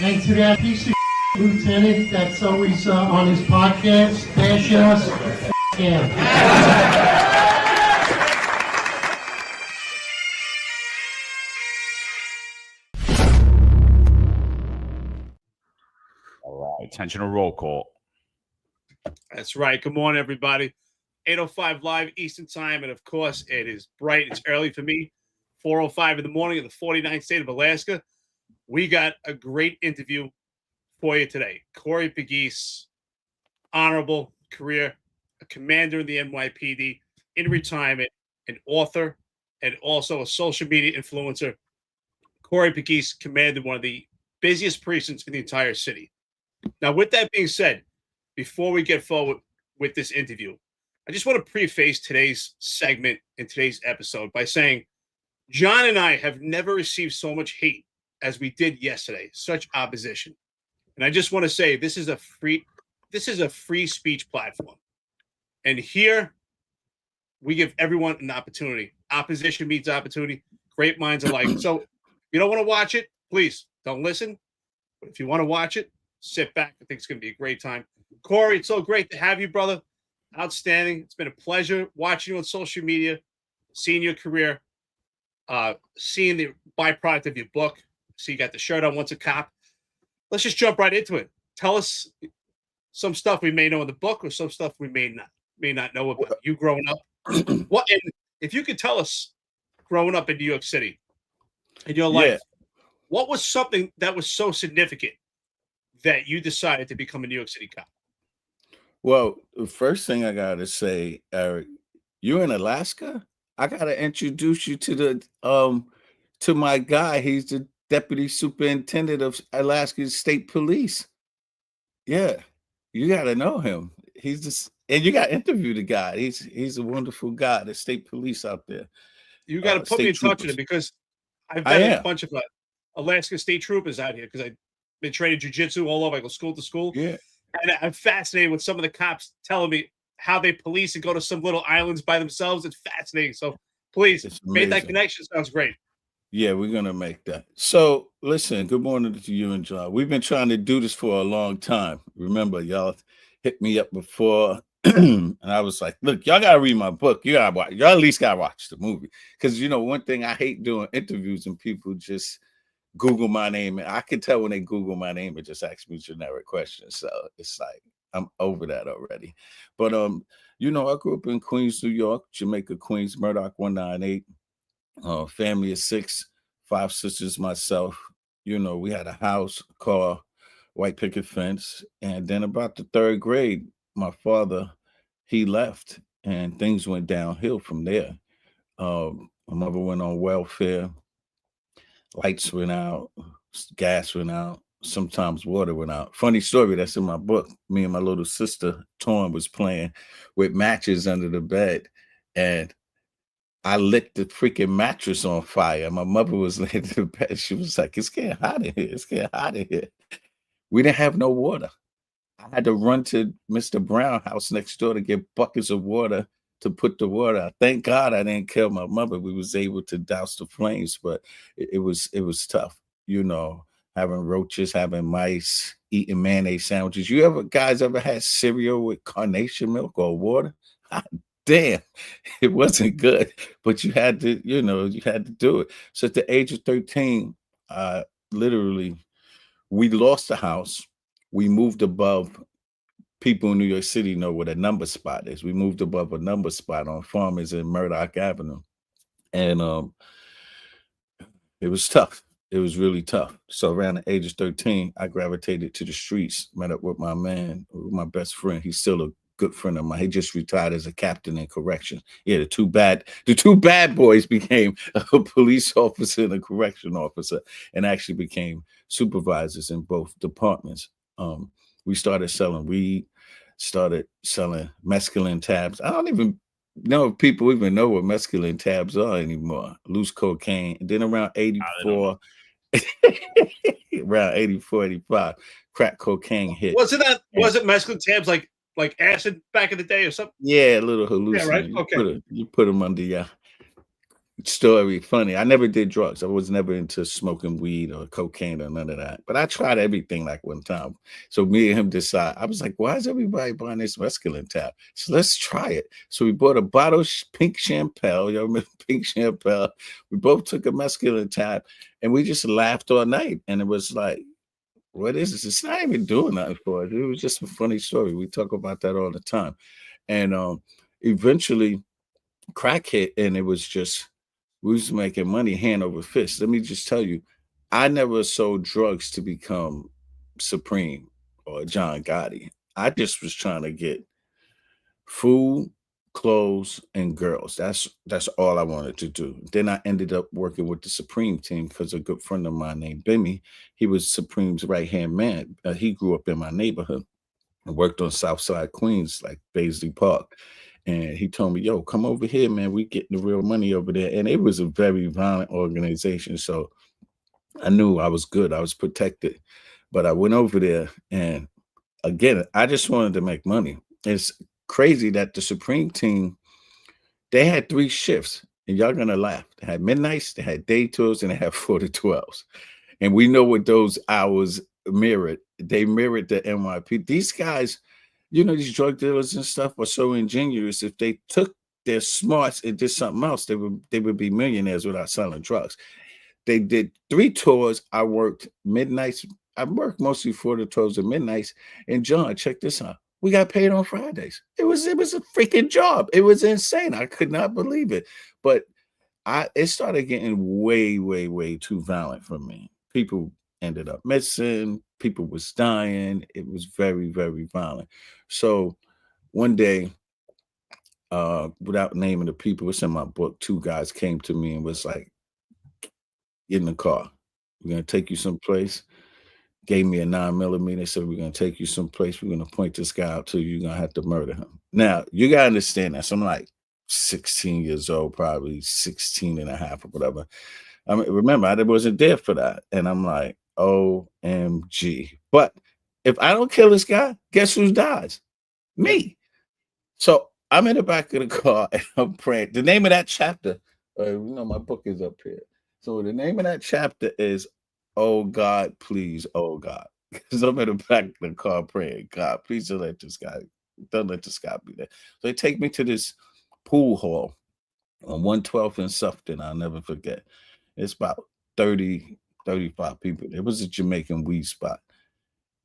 And to that piece of lieutenant that's always on his podcast, bash us, him. All right, attention to roll call. That's right. Good morning, everybody. 8:05 live Eastern time, and of course, it is bright. It's early for me. 4:05 in the morning in the 49th state of Alaska. We got a great interview for you today. Corey Pegues, honorable career, a commander in the NYPD, in retirement, an author, and also a social media influencer. Corey Pegues commanded one of the busiest precincts in the entire city. Now, with that being said, before we get forward with this interview, I just want to preface today's segment in today's episode by saying John and I have never received so much hate as we did yesterday, such opposition. And I just want to say this is a free speech platform. And here we give everyone an opportunity. Opposition meets opportunity. Great minds alike. So if you don't want to watch it, please don't listen. But if you want to watch it, sit back. I think it's going to be a great time. Corey, it's so great to have you, brother. Outstanding. It's been a pleasure watching you on social media, seeing your career, seeing the byproduct of your book. So you got the shirt on, Once a Cop. Let's just jump right into it. Tell us some stuff we may know in the book or some stuff we may not know about you growing up. What, and if you could tell us growing up in New York City in your life, what was something that was so significant that you decided to become a New York City cop? Well, the first thing I gotta say, Eric, you're in Alaska. I gotta introduce you to the to my guy. He's the deputy superintendent of Alaska's state police. Yeah, you gotta know him. He's just, and you gotta interview the guy. He's a wonderful guy. The state police out there. You got to put me in touch with him because I've met a bunch of Alaska state troopers out here because I've been training jiu-jitsu all over. I go school to school. Yeah. And I'm fascinated with some of the cops telling me how they police and go to some little islands by themselves. It's fascinating. So please, make that connection. Sounds great. Yeah, we're going to make that. So listen, good morning to you and John. We've been trying to do this for a long time. Remember, y'all hit me up before and I was like, look, y'all got to read my book. Y'all at least got to watch the movie. Because, you know, one thing I hate doing interviews and people just Google my name. I can tell when they Google my name and just ask me generic questions. So it's like, I'm over that already. But, you know, I grew up in Queens, New York, Jamaica, Queens, Murdoch 198. Family of 6, 5 sisters, myself. You know, we had a house, a car, white picket fence. And then about the 3rd grade, my father, he left and things went downhill from there. My mother went on welfare. Lights went out, gas went out, sometimes water went out. Funny story, that's in my book. Me and my little sister, Torn, was playing with matches under the bed. And I lit the freaking mattress on fire. My mother was laying in the bed. She was like, it's getting hot in here. It's getting hot in here. We didn't have no water. I had to run to Mr. Brown house next door to get buckets of water to put the water out. Thank God I didn't kill my mother. We was able to douse the flames, but it was tough, you know, having roaches, having mice, eating mayonnaise sandwiches. You guys ever had cereal with carnation milk or water? Damn, it wasn't good, but you had to, you know, you had to do it. So at the age of 13, literally, we lost the house. We moved above. People in New York City know what a number spot is. We moved above a number spot on Farmers in Murdoch Avenue. And it was tough. It was really tough. So around the age of 13, I gravitated to the streets, met up with my man, my best friend. He's still a good friend of mine. He just retired as a captain in corrections. Yeah, the two bad boys became a police officer and a correction officer and actually became supervisors in both departments. We started selling weed, started selling mescaline tabs. I don't even know if people even know what mescaline tabs are anymore. Loose cocaine. And then around 84, around 84, 85, crack cocaine hit. Was it mescaline tabs like acid back in the day or something? Yeah, a little hallucinant. Yeah, right. Okay. You put them under your story funny. I never did drugs. I was never into smoking weed or cocaine or none of that. But I tried everything like one time. So me and him decide. I was like, why is everybody buying this mescaline tab? So let's try it. So we bought a bottle of pink champagne. You remember pink champagne? We both took a mescaline tab and we just laughed all night. And it was like, what is this? It's not even doing nothing for us. It was just a funny story. We talk about that all the time. And eventually crack hit, and it was just, we was making money hand over fist. Let me just tell you, I never sold drugs to become Supreme or John Gotti. I just was trying to get food, clothes, and girls. That's all I wanted to do. Then I ended up working with the Supreme team because a good friend of mine named Bimmy, he was Supreme's right-hand man. He grew up in my neighborhood and worked on Southside Queens, like Baisley Park. And he told me, yo, come over here, man. We getting the real money over there. And it was a very violent organization. So I knew I was good. I was protected. But I went over there, and again, I just wanted to make money. It's crazy that the Supreme team, they had 3 shifts, and y'all gonna laugh. They had midnights, they had day tours, and they had 4 to 12s. And we know what those hours mirrored. They mirrored the NYPD. These guys, you know, these drug dealers and stuff are so ingenious. If they took their smarts and did something else, they would be millionaires without selling drugs. They did 3 tours. I worked midnights. I worked mostly 4 to 12s and midnights. And John, check this out. We got paid on Fridays. It was a freaking job. It was insane. I could not believe it. But it started getting way, way, way too violent for me. People ended up missing. People was dying. It was very, very violent. So one day, without naming the people, it's in my book, 2 guys came to me and was like, get in the car. We're going to take you someplace. Gave me a 9mm. Said, we're going to take you someplace. We're going to point this guy out to you. You're going to have to murder him. Now, you got to understand that. So I'm like 16 years old, probably 16 and a half or whatever. I mean, remember, I wasn't there for that. And I'm like, OMG. But if I don't kill this guy, guess who dies? Me. So I'm in the back of the car and I'm praying. The name of that chapter, my book is up here. So the name of that chapter is, oh God, please, oh God. Because I'm in the back of the car praying, God, please don't let this guy be there. So they take me to this pool hall on 112th and Sufton. I'll never forget. It's about 30, 35 people. It was a Jamaican weed spot.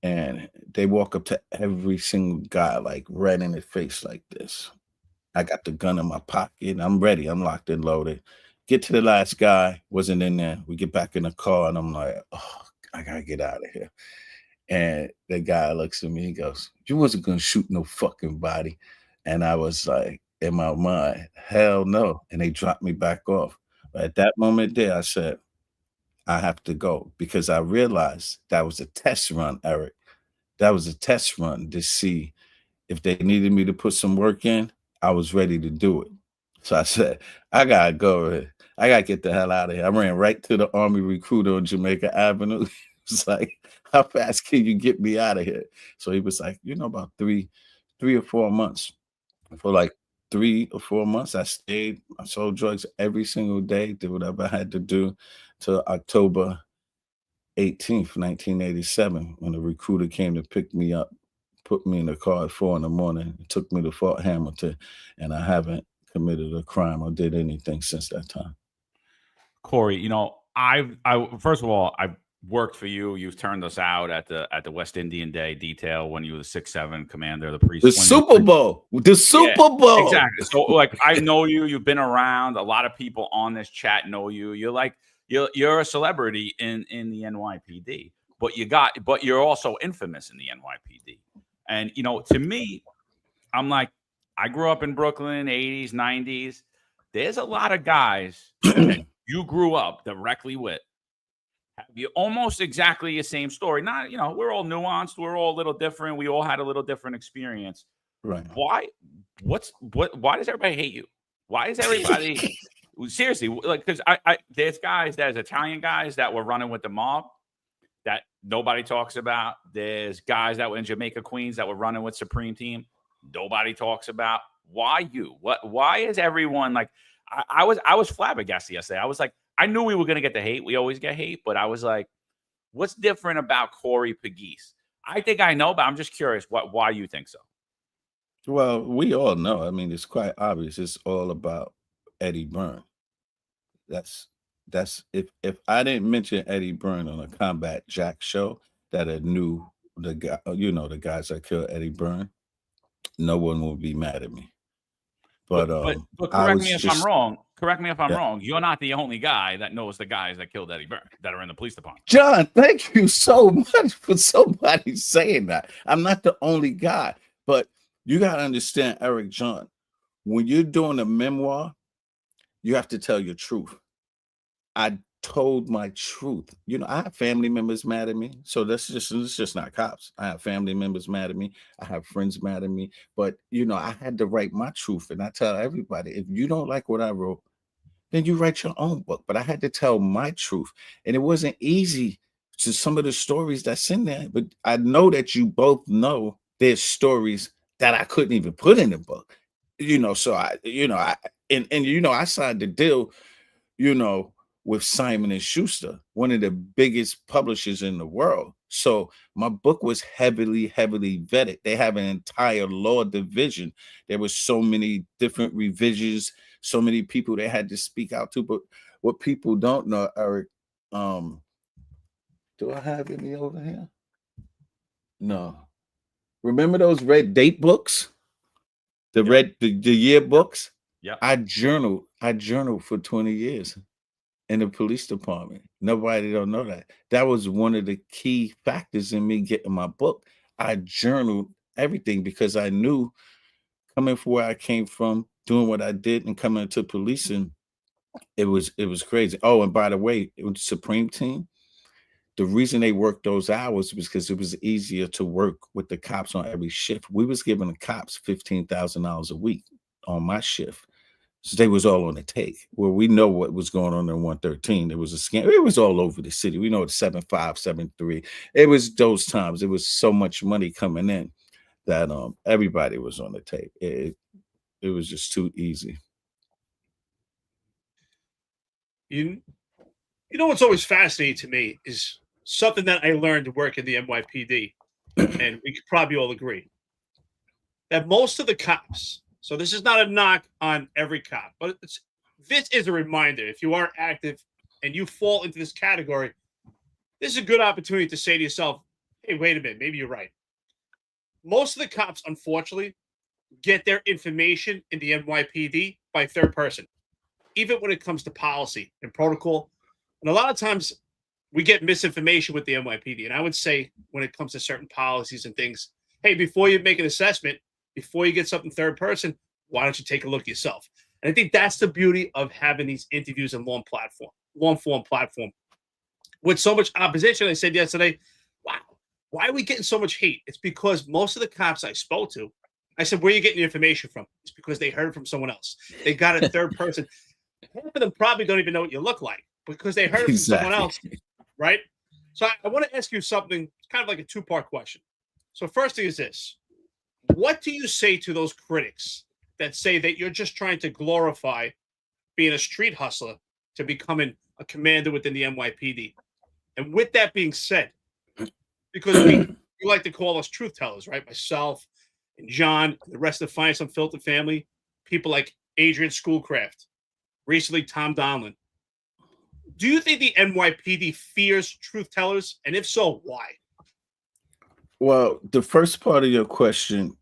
And they walk up to every single guy, like red in the face like this. I got the gun in my pocket. I'm ready. I'm locked and loaded. Get to the last guy, wasn't in there. We get back in the car, and I'm like, oh, I got to get out of here. And the guy looks at me. He goes, you wasn't going to shoot no fucking body. And I was like, in my mind, hell no. And they dropped me back off. But at that moment there, I said, I have to go, because I realized that was a test run, Eric. That was a test run to see if they needed me to put some work in. I was ready to do it. So I said, I got to go. I got to get the hell out of here. I ran right to the Army recruiter on Jamaica Avenue. It's like, how fast can you get me out of here? So he was like, about 3 or 4 months. For like 3 or 4 months, I stayed. I sold drugs every single day, did whatever I had to do till October 18th, 1987, when the recruiter came to pick me up, put me in the car at 4 in.the.morning, took me to Fort Hamilton, and I haven't committed a crime or did anything since that time. Corey, I first of all, I've worked for you. You've turned us out at the West Indian Day detail when you were the 6'7" commander of the priest. The Super Bowl. Exactly. So like, I know you. You've been around. A lot of people on this chat know you. You're a celebrity in the NYPD, but you're also infamous in the NYPD. And to me, I'm like, I grew up in Brooklyn, 80s, 90s. There's a lot of guys that you grew up directly with. You almost exactly the same story. Not, we're all nuanced. We're all a little different. We all had a little different experience. Right. Why? Why does everybody hate you? Why is everybody seriously? Like, because there's Italian guys that were running with the mob that nobody talks about. There's guys that were in Jamaica, Queens that were running with Supreme Team. Nobody talks about. Why you? Why is everyone like? I was flabbergasted yesterday. I was like, I knew we were going to get the hate. We always get hate, but I was like, what's different about Corey Pegues? I think I know, but I'm just curious why you think so. Well, we all know. I mean, it's quite obvious. It's all about Eddie Byrne. That's if I didn't mention Eddie Byrne on a Combat Jack show that I knew the guy, the guys that killed Eddie Byrne, no one will be mad at me. But correct me if I'm wrong. Correct me if I'm wrong. You're not the only guy that knows the guys that killed Eddie Byrne that are in the police department. John, thank you so much for somebody saying that. I'm not the only guy, but you got to understand, Eric John, when you're doing a memoir, you have to tell your truth. I told my truth. I have family members mad at me. So it's just not cops. I have family members mad at me. I have friends mad at me. But I had to write my truth. And I tell everybody, if you don't like what I wrote, then you write your own book. But I had to tell my truth. And it wasn't easy to some of the stories that's in there. But I know that you both know there's stories that I couldn't even put in the book. So I signed the deal, with Simon and Schuster, one of the biggest publishers in the world. So my book was heavily vetted. They have an entire law division. There was so many different revisions, so many people they had to speak out to. But what people don't know, Eric, do I have any over here? No. Remember those red date books? The year books? Yeah. I journaled for 20 years. In the police department. Nobody don't know that. That was one of the key factors in me getting my book. I journaled everything because I knew coming from where I came from, doing what I did and coming into policing, it was crazy. Oh, and by the way, it was the Supreme team. The reason they worked those hours was because it was easier to work with the cops on every shift. We was giving the cops $15,000 a week on my shift. So they was all on the take. Well, we know what was going on in 113. There was a scam. It was all over the city. We know it's 7.5, 7.3. It was those times. It was so much money coming in that everybody was on the take. It was just too easy. You know what's always fascinating to me is something that I learned to work in the NYPD, and we could probably all agree that most of the cops. So this is not a knock on every cop, but this is a reminder. If you are active and you fall into this category, this is a good opportunity to say to yourself, hey, wait a minute, maybe you're right. Most of the cops, unfortunately, get their information in the NYPD by third person, even when it comes to policy and protocol. And a lot of times we get misinformation with the NYPD. And I would say when it comes to certain policies and things, hey, before you make an assessment, before you get something third person, why don't you take a look yourself? And I think that's the beauty of having these interviews in long form platform. With so much opposition, I said yesterday, wow, why are we getting so much hate? It's because most of the cops I spoke to, I said, where are you getting your information from? It's because they heard it from someone else. They got it third person. Half of them probably don't even know what you look like because they heard it from someone else, right? So I want to ask you something, kind of like a two-part question. So first thing is this. What do you say to those critics that say that you're just trying to glorify being a street hustler to becoming a commander within the NYPD? And with that being said, because you like to call us truth tellers, right? Myself and John, and the rest of the Finance Unfiltered family, people like Adrian Schoolcraft, recently Tom Donlon. Do you think the NYPD fears truth tellers? And if so, why? Well, the first part of your question,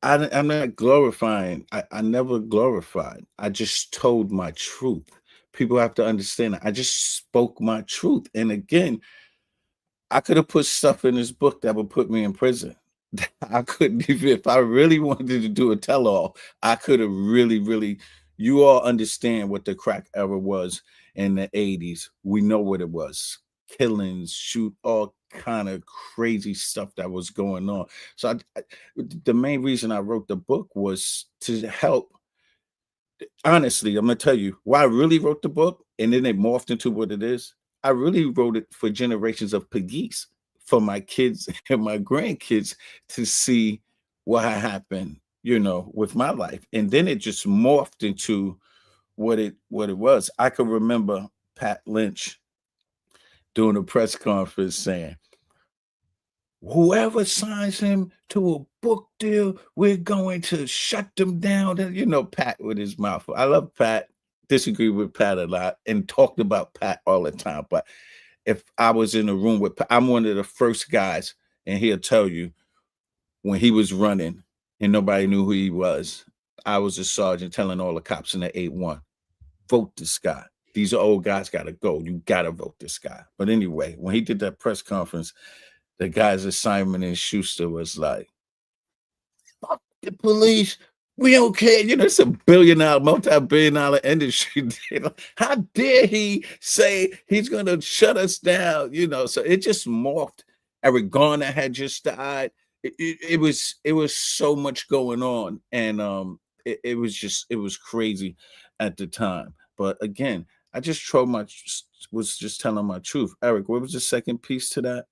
I'm not glorifying. I never glorified. I just told my truth. People have to understand that. I just spoke my truth. And again, I could have put stuff in this book that would put me in prison. I couldn't even, if I really wanted to do a tell-all, I could have really, you all understand what the crack era was in the 80s. We know what it was. Killings, shoot, all kind of crazy stuff that was going on. So the main reason I wrote the book was to help. Honestly, I'm going to tell you why I really wrote the book, and then it morphed into what it is. I really wrote it for generations of Pegues, for my kids and my grandkids to see what happened, with my life. And then it just morphed into what it was. I could remember Pat Lynch doing a press conference saying, whoever signs him to a book deal, we're going to shut them down. And Pat with his mouth. I love Pat, disagree with Pat a lot, and talked about Pat all the time. But if I was in a room with Pat, I'm one of the first guys, and he'll tell you when he was running and nobody knew who he was, I was a sergeant telling all the cops in the 8-1, vote this guy. These old guys got to go. You got to vote this guy. But anyway, when he did that press conference, the guys at Simon and Schuster was like, fuck the police. We don't care. It's a multi-billion-dollar industry. How dare he say he's going to shut us down? So it just morphed. Eric Garner had just died. It was so much going on. And it was crazy at the time. But again, I just was just telling my truth. Eric, what was the second piece to that?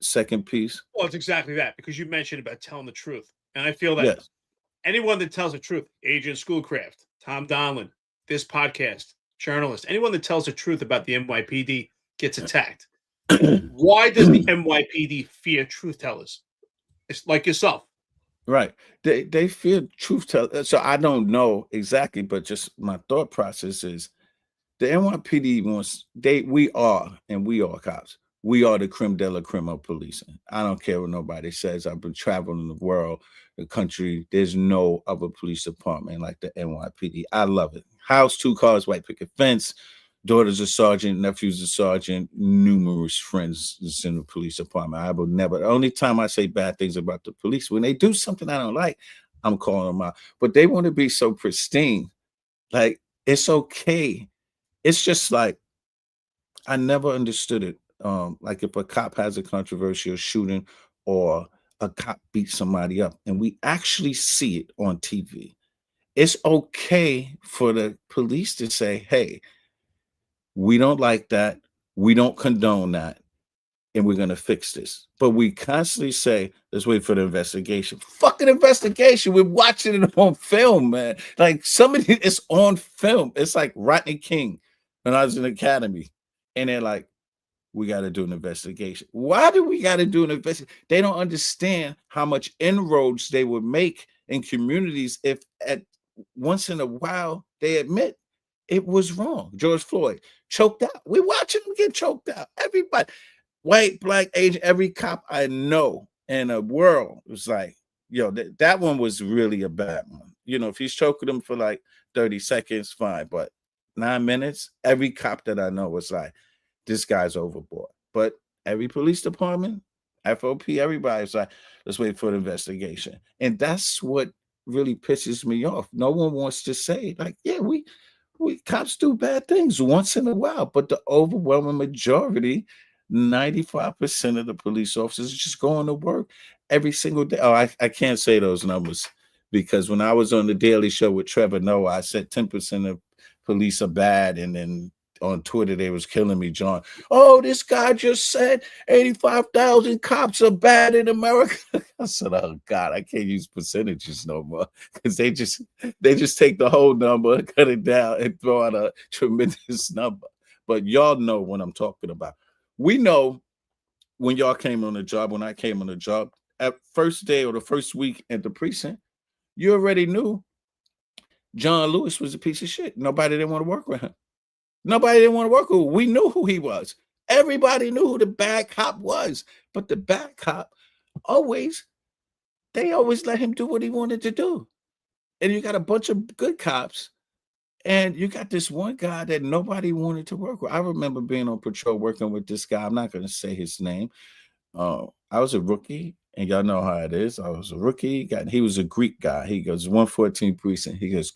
Second piece? Well, it's exactly that, because you mentioned about telling the truth. And I feel that anyone that tells the truth, Agent Schoolcraft, Tom Donlon, this podcast, journalist, anyone that tells the truth about the NYPD gets attacked. Why does the NYPD fear truth tellers? It's like yourself. Right. They fear truth tellers. So I don't know exactly, but just my thought process is the NYPD we are cops. We are the creme de la creme of policing. I don't care what nobody says. I've been traveling the world, the country. There's no other police department like the NYPD. I love it. House, 2 cars, white picket fence. Daughter's a sergeant, nephew's a sergeant, numerous friends in the police department. I will never, the only time I say bad things about the police, when they do something I don't like, I'm calling them out. But they want to be so pristine. Like, it's okay. It's just like, I never understood it. Like if a cop has a controversial shooting or a cop beats somebody up and we actually see it on TV, it's okay for the police to say, hey, we don't like that. We don't condone that. And we're going to fix this. But we constantly say, let's wait for the investigation. Fucking investigation. We're watching it on film, man. Like somebody, it's on film. It's like Rodney King when I was in the academy. And they're like, we got to do an investigation. Why do we got to do an investigation? They don't understand how much inroads they would make in communities if at once in a while they admit it was wrong. George Floyd choked out. We watching him get choked out. Everybody, white, black, Asian, every cop I know in the world was like, yo, that one was really a bad one. If he's choking them for like 30 seconds, fine. But 9 minutes, every cop that I know was like, this guy's overboard. But every police department, FOP, everybody's like, let's wait for the investigation. And that's what really pisses me off. No one wants to say, like, yeah, we cops do bad things once in a while, but the overwhelming majority, 95% of the police officers just going to work every single day. Oh, I can't say those numbers because when I was on the Daily Show with Trevor Noah, I said 10% of police are bad, and then on Twitter, they was killing me, John. Oh, this guy just said 85,000 cops are bad in America. I said, oh God, I can't use percentages no more because they just take the whole number, cut it down, and throw out a tremendous number. But y'all know what I'm talking about. We know when y'all came on the job, when I came on the job, at first day or the first week at the precinct, you already knew John Lewis was a piece of shit. Nobody didn't want to work with him. Nobody didn't want to work with him. We knew who he was. Everybody knew who the bad cop was. But the bad cop they always let him do what he wanted to do. And you got a bunch of good cops. And you got this one guy that nobody wanted to work with. I remember being on patrol working with this guy. I'm not going to say his name. I was a rookie. And y'all know how it is. I was a rookie. He was a Greek guy. He goes, 114 precinct. He goes,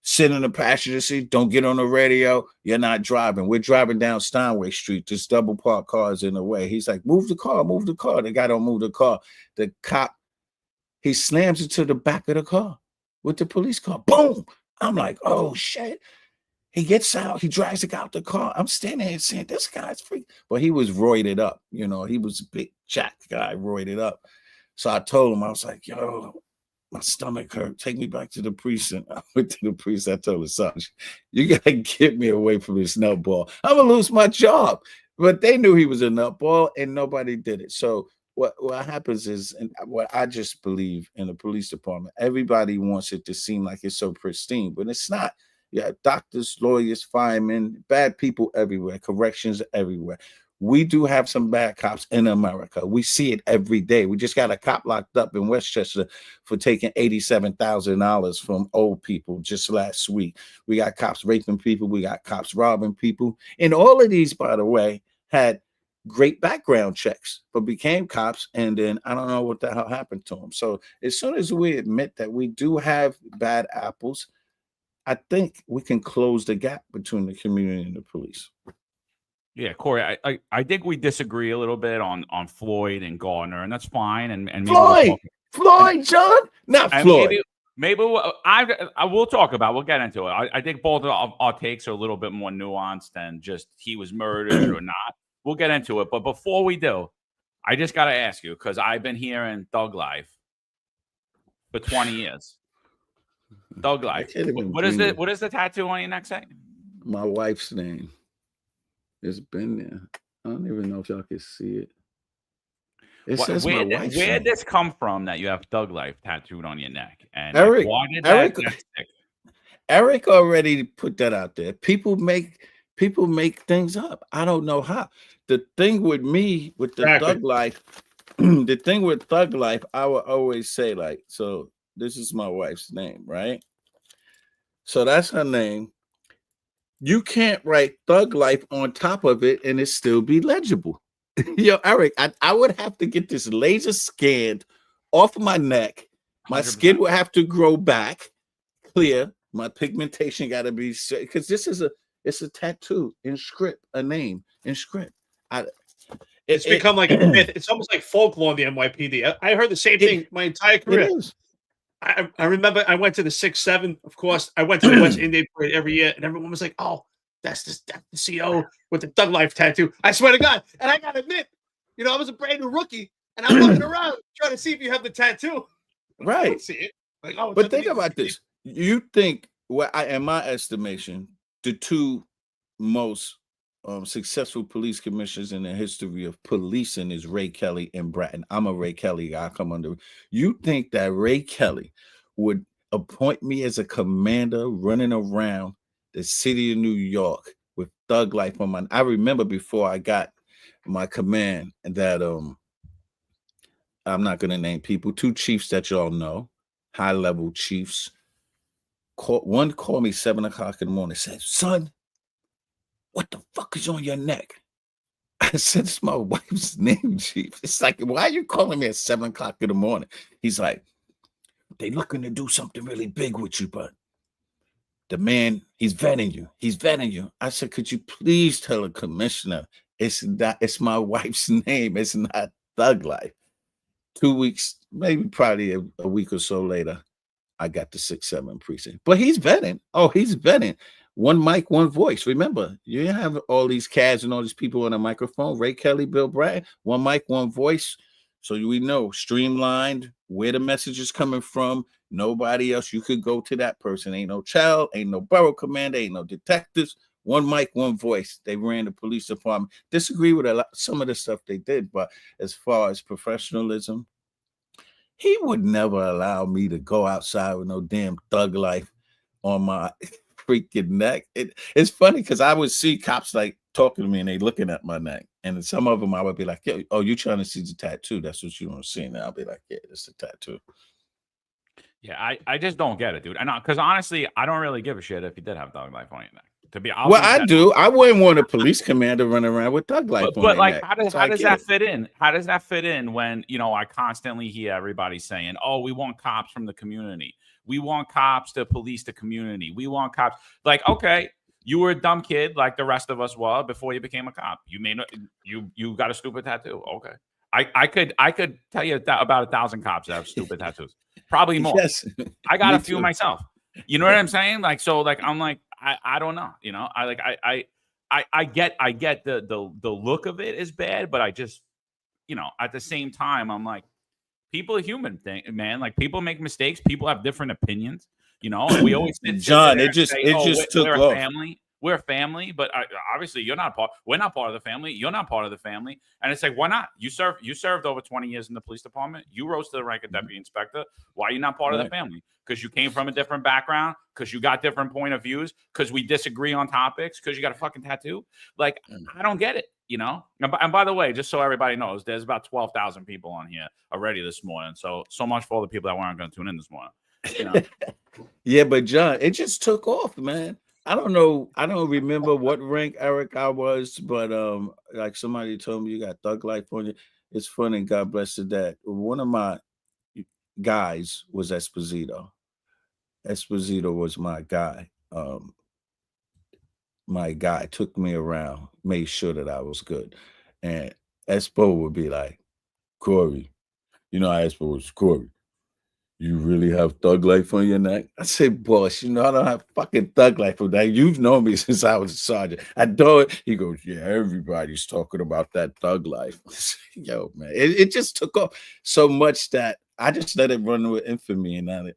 sit in the passenger seat. Don't get on the radio. You're not driving. We're driving down Steinway Street. Just double park cars in the way. He's like, move the car, move the car. The guy don't move the car. The cop, he slams into the back of the car with the police car. Boom. I'm like, oh, shit. He gets out. He drags the guy out the car. I'm standing here saying, this guy's free. But he was roided up. He was a big jack guy, roided up. So I told him, I was like, yo, My stomach hurt. Take me back to the precinct. I went to the precinct. I told the sergeant, you got to get me away from this nutball. I'm going to lose my job. But they knew he was a nutball, and nobody did it. So what happens is, and what I just believe in the police department, everybody wants it to seem like it's so pristine, but it's not. Yeah, doctors, lawyers, firemen, bad people everywhere, corrections everywhere. We do have some bad cops in America. We see it every day. We just got a cop locked up in Westchester for taking $87,000 from old people just last week. We got cops raping people. We got cops robbing people. And all of these, by the way, had great background checks, but became cops. And then I don't know what the hell happened to them. So as soon as we admit that we do have bad apples, I think we can close the gap between the community and the police. Yeah, Corey, I think we disagree a little bit on Floyd and Garner, and that's fine. And maybe Floyd, John, not Floyd. Maybe I will talk about. We'll get into it. I think both of our takes are a little bit more nuanced than just he was murdered or not. We'll get into it, but before we do, I just got to ask you, because I've been hearing thug life for 20 years. Thug life. What is the tattoo on your neck say? My wife's name. It's been there. I don't even know if y'all can see it. It says my wife's name. Where did this come from that you have thug life tattooed on your neck? And Eric, Eric already put that out there. People make things up. I don't know how. The thing with me with the thug life, the thing with thug life, I would always say, like, so this is my wife's name, right? So that's her name. You can't write thug life on top of it and it still be legible. Yo, Eric, I would have to get this laser scanned off my neck. My 100%. Skin would have to grow back clear. My pigmentation got to be, because it's a tattoo in script, a name in script. It's become like a myth. It's almost like folklore in the NYPD. I heard the same thing my entire career. I remember I went to the 6-7. Of course, I went to the West Indian Parade every year, and everyone was like, "Oh, that's the CO with the thug life tattoo." I swear to God, and I gotta admit, I was a brand new rookie, and I'm looking around trying to see if you have the tattoo. Right. I don't see it. Like, oh, but think about this. You think, in my estimation, the two most successful police commissioners in the history of policing is Ray Kelly and Bratton. I'm a Ray Kelly guy. I come under. You think that Ray Kelly would appoint me as a commander running around the city of New York with thug life on my? I remember before I got my command that I'm not going to name people. Two chiefs that y'all know, high level chiefs. One called me 7 o'clock in the morning. Said, "Son, what the fuck is on your neck?" I said, "It's my wife's name, Chief." It's like, "Why are you calling me at 7 o'clock in the morning?" He's like, "They looking to do something really big with you, but the man, he's vetting you. He's vetting you." I said, "Could you please tell the commissioner it's my wife's name. It's not thug life." 2 weeks, maybe probably a week or so later, I got the 6-7 precinct. But he's vetting. Oh, he's vetting. One mic, one voice. Remember, you have all these cats and all these people on a microphone. Ray Kelly, Bill Bratton, one mic, one voice. So we know, streamlined, where the message is coming from. Nobody else. You could go to that person. Ain't no child, ain't no borough commander, ain't no detectives. One mic, one voice. They ran the police department. Disagree with some of the stuff they did, but as far as professionalism, he would never allow me to go outside with no damn thug life on my freaking neck. It's funny because I would see cops like talking to me and they looking at my neck, and some of them I would be like, "Yo, oh, you trying to see the tattoo? That's what you want to see." And I'll be like, "Yeah, it's the tattoo." Yeah, I just don't get it, dude. And because honestly, I don't really give a shit if you did have thug life on your neck. I do. I wouldn't want a police commander running around with thug life on but like, neck. how does that fit in? How does that fit in when I constantly hear everybody saying, "Oh, we want cops from the community. We want cops to police the community. We want cops." Like, okay, you were a dumb kid like the rest of us were before you became a cop. You got a stupid tattoo. Okay, I could tell you about 1,000 cops that have stupid tattoos. Probably more. Yes. I got a few myself. You know what I'm saying? Like, so like I'm like, I don't know. I get the look of it is bad, but I just, at the same time, I'm like, People are human, man. Like people make mistakes. People have different opinions. You know, and we always John, it just took we're off. a family. We're a family, but obviously you're not part. We're not part of the family. You're not part of the family. And it's like, why not? You served over 20 years in the police department. You rose to the rank of deputy inspector. Why are you not part of the family? Because you came from a different background. Because you got different point of views. Because we disagree on topics. Because you got a fucking tattoo. Like, I don't get it. You know. And by the way, just so everybody knows, there's about 12,000 people on here already this morning. So much for all the people that weren't going to tune in this morning. You know? Yeah, but John, it just took off, man. I don't know. I don't remember what rank Eric I was, but like somebody told me you got thug life on you. It's funny. God bless the dad. One of my guys was Esposito. Esposito was my guy. My guy took me around, made sure that I was good. And Espo would be like, Corey, you know how Espo was, Corey, you really have thug life on your neck? I said, boss, you know, I don't have fucking thug life on that. You've known me since I was a sergeant. I don't. He goes, yeah, everybody's talking about that thug life. Yo, man, it just took off so much that I just let it run with infamy, and it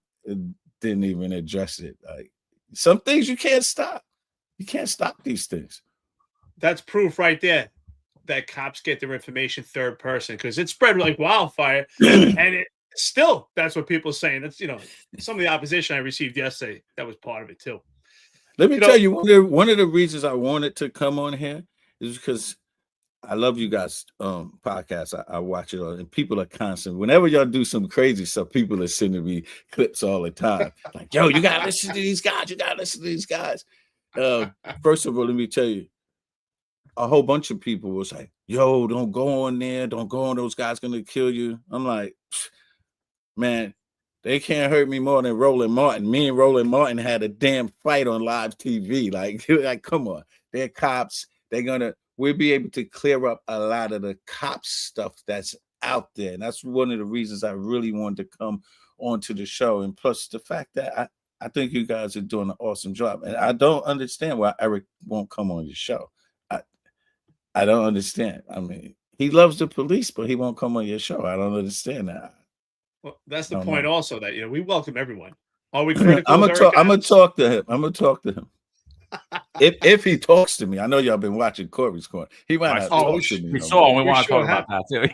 didn't even address it. Like some things you can't stop. You can't stop these things. That's proof right there that cops get their information third person, because it spread like wildfire. And still, that's what people are saying. That's, you know, some of the opposition I received yesterday, that was part of it too. Let me tell you, one of the reasons I wanted to come on here is because I love you guys' podcast. I watch it all, and people are constant. Whenever y'all do some crazy stuff, people are sending me clips all the time. Like, yo, you gotta listen to these guys. You gotta listen to these guys. First of all, let me tell you, a whole bunch of people was like, yo, don't go on there. Don't go on. Those guys gonna kill you. I'm like, man, they can't hurt me more than Roland Martin. Me and Roland Martin had a damn fight on live TV. Like, come on. They're cops. We'll be able to clear up a lot of the cop stuff that's out there. And that's one of the reasons I really wanted to come onto the show. And plus the fact that I think you guys are doing an awesome job. And I don't understand why Eric won't come on your show. I don't understand. I mean, he loves the police, but he won't come on your show. I don't understand that. Well, that's the point also, that, you know, we welcome everyone. Are we critical? I'm gonna talk to him. If he talks to me. I know y'all been watching Corey's Corner. He might not talk to me. We saw him. We want to talk about that too.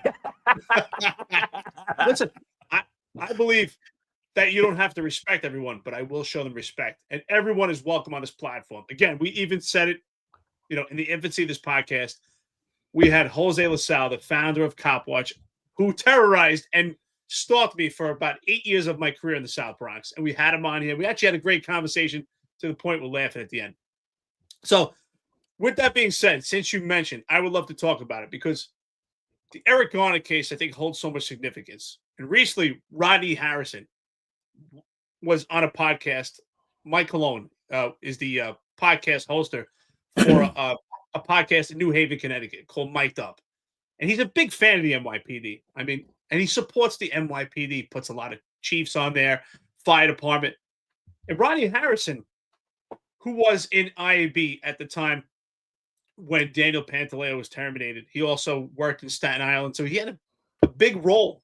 Listen, I believe that you don't have to respect everyone, but I will show them respect. And everyone is welcome on this platform. Again, we even said it, you know, in the infancy of this podcast. We had Jose LaSalle, the founder of Cop Watch, who terrorized and stalked me for about 8 years of my career in the South Bronx. And we had him on here. We actually had a great conversation to the point we're laughing at the end. So with that being said, since you mentioned, I would love to talk about it, because the Eric Garner case, I think, holds so much significance. And recently, Rodney Harrison was on a podcast. Mike Cologne is the podcast hoster for a podcast in New Haven, Connecticut called Mic'd Up. And he's a big fan of the NYPD. I mean, and he supports the NYPD, puts a lot of chiefs on there, fire department. And Rodney Harrison, who was in IAB at the time when Daniel Pantaleo was terminated, he also worked in Staten Island. So he had a big role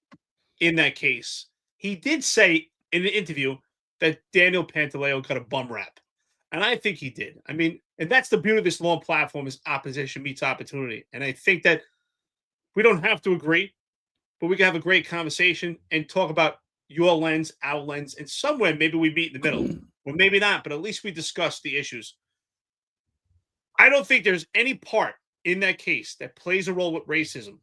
in that case. He did say in an interview that Daniel Pantaleo got a bum rap. And I think he did. I mean, and that's the beauty of this long platform, is opposition meets opportunity. And I think that we don't have to agree, but we can have a great conversation and talk about your lens, our lens, and somewhere maybe we meet in the middle. Or maybe not, but at least we discuss the issues. I don't think there's any part in that case that plays a role with racism.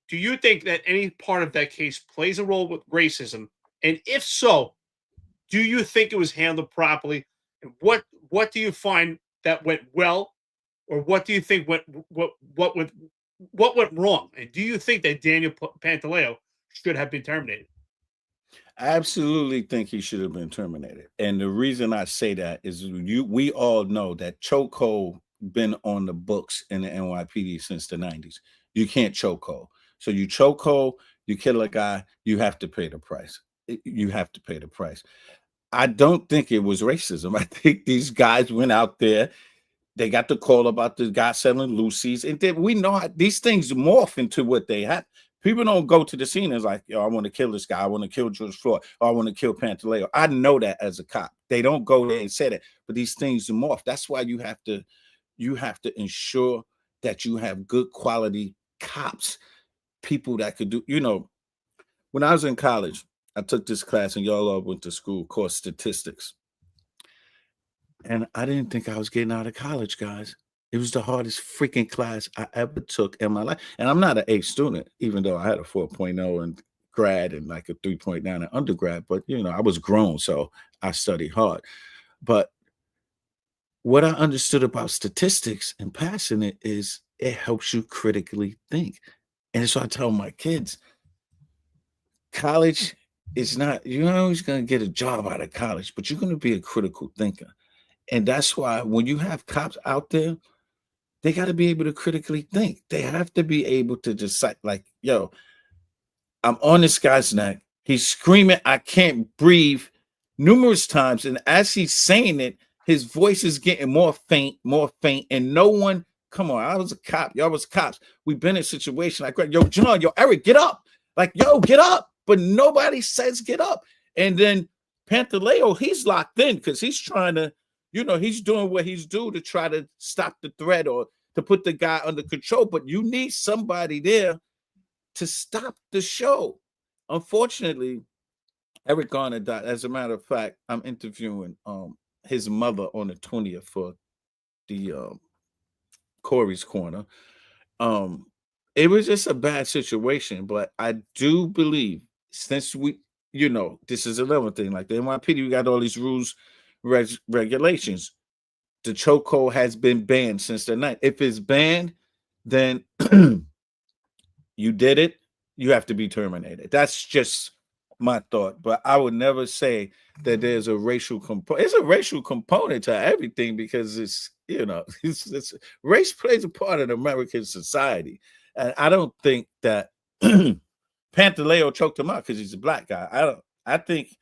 Do you think that any part of that case plays a role with racism? And if so, do you think it was handled properly? And what do you find that went well, or what do you think went wrong? And do you think that Daniel Pantaleo should have been terminated? I absolutely think he should have been terminated. And the reason I say that is we all know that chokehold been on the books in the NYPD since the 90s. You can't chokehold. So you chokehold, you kill a guy, you have to pay the price. You have to pay the price. I don't think it was racism. I think these guys went out there. They got the call about the guy selling Lucy's. And then we know how these things morph into what they have. People don't go to the scene as like, yo, I want to kill this guy. I want to kill George Floyd. Or I want to kill Pantaleo. I know that as a cop. They don't go there and say that. But these things morph. That's why you have to ensure that you have good quality cops, people that could do, when I was in college, I took this class and y'all all went to school called statistics. And I didn't think I was getting out of college, guys. It was the hardest freaking class I ever took in my life. And I'm not an A student, even though I had a 4.0 in grad and like a 3.9 in undergrad. But, I was grown, so I studied hard. But what I understood about statistics and passing it is it helps you critically think. And so I tell my kids, college is not, you're not always going to get a job out of college, but you're going to be a critical thinker. And that's why when you have cops out there, they got to be able to critically think. They have to be able to decide, like, yo, I'm on this guy's neck. He's screaming, I can't breathe numerous times. And as he's saying it, his voice is getting more faint. And no one, come on, I was a cop. Y'all was cops. We've been in a situation like, yo, John, yo, Eric, get up. Like, yo, get up. But nobody says get up. And then Pantaleo, he's locked in because he's trying to, he's doing what he's doing to try to stop the threat or to put the guy under control. But you need somebody there to stop the show. Unfortunately, Eric Garner died. As a matter of fact, I'm interviewing his mother on the 20th for the Corey's Corner. It was just a bad situation, but I do believe since this is another thing, like the NYPD, we got all these rules, regulations. The chokehold has been banned since the night. If it's banned, then you did it, you have to be terminated. That's just my thought. But I would never say that there's a racial component. It's a racial component to everything because it's race plays a part in American society. And I don't think that Pantaleo choked him out because he's a black guy. I think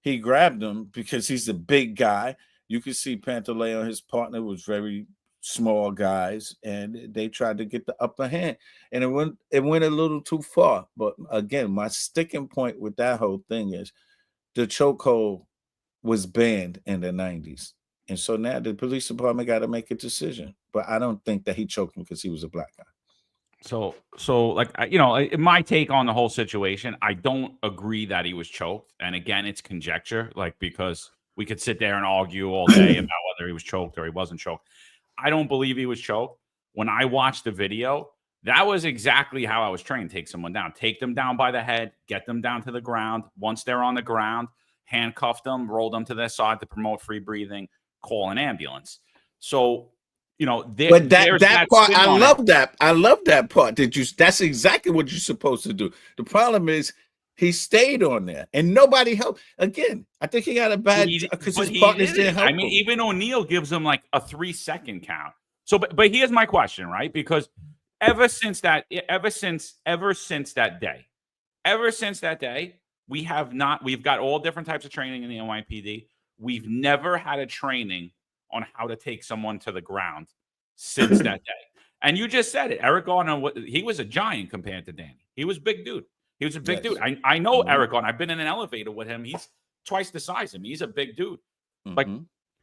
he grabbed him because he's a big guy. You can see Pantaleo and his partner was very small guys, and they tried to get the upper hand. And it went a little too far. But again, my sticking point with that whole thing is the chokehold was banned in the 90s. And so now the police department got to make a decision. But I don't think that he choked him because he was a black guy. So like, my take on the whole situation, I don't agree that he was choked. And again, it's conjecture, like, because we could sit there and argue all day about whether he was choked or he wasn't choked. I don't believe he was choked. When I watched the video, that was exactly how I was trained. Take someone down, take them down by the head, get them down to the ground. Once they're on the ground, handcuff them, roll them to their side to promote free breathing, call an ambulance. So, but that part, I love that. I love that part. That's exactly what you're supposed to do. The problem is he stayed on there and nobody helped. Again, I think he got a bad because his partners didn't help. I mean, even O'Neal gives him like a 3-second count. So, but here's my question, right? Because ever since that day, we've got all different types of training in the NYPD. We've never had a training on how to take someone to the ground since that day. And you just said it. Eric Garner, he was a giant compared to Danny. He was a big dude. He was a big dude. I know Eric Garner. I've been in an elevator with him. He's twice the size of me. He's a big dude. Like,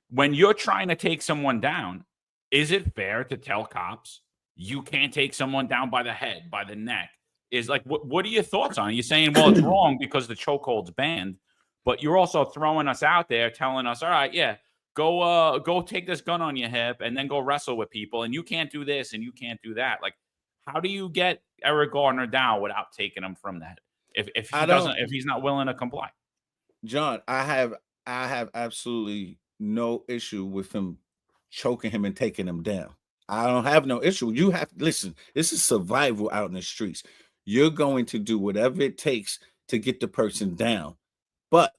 when you're trying to take someone down, is it fair to tell cops you can't take someone down by the head, by the neck? Is like, what are your thoughts on it? You're saying, well, it's wrong because the chokehold's banned, but you're also throwing us out there telling us, all right, yeah, go take this gun on your hip and then go wrestle with people. And you can't do this and you can't do that. Like, how do you get Eric Garner down without taking him from that? If he's not willing to comply? John, I have absolutely no issue with him choking him and taking him down. I don't have no issue. You have to listen. This is survival out in the streets. You're going to do whatever it takes to get the person down, but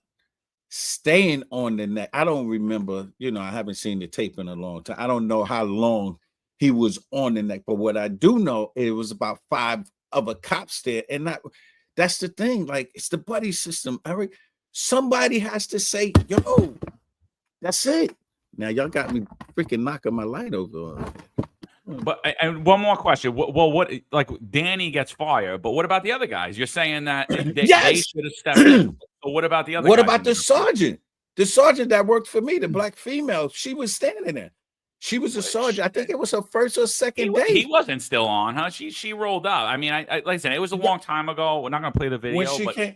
staying on the neck. I don't remember. I haven't seen the tape in a long time. I don't know how long he was on the neck, but what I do know, it was about 5 other cops there, and that's the thing. Like, it's the buddy system, Eric. Somebody has to say, "Yo, that's it." Now y'all got me freaking knocking my light over. But and one more question. Well, what like Danny gets fired, but what about the other guys? You're saying that they should have stepped in. So what about the other? What guys about the sergeant? The sergeant that worked for me, the black female, she was standing there. She was a sergeant. I think it was her first or second day. He wasn't still on, huh? She rolled up. I mean, I listen. It was a long time ago. We're not gonna play the video. When she came,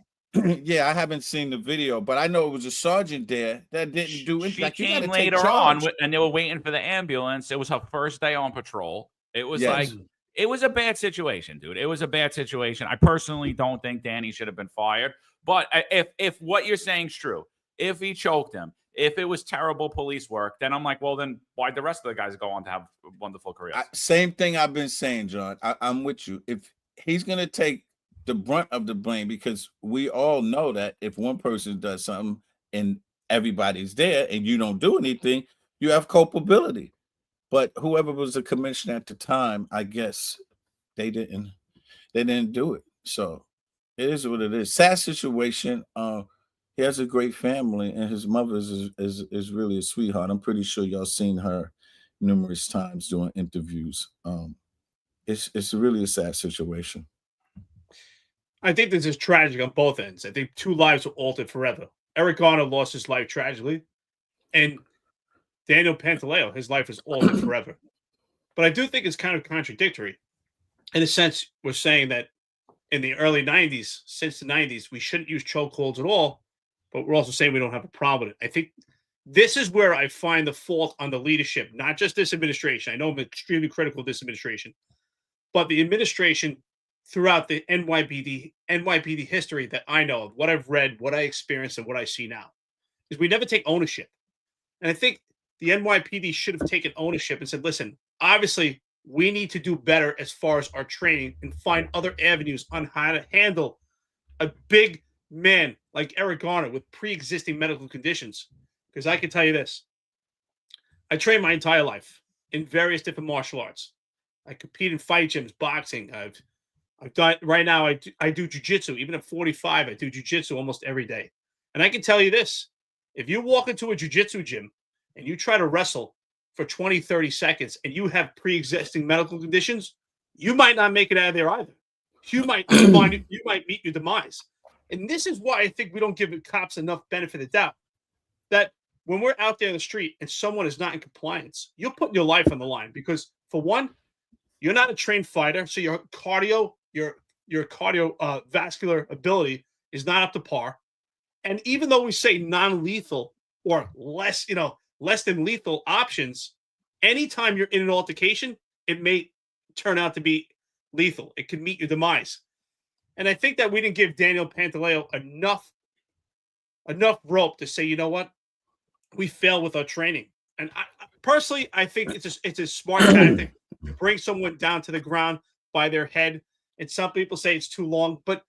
yeah, I haven't seen the video, but I know it was a sergeant there that didn't do anything. She came later on, and they were waiting for the ambulance. It was her first day on patrol. It was like it was a bad situation, dude. It was a bad situation. I personally don't think Danny should have been fired. But if what you're saying is true, if he choked him, if it was terrible police work, then I'm like, well, then why'd the rest of the guys go on to have wonderful careers? Same thing I've been saying, John. I'm with you. If he's gonna take the brunt of the blame, because we all know that if one person does something and everybody's there and you don't do anything, you have culpability. But whoever was the commissioner at the time, I guess they didn't do it. So it is what it is. Sad situation. He has a great family, and his mother is really a sweetheart. I'm pretty sure y'all seen her numerous times doing interviews. It's really a sad situation. I think this is tragic on both ends. I think two lives were altered forever. Eric Garner lost his life tragically, and Daniel Pantaleo, his life is altered forever. But I do think it's kind of contradictory. In a sense, we're saying that in the early 90s, since the 90s, we shouldn't use chokeholds at all, but we're also saying we don't have a problem with it. I think this is where I find the fault on the leadership, not just this administration. I know I'm extremely critical of this administration, but the administration throughout the NYPD history that I know of, what I've read, what I experienced, and what I see now, is we never take ownership. And I think the NYPD should have taken ownership and said, listen, obviously, we need to do better as far as our training and find other avenues on how to handle a big man like Eric Garner with pre-existing medical conditions. Because I can tell you this, I trained my entire life in various different martial arts. I compete in fight gyms, boxing. I've done right now. I do jiu-jitsu. Even at 45, I do jiu-jitsu almost every day. And I can tell you this, if you walk into a jiu-jitsu gym and you try to wrestle for 20, 30 seconds and you have pre-existing medical conditions, you might not make it out of there either. You might meet your demise. And this is why I think we don't give the cops enough benefit of doubt. That when we're out there in the street and someone is not in compliance, you're putting your life on the line because, for one, you're not a trained fighter, so your cardiovascular ability is not up to par. And even though we say non-lethal or less than lethal options, anytime you're in an altercation, it may turn out to be lethal. It could meet your demise. And I think that we didn't give Daniel Pantaleo enough rope to say, you know what, we fail with our training. And personally, I think it's a smart tactic to bring someone down to the ground by their head. And some people say it's too long, but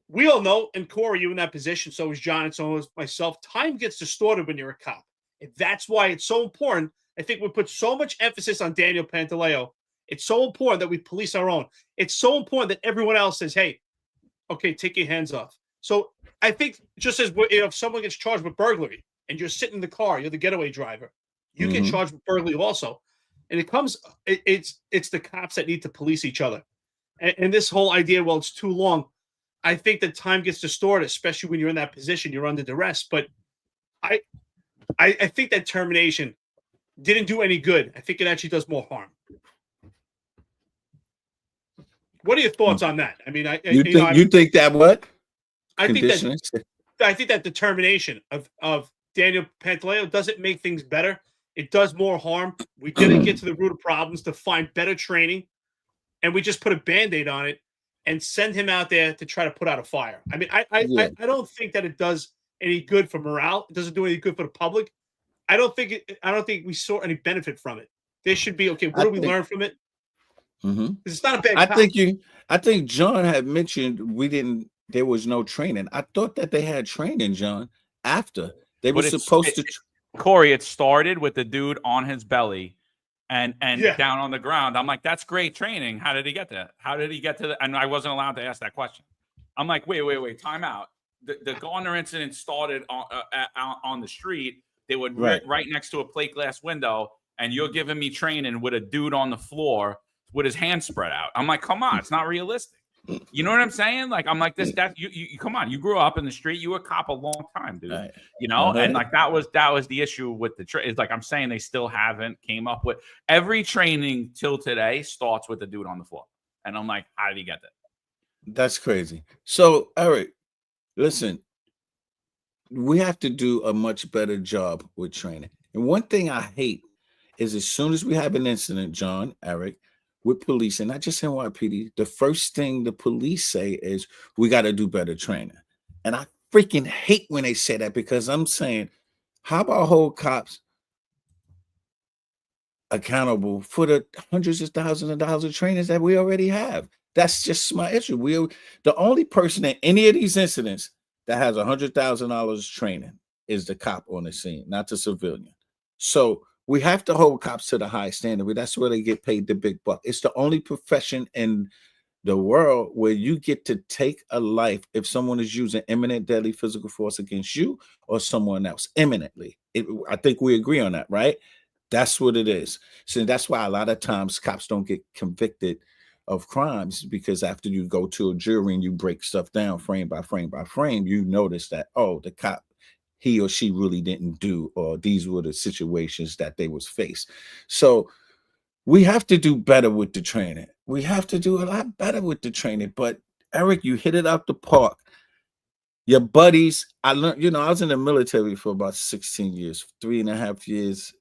we all know, and Corey, you in that position, so is John, and so is myself, time gets distorted when you're a cop. And that's why it's so important. I think we put so much emphasis on Daniel Pantaleo. It's so important that we police our own. It's so important that everyone else says, hey, okay, take your hands off. So I think just as if someone gets charged with burglary and you're sitting in the car, you're the getaway driver, you get charged with burglary also. And it's the cops that need to police each other. And this whole idea, well, it's too long. I think that time gets distorted, especially when you're in that position, you're under duress. But I think that termination didn't do any good. I think it actually does more harm. What are your thoughts on that? I mean, you think that what? I think that the termination of Daniel Pantaleo doesn't make things better. It does more harm. We didn't get to the root of problems to find better training, and we just put a Band-Aid on it and send him out there to try to put out a fire. I mean, I don't think that it does any good for morale. It doesn't do any good for the public. I don't think we saw any benefit from it. There should be, okay, what do we learn from it? Mm-hmm. It's not a bad. I think John had mentioned there was no training. I thought that they had training, John, after they were supposed to. Corey, it started with the dude on his belly and down on the ground. I'm like, that's great training. How did he get there? How did he get to the? And I wasn't allowed to ask that question. I'm like, wait, time out. The Garner incident started on the street. They were right next to a plate glass window, and you're giving me training with a dude on the floor with his hands spread out. I'm like, come on, it's not realistic. You know what I'm saying? Like, I'm like, this, that you come on, you grew up in the street, you were a cop a long time, dude. Right. You know, and like that was the issue with the it's like I'm saying they still haven't came up with every training till today starts with the dude on the floor. And I'm like, how did he get that? That's crazy. So, Eric, listen, we have to do a much better job with training. And one thing I hate is as soon as we have an incident, John, Eric, with police, and not just NYPD, the first thing the police say is we got to do better training. And I freaking hate when they say that, because I'm saying, how about hold cops accountable for the hundreds of thousands of dollars of trainings that we already have? That's just my issue. The only person in any of these incidents that has $100,000 training is the cop on the scene, not the civilian. So we have to hold cops to the high standard. That's where they get paid the big buck. It's the only profession in the world where you get to take a life if someone is using imminent deadly physical force against you or someone else imminently. I think we agree on that, right? That's what it is. So that's why a lot of times cops don't get convicted of crimes, because after you go to a jury and you break stuff down frame by frame by frame, you notice that, oh, the cop, he or she really didn't do, or these were the situations that they was faced. So we have to do better with the training. We have to do a lot better with the training. But Eric, you hit it out the park. Your buddies, I learned, I was in the military for about 16 years, 3.5 years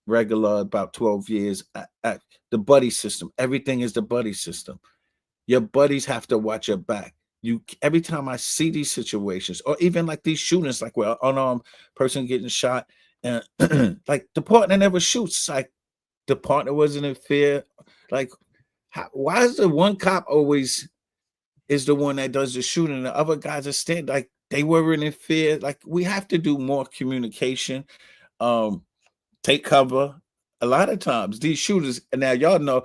regular, about 12 years. The buddy system, everything is the buddy system. Your buddies have to watch your back. Every time I see these situations, or even like these shootings, like where an unarmed person getting shot, and like the partner never shoots, like the partner wasn't in fear. Like, why is the one cop always is the one that does the shooting, and the other guys are standing like they weren't in fear? Like, we have to do more communication. Take cover. A lot of times these shooters, and now y'all know,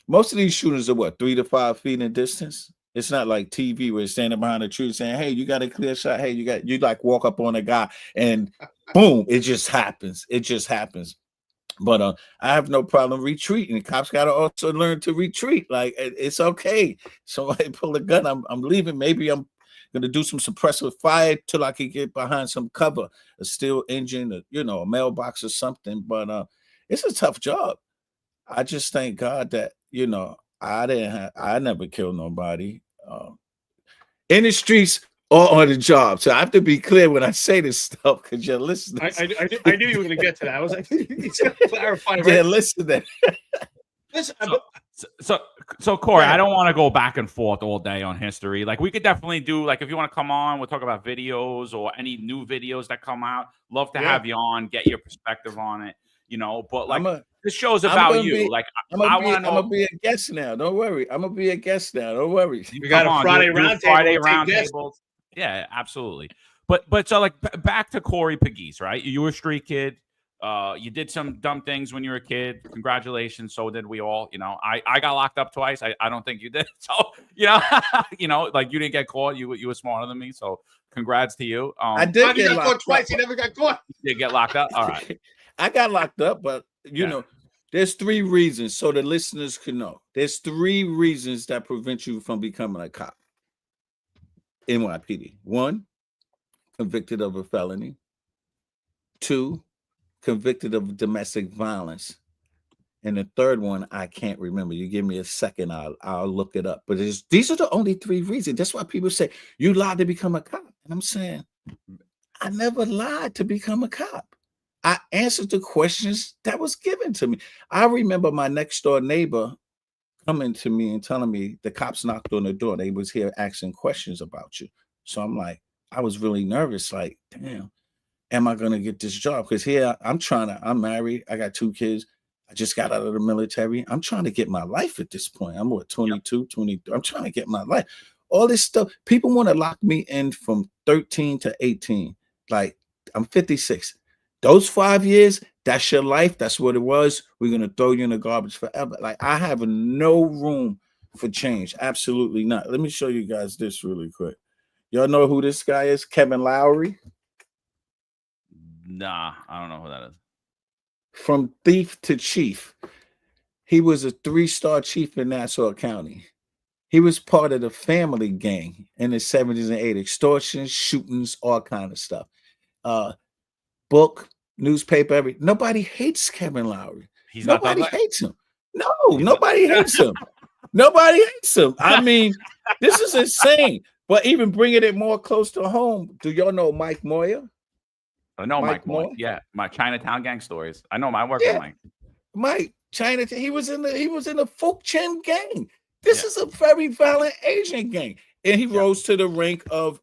most of these shooters are what, 3 to 5 feet in distance. It's not like TV where it's standing behind a tree saying, hey, you got a clear shot. Hey, you like walk up on a guy and boom, it just happens. It just happens. But I have no problem retreating. Cops got to also learn to retreat. Like, it's okay. Somebody pull a gun, I'm leaving. Maybe I'm going to do some suppressive fire till I can get behind some cover, a steel engine, a mailbox or something. But it's a tough job. I just thank God that, I never killed nobody in the streets or on the job. So I have to be clear when I say this stuff, because you're listening. I knew you were going to get to that. I was like, he's going to clarify. Right? Yeah, listen to that. Listen, So Corey, I don't want to go back and forth all day on history. Like, we could definitely do, like, if you want to come on, we'll talk about videos or any new videos that come out. Love to have you on, get your perspective on it, but like, this show's about you. I'm gonna be a guest now. Don't worry. I'm gonna be a guest now. Don't worry. We got a Friday roundtable. Yeah, absolutely. But so, like, back to Corey Pegues, right? You were a street kid. You did some dumb things when you were a kid. Congratulations. So did we all. I got locked up twice. I don't think you did. So, like, you didn't get caught. You were smarter than me. So congrats to you. I did get caught twice. You never got caught. You did get locked up. All right. I got locked up, but there's 3 reasons, so the listeners can know. There's 3 reasons that prevent you from becoming a cop. NYPD. 1, convicted of a felony. 2, convicted of domestic violence. And the 3rd one, I can't remember. You give me a second, I'll look it up. But these are the only 3 reasons. That's why people say, you lied to become a cop. And I'm saying, I never lied to become a cop. I answered the questions that was given to me. I remember my next door neighbor coming to me and telling me the cops knocked on the door. They was here asking questions about you. So I'm like, I was really nervous. Like, damn, am I going to get this job? Because here I'm married. I got 2 kids. I just got out of the military. I'm trying to get my life at this point. I'm 22, 23. I'm trying to get my life. All this stuff. People want to lock me in from 13 to 18. Like, I'm 56. Those 5 years, that's your life. That's what it was. We're going to throw you in the garbage forever. Like, I have no room for change. Absolutely not. Let me show you guys this really quick. Y'all know who this guy is? Kevin Lowry? Nah, I don't know who that is. from thief to chief. He was a 3-star chief in Nassau County. He was part of the family gang in the 70s and 80s, extortions, shootings, all kind of stuff. Book, newspaper, nobody hates Kevin Lowry. Nobody hates him. No, nobody hates him. Nobody hates him. I mean, this is insane. But even bringing it more close to home, do y'all know Mike Moyer? I know Mike Moyer. Yeah, my Chinatown gang stories. I know him. I work with Mike. Mike, Chinatown. He was in the Folk Chin gang. This is a very violent Asian gang, and he rose to the rank of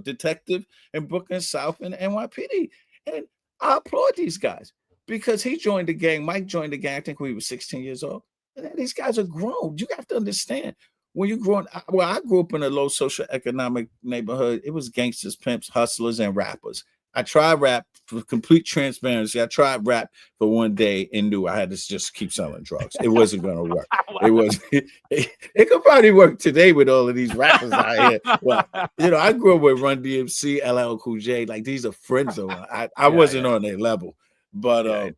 detective in Brooklyn South and NYPD. And I applaud these guys because he joined the gang. Mike joined the gang. I think when he was 16 years old. And these guys are grown. You have to understand. When you grow up, well, I grew up in a low social economic neighborhood. It was gangsters, pimps, hustlers, and rappers. I tried rap for complete transparency. I tried rap for one day and knew I had to just keep selling drugs. It wasn't going to work. It could probably work today with all of these rappers out here. Well, I grew up with Run DMC, LL Cool J. Like, these are friends of mine. I wasn't on their level, but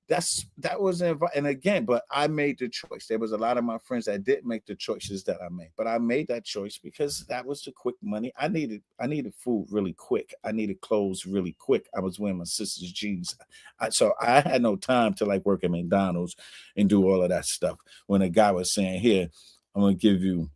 that was and again, but I made the choice. There was a lot of my friends that didn't make the choices that I made, but I made that choice because that was the quick money. I needed food really quick. I needed clothes really quick. I was wearing my sister's jeans, so I had no time to like work at McDonald's and do all of that stuff. When a guy was saying, "Here, I'm gonna give you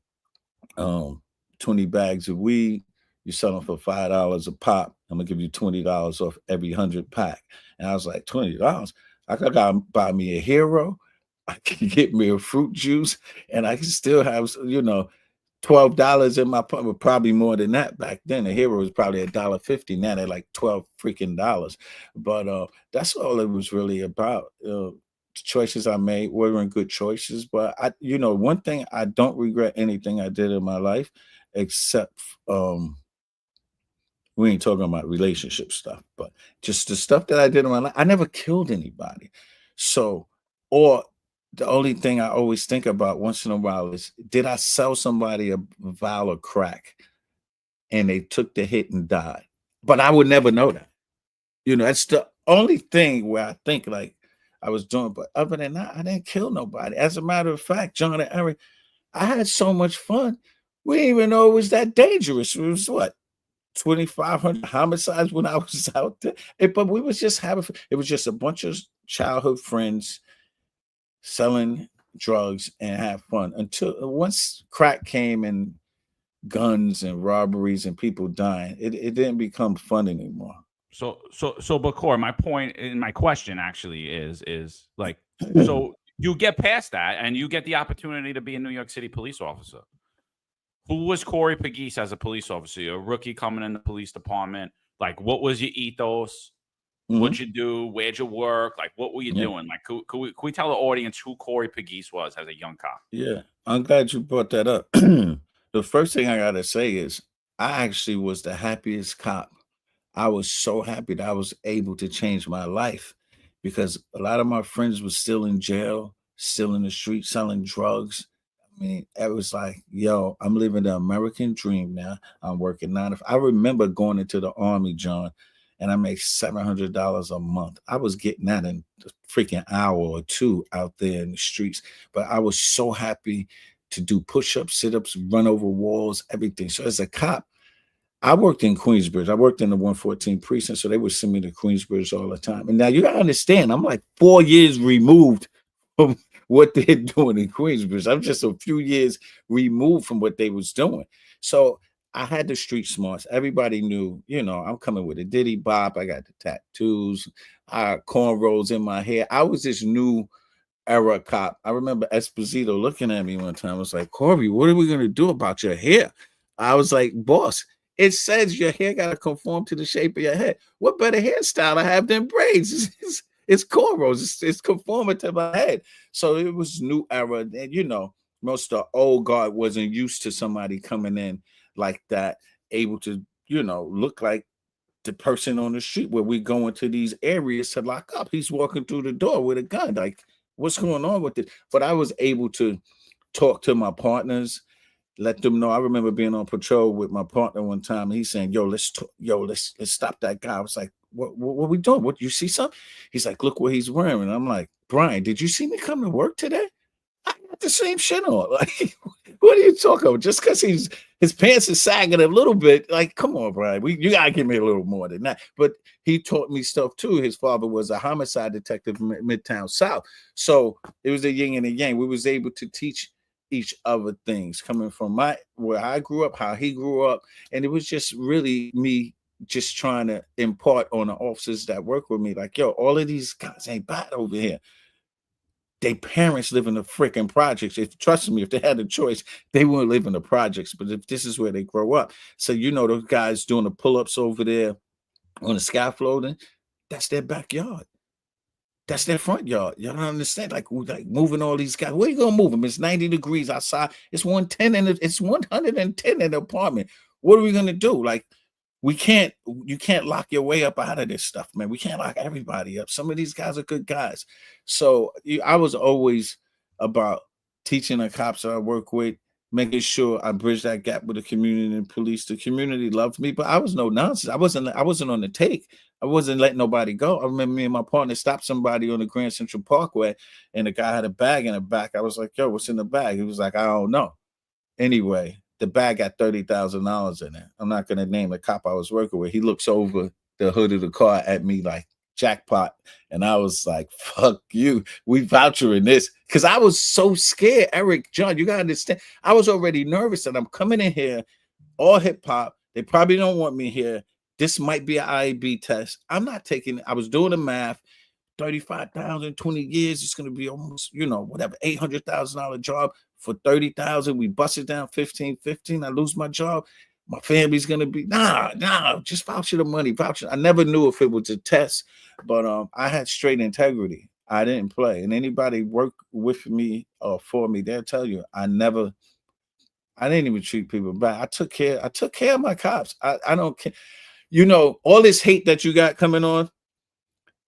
20 bags of weed. You sell them for $5 a pop. I'm gonna give you $20 off every 100 pack." And I was like, $20? I could buy me a Hero. I can get me a fruit juice, and I can still have, $12 in my pocket. Probably more than that back then. A Hero was probably $1.50. Now they're like $12 freaking dollars. But that's all it was really about. The choices I made weren't good choices. But one thing, I don't regret anything I did in my life, except we ain't talking about relationship stuff, but just the stuff that I did in my life. I never killed anybody. So, or the only thing I always think about once in a while is, did I sell somebody a vial of crack and they took the hit and died? But I would never know that. That's the only thing where I think like I was doing. But other than that, I didn't kill nobody. As a matter of fact, John and Eric, I had so much fun. We didn't even know it was that dangerous. It was what? 2,500 homicides when I was out there. But we was just having, it was just a bunch of childhood friends selling drugs and have fun until once crack came and guns and robberies and people dying, it didn't become fun anymore. But Core, my point in my question actually is like, so you get past that and you get the opportunity to be a New York City police officer. Who was Corey Pegues as a police officer? A rookie coming in the police department. Like, what was your ethos? Mm-hmm. What'd you do? Where'd you work? Like, what were you doing? Like, could we tell the audience who Corey Pegues was as a young cop? Yeah, I'm glad you brought that up. The first thing I got to say is I actually was the happiest cop. I was so happy that I was able to change my life because a lot of my friends were still in jail, still in the street, selling drugs. I mean, it was like, yo, I'm living the American dream now. I'm working 9 to 5. I remember going into the Army, John, and I make $700 a month. I was getting that in a freaking hour or two out there in the streets. But I was so happy to do push-ups, sit-ups, run over walls, everything. So as a cop, I worked in Queensbridge. I worked in the 114 precinct, so they would send me to Queensbridge all the time. And now you gotta understand, I'm like 4 years removed from what they're doing in Queensbridge. I'm just a few years removed from what they was doing. So I had the street smarts. Everybody knew, I'm coming with a diddy bop. I got the tattoos, cornrows in my hair. I was this new era cop. I remember Esposito looking at me one time. I was like, Corey, what are we going to do about your hair? I was like, boss, it says your hair got to conform to the shape of your head. What better hairstyle I have than braids? It's cornrows. It's conforming to my head. So it was new era. And, most of the old guard wasn't used to somebody coming in like that, able to, look like the person on the street where we go into these areas to lock up. He's walking through the door with a gun. Like, what's going on with it? But I was able to talk to my partners let them know. I remember being on patrol with my partner one time, and he's saying, let's stop that guy. I was like, what are we doing? What, you see something? He's like, look what he's wearing. And I'm like, Brian, did you see me come to work today? I got the same shit on. Like, what are you talking about? Just because his pants is sagging a little bit, like, come on, Brian. You gotta give me a little more than that. But he taught me stuff too. His father was a homicide detective in Midtown South. So it was a yin and a yang. We was able to teach each other things coming from where I grew up, how he grew up. And it was just really me just trying to impart on the officers that work with me, like, yo, all of these guys ain't bad over here. Their parents live in the freaking projects. Trust me, if they had a choice, they wouldn't live in the projects. But if this is where they grow up, so those guys doing the pull-ups over there on the scaffolding, that's their backyard. That's their front yard. You don't understand? Like moving all these guys. Where you gonna move them? It's 90 degrees outside. It's 110 and it's 110 in the apartment. What are we gonna do? Like, you can't lock your way up out of this stuff, man. We can't lock everybody up. Some of these guys are good guys. So I was always about teaching the cops that I work with, making sure I bridge that gap with the community and police. The community loved me, but I was no nonsense. I wasn't on the take. I wasn't letting nobody go. I remember me and my partner stopped somebody on the Grand Central Parkway, and the guy had a bag in the back. I was like, yo, what's in the bag? He was like, I don't know. Anyway, the bag got $30,000 in it. I'm not going to name the cop I was working with. He looks over the hood of the car at me like, jackpot. And I was like, fuck you. We vouchering this. Because I was so scared. Eric, John, you got to understand. I was already nervous that I'm coming in here, all hip hop. They probably don't want me here. This might be an IAB test. I'm not taking it. I was doing the math. 35,000, 20 years, it's going to be almost, whatever, $800,000 job for 30,000. We bust it down 15. I lose my job. My family's going to be, just voucher the money, voucher. I never knew if it was a test, but I had straight integrity. I didn't play. And anybody work with me or for me, they'll tell you, I didn't even treat people bad. I took care of my cops. I don't care. All this hate that you got coming on,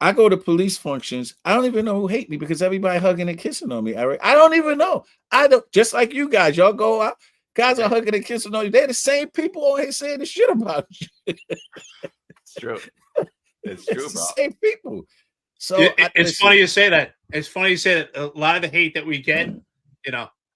I go to police functions. I don't even know who hate me because everybody hugging and kissing on me, Eric. I don't even know. I don't, just like you guys. Y'all go out. Guys are hugging and kissing on you. They're the same people on here saying the shit about you. It's true. It's true, bro. The same people. So it's funny you say that. It's funny you say that. A lot of the hate that we get,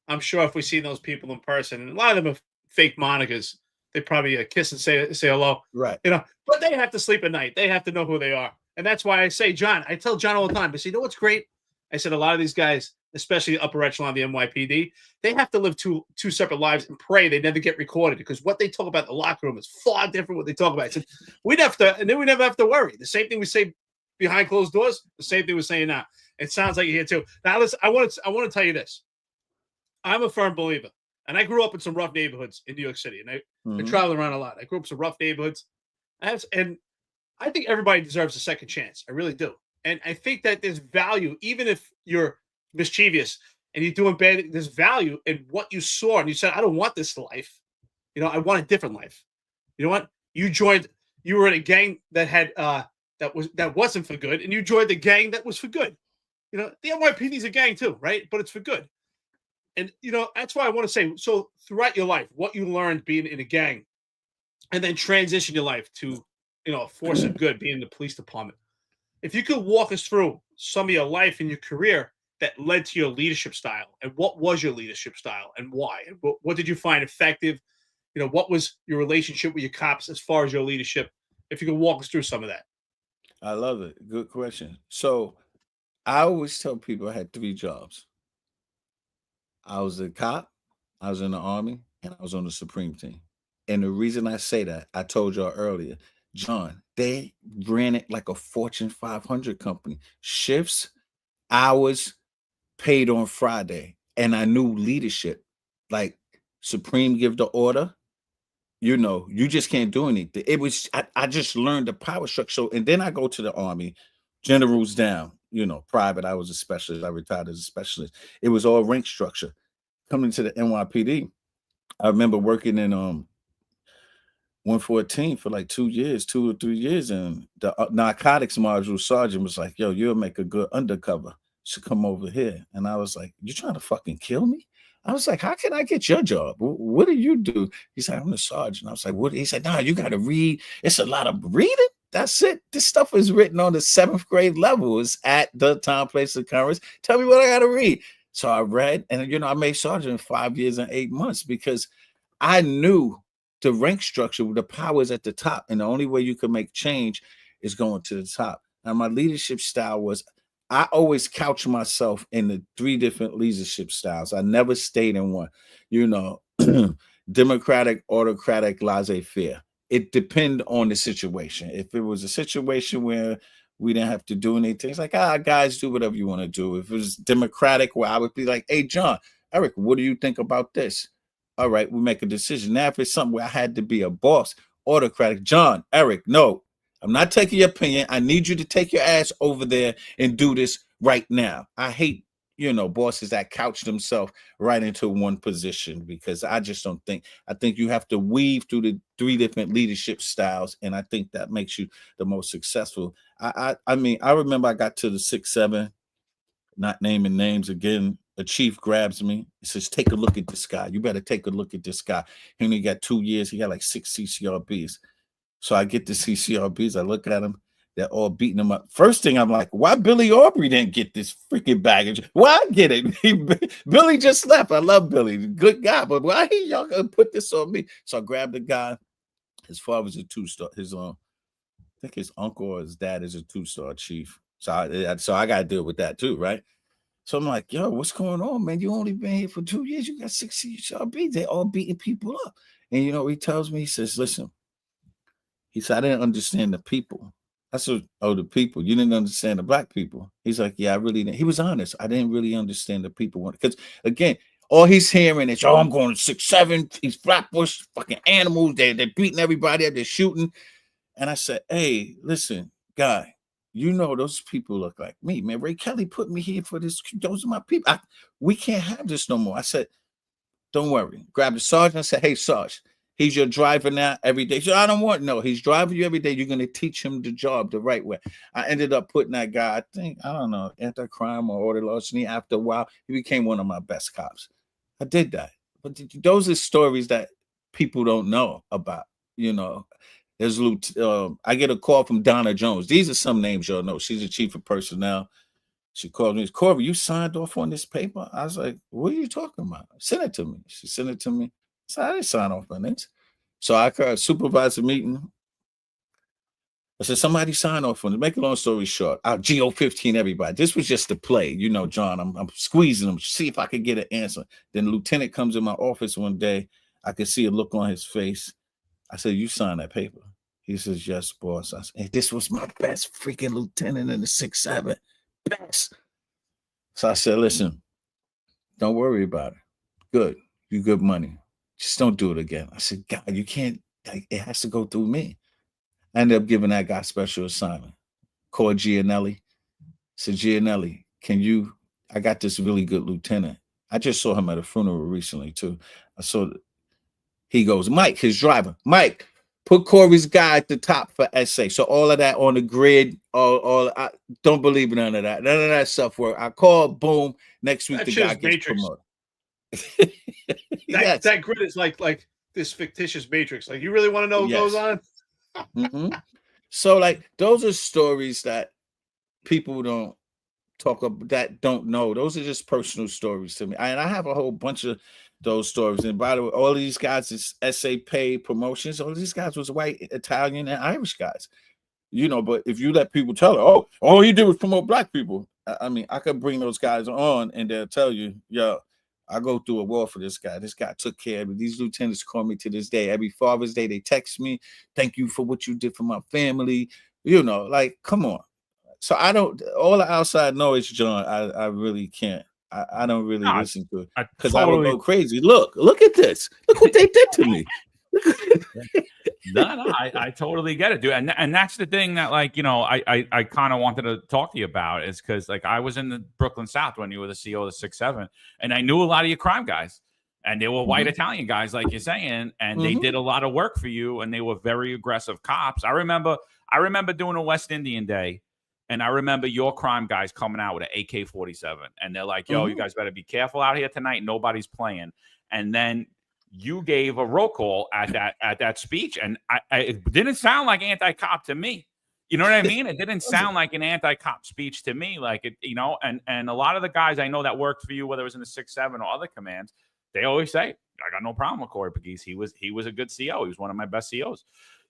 I'm sure if we see those people in person, and a lot of them are fake monikers, they probably kiss and say hello. Right. But they have to sleep at night. They have to know who they are. And that's why I say, John, I tell John all the time, but you know what's great? I said a lot of these guys, especially upper echelon of the NYPD, they have to live two separate lives and pray they never get recorded because what they talk about in the locker room is far different from what they talk about. I said, we never have to worry. The same thing we say behind closed doors, the same thing we're saying now. It sounds like you're here too. Now, listen, I want to tell you this. I'm a firm believer, and I grew up in some rough neighborhoods in New York City, and I traveled around a lot. I grew up in some rough neighborhoods, and I think everybody deserves a second chance. I really do. And I think that there's value, even if you're mischievous and you're doing bad, there's value in what you saw. And you said, I don't want this life. I want a different life. You know what? You were in a gang that had, that wasn't for good. And you joined the gang that was for good. The NYPD is a gang too, right? But it's for good. And, that's why I want to say, so throughout your life, what you learned being in a gang and then transition your life to, a force of good, being in the police department. If you could walk us through some of your life and your career that led to your leadership style, and what was your leadership style and why? And what did you find effective? What was your relationship with your cops as far as your leadership? If you could walk us through some of that. I love it. Good question. So I always tell people I had 3 jobs. I was a cop, I was in the Army, and I was on the Supreme Team. And the reason I say that, I told y'all earlier, John, they ran it like a Fortune 500 company. Shifts, hours, paid on Friday. And I knew leadership. Like Supreme give the order, you just can't do anything. It was, I just learned the power structure. So, and then I go to the Army, generals down, private. I was a specialist. I retired as a specialist. It was all rank structure. Coming to the NYPD, I remember working in 114 for like 2 or 3 years. And the narcotics module sergeant was like, yo, you'll make a good undercover. Should come over here. And I was like, you trying to fucking kill me? I was like, how can I get your job? What do you do? He's like, I'm the sergeant. I was like, what? He said, nah, you got to read. It's a lot of reading. That's it. This stuff is written on the 7th grade level. It's at the time, place, occurrence. Tell me what I got to read. So I read, and I made sergeant in 5 years and 8 months because I knew the rank structure, the power is at the top, and the only way you can make change is going to the top. Now, my leadership style was I always couch myself in the 3 different leadership styles. I never stayed in one, democratic, autocratic, laissez-faire. It depends on the situation. If it was a situation where we didn't have to do anything, it's like, guys, do whatever you want to do. If it was democratic, where I would be like, hey, John, Eric, what do you think about this? All right, we make a decision. Now, if it's something where I had to be a boss, autocratic, John, Eric, no, I'm not taking your opinion. I need you to take your ass over there and do this right now. I hate, bosses that couch themselves right into one position because I just don't think, I think you have to weave through the 3 different leadership styles. And I think that makes you the most successful. I mean, I remember I got to the 6-7, not naming names again. A chief grabs me. He says, take a look at this guy. You better take a look at this guy. He only got 2 years. He got like 6 CCRBs. So I get the CCRBs. I look at him. They're all beating him up. First thing I'm like, why Billy Aubrey didn't get this freaking baggage? Why I get it? Billy just left. I love Billy. Good guy. But why y'all gonna put this on me? So I grabbed the guy. His father's a 2-star. I think his uncle or his dad is a 2-star chief. So I got to deal with that too, right? So I'm like, yo, what's going on, man? You only been here for 2 years. You got 6 CCRBs. They all beating people up. And he tells me, he says, listen, he said, I didn't understand the people. I said, oh, the people. You didn't understand the black people. He's like, yeah, I really didn't. He was honest. I didn't really understand the people. Because, again, all he's hearing is, I'm going to 6-7. These Flatbush fucking animals. They're beating everybody up. They're shooting. And I said, hey, listen, guy, those people look like me, man. Ray Kelly put me here for this. Those are my people. We can't have this no more. I said, don't worry. Grab the sergeant. I said, hey, Sarge. He's your driver now every day. So I don't want, no, he's driving you every day. You're going to teach him the job the right way. I ended up putting that guy, I don't know, anti-crime or order larceny. After a while, he became one of my best cops. I did that. But those are stories that people don't know about, There's I get a call from Donna Jones. These are some names y'all know. She's the chief of personnel. She called me, Corey, you signed off on this paper? I was like, what are you talking about? Send it to me. She sent it to me. So I didn't sign off on this. So I called a supervisor meeting. I said, somebody sign off on it. Make a long story short, I'll GO15 everybody. This was just a play. John, I'm squeezing him, see if I could get an answer. Then the lieutenant comes in my office one day. I could see a look on his face. I said, you signed that paper? He says, yes, boss. I said, hey, this was my best freaking lieutenant in the 6-7. Best. So I said, listen, don't worry about it. Good. You good money. Just don't do it again. I said, God, you can't, it has to go through me. I ended up giving that guy special assignment. Called Gianelli. Said, Gianelli, I got this really good lieutenant. I just saw him at a funeral recently too. He goes, Mike, his driver, Mike, put Corey's guy at the top for SA. So all of that on the grid, I don't believe in none of that. None of that stuff work. I called, boom, next week the guy gets promoted. That grid is like this fictitious matrix. Like, you really want to know what goes on? Mm-hmm. So those are stories that people don't talk about, that don't know. Those are just personal stories to me. And I have a whole bunch of those stories. And by the way, all of these guys is SA paid promotions. All of these guys was white, Italian, and Irish guys. But if you let people tell her, all you did was promote black people. I mean, I could bring those guys on and they'll tell you, I go through a war for this guy. This guy took care of me. These lieutenants call me to this day. Every Father's Day, they text me, thank you for what you did for my family. Come on. So I don't, all the outside noise, John, I really can't. I don't really listen to it because I would go crazy. Look at this. Look what they did to me. No, I totally get it, dude. And that's the thing that, I kind of wanted to talk to you about is because, I was in the Brooklyn South when you were the CO of the 6-7, and I knew a lot of your crime guys, and they were white Italian guys, like you're saying, and they did a lot of work for you, and they were very aggressive cops. I remember doing a West Indian Day, And I remember your crime guys coming out with an AK-47, and they're like, yo, you guys better be careful out here tonight. Nobody's playing. And then you gave a roll call at that speech, and it didn't sound like anti-cop to me. You know what I mean? It didn't sound like an anti-cop speech to me. Like it, and a lot of the guys I know that worked for you, whether it was in the 6-7 or other commands, they always say, I got no problem with Corey Pegues. He was a good CO. He was one of my best COs.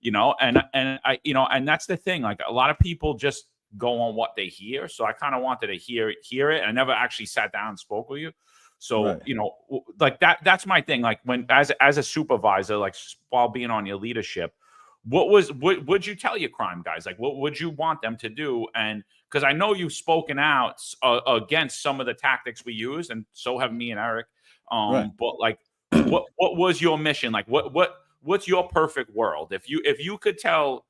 And and that's the thing. Like a lot of people just go on what they hear. So I kind of wanted to hear it. I never actually sat down and spoke with you. So, right. Like that's my thing. Like when, as a supervisor, like while being on your leadership, what would you tell your crime guys? Like, what would you want them to do? And because I know you've spoken out against some of the tactics we use, and so have me and Eric. Right. But like, what was your mission? Like, what's your perfect world? If you could tell,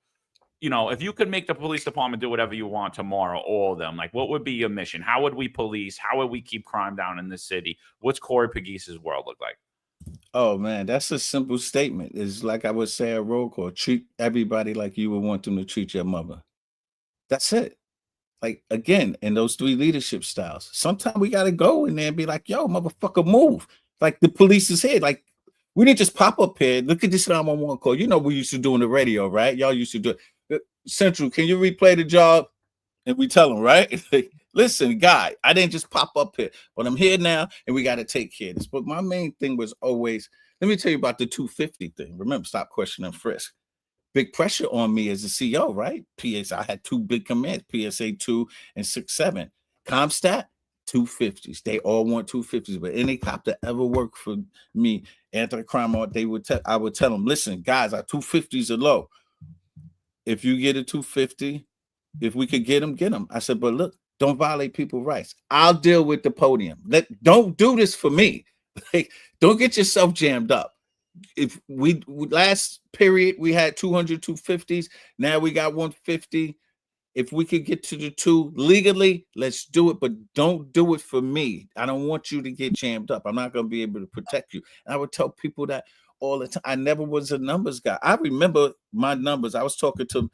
if you could make the police department do whatever you want tomorrow, all of them, like what would be your mission? How would we police? How would we keep crime down in this city? What's Corey Pegues' world look like? Oh man, that's a simple statement. It's like I would say a roll call: treat everybody like you would want them to treat your mother. That's it. Like again, in those 3 leadership styles, sometimes we gotta go in there and be like, yo, motherfucker, move. Like the police is here. Like we didn't just pop up here. Look at this 911 call. We used to do on the radio, right? Y'all used to do it. Central, can you replay the job? And we tell them, right? Listen, guy, I didn't just pop up here, but I'm here now, and we got to take care of this. But my main thing was always, let me tell you about the 250 thing. Remember, stop, question, and frisk. Big pressure on me as a CO, right? I had 2 big commands, PSA 2 and 6-7. Comstat, 250s. They all want 250s, but any cop that ever worked for me, anti-crime, I would tell them, listen, guys, our 250s are low. If you get a 250, if we could get them. I said, but look, don't violate people's rights. I'll deal with the podium. Don't do this for me. Like, don't get yourself jammed up. If we last period, we had 200 250s. Now we got 150. If we could get to the 2 legally, let's do it. But don't do it for me. I don't want you to get jammed up. I'm not going to be able to protect you. And I would tell people that all the time. I never was a numbers guy. I remember my numbers. I was talking to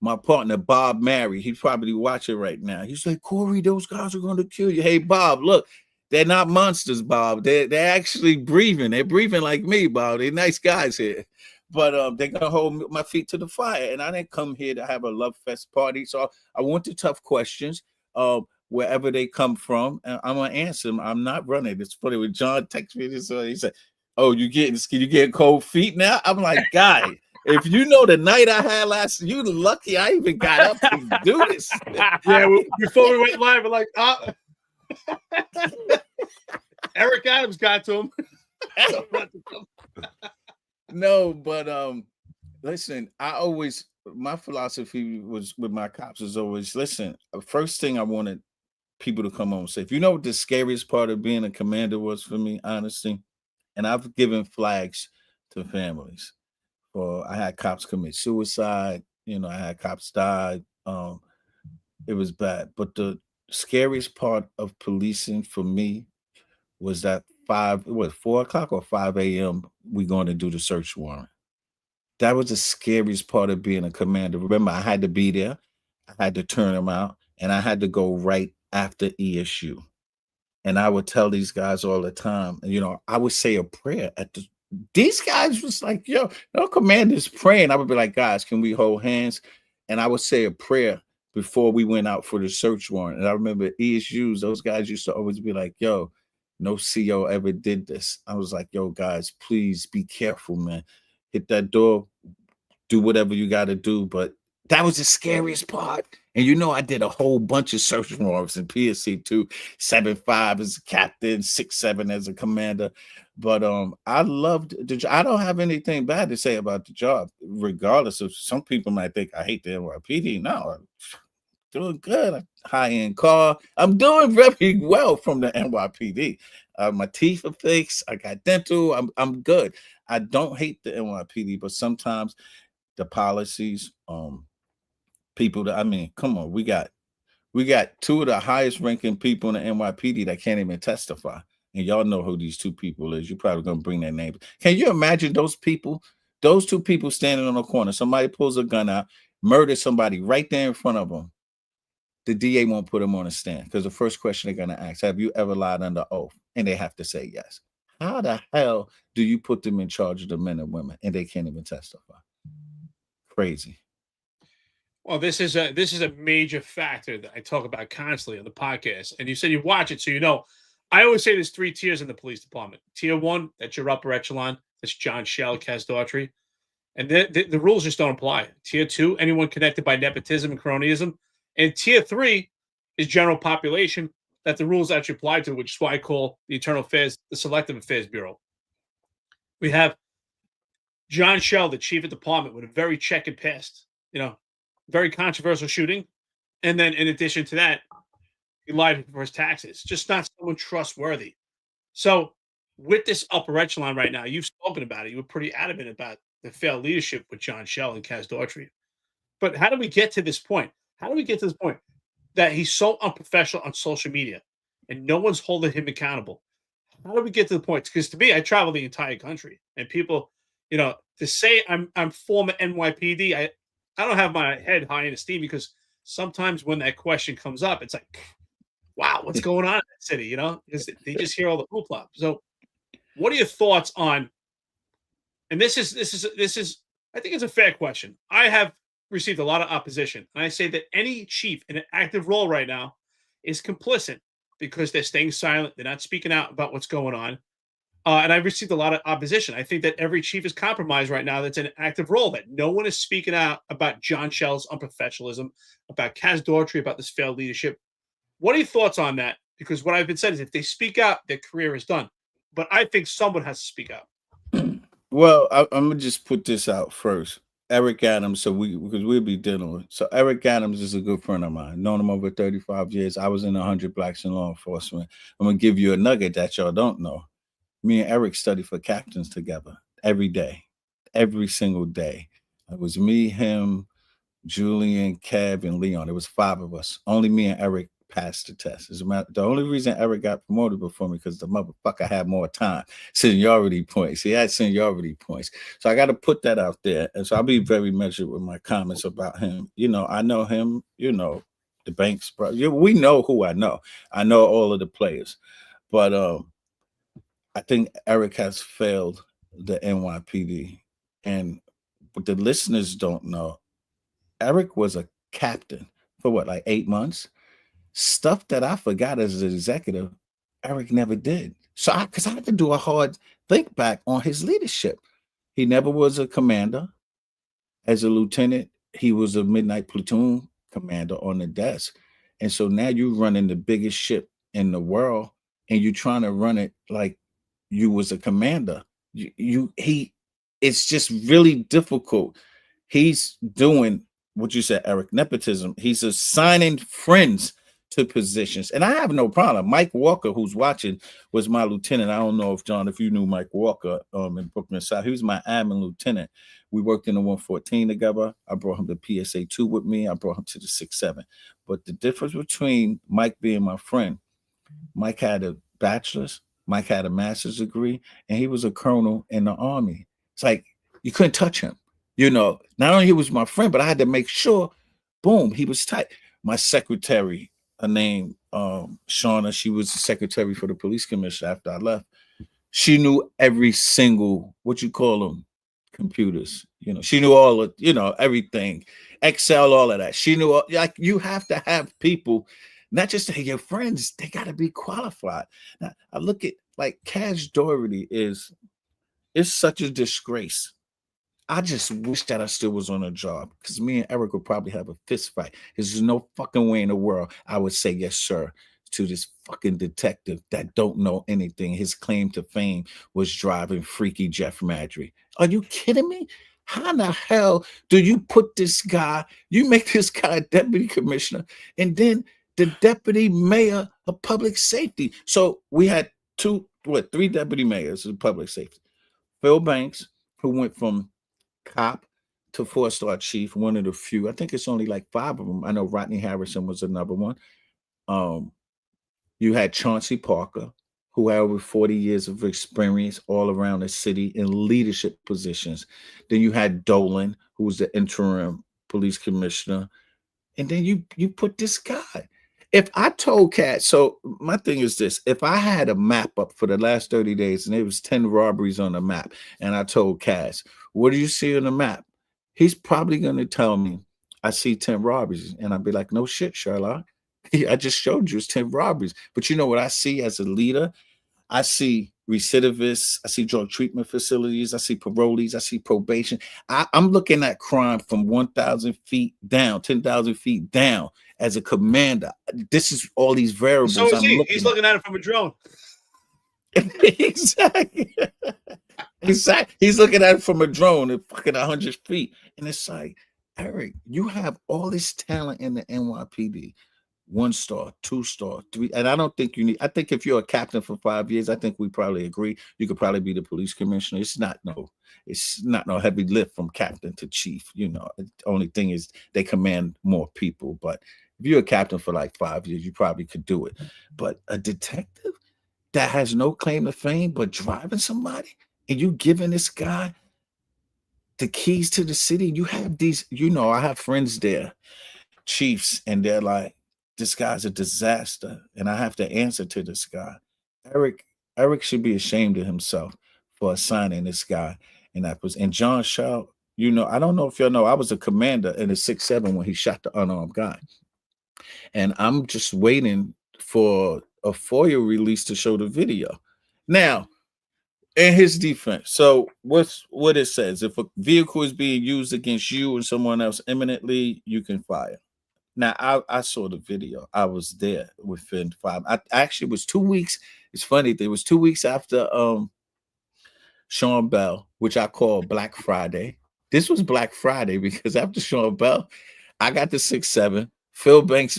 my partner, Bob Mary. He's probably watching right now. He's like, Corey, those guys are going to kill you. Hey, Bob, look, they're not monsters, Bob. They're actually breathing. They're breathing like me, Bob. They're nice guys here. But they're going to hold my feet to the fire. And I didn't come here to have a love fest party. So I want the tough questions wherever they come from. And I'm going to answer them. I'm not running. It's funny when John texted me this. He said, oh, you getting cold feet now? I'm like, guy, if you know the night I had last, you lucky I even got up to do this. Yeah, before we went live, we're like, Eric Adams got to him. No, but listen, my philosophy was with my cops is always, listen, first thing I wanted people to come home safe. You know what the scariest part of being a commander was for me, honestly? And I've given flags to families. I had cops commit suicide. I had cops die. It was bad. But the scariest part of policing for me was that 4 o'clock or 5 a.m. we going to do the search warrant. That was the scariest part of being a commander. Remember, I had to be there. I had to turn them out. And I had to go right after ESU. And I would tell these guys all the time, I would say a prayer these guys was like, yo, no commander's praying. I would be like, guys, can we hold hands? And I would say a prayer before we went out for the search warrant. And I remember ESUs, those guys used to always be like, yo, no CO ever did this. I was like, yo, guys, please be careful, man. Hit that door, do whatever you got to do. But that was the scariest part. And I did a whole bunch of search warrants in PSC 2, 7-5 as a captain, 6-7 as a commander. But I loved the job. I don't have anything bad to say about the job, regardless of some people might think I hate the NYPD. No, I'm doing good. High-end car. I'm doing very well from the NYPD. My teeth are fixed. I got dental. I'm good. I don't hate the NYPD, but sometimes the policies, people come on, we got 2 of the highest ranking people in the NYPD that can't even testify. And y'all know who these 2 people is. You're probably going to bring their names. Can you imagine those 2 people standing on the corner? Somebody pulls a gun out, murders somebody right there in front of them. the DA won't put them on a stand because the first question they're going to ask, have you ever lied under oath? And they have to say yes. How the hell do you put them in charge of the men and women and they can't even testify? Crazy. Well, this is a major factor that I talk about constantly on the podcast. And you said you watch it, so you know. I always say there's 3 tiers in the police department. Tier 1, that's your upper echelon. That's John Shell, Kaz Daughtry. And the rules just don't apply. Tier 2, anyone connected by nepotism and cronyism. And Tier 3 is general population that the rules actually apply to, which is why I call the the Selective Affairs Bureau. We have John Shell, the chief of department, with a very checkered past, very controversial shooting. And then in addition to that, he lied for his taxes. Just not someone trustworthy. So with this upper echelon right now, you've spoken about it. You were pretty adamant about the failed leadership with John Shell and Kaz Daughtry. But how do we get to this point? How do we get to this point that he's so unprofessional on social media and no one's holding him accountable? How do we get to the point? Because to me, I travel the entire country, and people, to say I'm former NYPD, I don't have my head high in esteem, because sometimes when that question comes up, it's like, wow, what's going on in that city? Because they just hear all the hoopla. So, what are your thoughts on? And this is I think it's a fair question. I have received a lot of opposition, and I say that any chief in an active role right now is complicit because they're staying silent. They're not speaking out about what's going on. And I've received a lot of opposition. I think that every chief is compromised right now that's in an active role, that no one is speaking out about John Shell's unprofessionalism, about Kaz Daughtry, about this failed leadership. What are your thoughts on that? Because what I've been said is if they speak out, their career is done. But I think someone has to speak out. Well, I'm going to just put this out first. Eric Adams, because we'll be dealing with. So Eric Adams is a good friend of mine. Known him over 35 years. I was in 100 Blacks in Law Enforcement. I'm going to give you a nugget that y'all don't know. Me and Eric studied for captains together every day, every single day. It was me, him, Julian, Kev, and Leon. It was 5 of us. Only me and Eric passed the test. The only reason Eric got promoted before me because the motherfucker had more time. Seniority points. He had seniority points. So I got to put that out there. And so I'll be very measured with my comments about him. I know him, the Banks brother. We know who I know. I know all of the players. But I think Eric has failed the NYPD. And what the listeners don't know, Eric was a captain for like 8 months? Stuff that I forgot as an executive, Eric never did. So because I had to do a hard think back on his leadership. He never was a commander. As a lieutenant, he was a midnight platoon commander on the desk. And so now you're running the biggest ship in the world, and you're trying to run it like you was a commander. It's just really difficult. He's doing what you said, Eric, nepotism. He's assigning friends to positions. And I have no problem. Mike Walker, who's watching, was my lieutenant. I don't know if you knew Mike Walker in Brooklyn South. He was my admin lieutenant. We worked in the 114 together. I brought him to PSA 2 with me. I brought him to the 6-7. But the difference between Mike being my friend, Mike had a bachelor's, Mike had a master's degree, and he was a colonel in the Army. It's like you couldn't touch him. Not only he was my friend, but I had to make sure, boom, he was tight. My secretary, her name, Shauna, she was the secretary for the police commissioner after I left. She knew every single, computers. She knew all of, everything, Excel, all of that. She knew, like, you have to have people, not just your friends, they got to be qualified. Now, I look at, like, Kaz Daughtry is such a disgrace. I just wish that I still was on a job, because me and Eric would probably have a fist fight. There's no fucking way in the world I would say yes, sir, to this fucking detective that don't know anything. His claim to fame was driving freaky Jeff Madry. Are you kidding me? How in the hell do you put this guy, you make this guy a deputy commissioner, and then the deputy mayor of public safety? So we had 3 deputy mayors of public safety. Phil Banks, who went from cop to 4-star chief, one of the few. I think it's only like 5 of them. I know Rodney Harrison was another one. You had Chauncey Parker, who had over 40 years of experience all around the city in leadership positions. Then you had Donlon, who was the interim police commissioner. And then you put this guy. If I told Cat, so my thing is this: if I had a map up for the last 30 days and there was 10 robberies on the map, and I told Cass, what do you see on the map? He's probably going to tell me, I see 10 robberies. And I'd be like, no shit, Sherlock. I just showed you it's 10 robberies. But you know what I see as a leader? I see recidivists, I see drug treatment facilities, I see parolees, I see probation. I'm looking at crime from 1,000 feet down, 10,000 feet down as a commander. This is all these variables. So is he. He's looking at it from a drone. Exactly. Exactly. He's looking at it from a drone at fucking 100 feet. And it's like, Eric, you have all this talent in the NYPD. 1 star, 2 star, 3. And I don't think you need, I think if you're a captain for 5 years, I think we probably agree. You could probably be the police commissioner. It's not no heavy lift from captain to chief. You know, the only thing is they command more people. But if you're a captain for like 5 years, you probably could do it. But a detective that has no claim to fame but driving somebody, and you giving this guy the keys to the city, you have these, you know, I have friends there, chiefs, and they're like, this guy's a disaster, and I have to answer to this guy. Eric should be ashamed of himself for assigning this guy. And that was, and John Shaw, you know, I don't know if y'all know, I was a commander in the 6-7 when he shot the unarmed guy. And I'm just waiting for a FOIA release to show the video. Now, in his defense, so what it says, if a vehicle is being used against you and someone else imminently, you can fire. Now, I saw the video. I was there within 5. I actually was 2 weeks. It's funny. There was 2 weeks after Sean Bell, which I call Black Friday. This was Black Friday because after Sean Bell, I got the 6-7. Phil Banks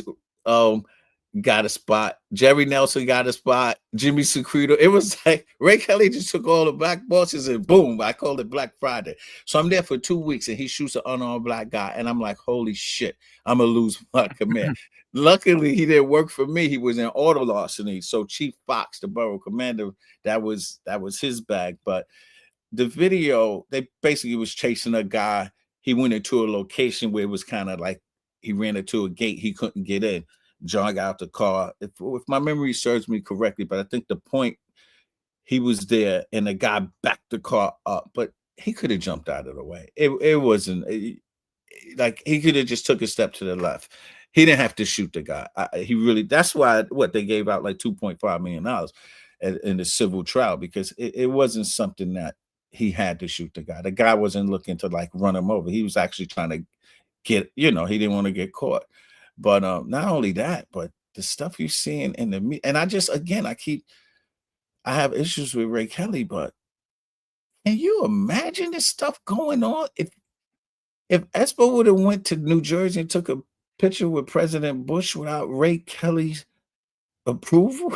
got a spot. Jerry Nelson got a spot. Jimmy Secreto. It was like Ray Kelly just took all the black bosses and boom, I called it Black Friday. So I'm there for 2 weeks and he shoots an unarmed black guy. And I'm like, holy shit, I'm going to lose my command. Luckily, he didn't work for me. He was in auto larceny. So Chief Fox, the borough commander, that was his bag. But the video, they basically was chasing a guy. He went into a location where it was kind of like he ran into a gate. He couldn't get in. John got out the car. If my memory serves me correctly, but I think the point, he was there and the guy backed the car up, but he could have jumped out of the way. It wasn't like he could have just took a step to the left. He didn't have to shoot the guy. That's why they gave out like $2.5 million in the civil trial, because it wasn't something that he had to shoot the guy. The guy wasn't looking to like run him over. He was actually trying to get, he didn't want to get caught. But not only that, but the stuff you're seeing in the media, and I have issues with Ray Kelly, but can you imagine this stuff going on? If Espo would have went to New Jersey and took a picture with President Bush without Ray Kelly's approval,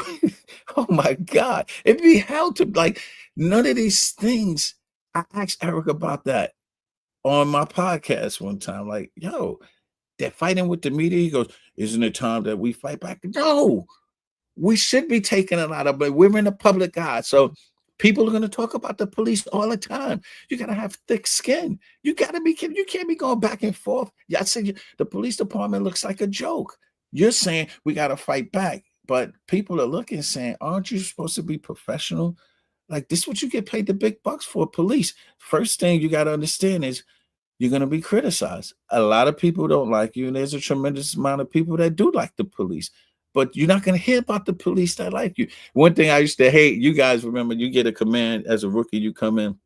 oh my God, it'd be hell to like none of these things. I asked Eric about that on my podcast one time, like, yo, they're fighting with the media. He goes, isn't it time that we fight back? No, we should be taking it out of it. We're in the public eye. So people are going to talk about the police all the time. You got to have thick skin. You can't be going back and forth. Yeah, I said the police department looks like a joke. You're saying we got to fight back, but people are looking saying, aren't you supposed to be professional? Like, this is what you get paid the big bucks for, police. First thing you got to understand is you're going to be criticized. A lot of people don't like you, and there's a tremendous amount of people that do like the police, but you're not going to hear about the police that like you. One thing I used to hate, you guys remember, you get a command as a rookie, you come in,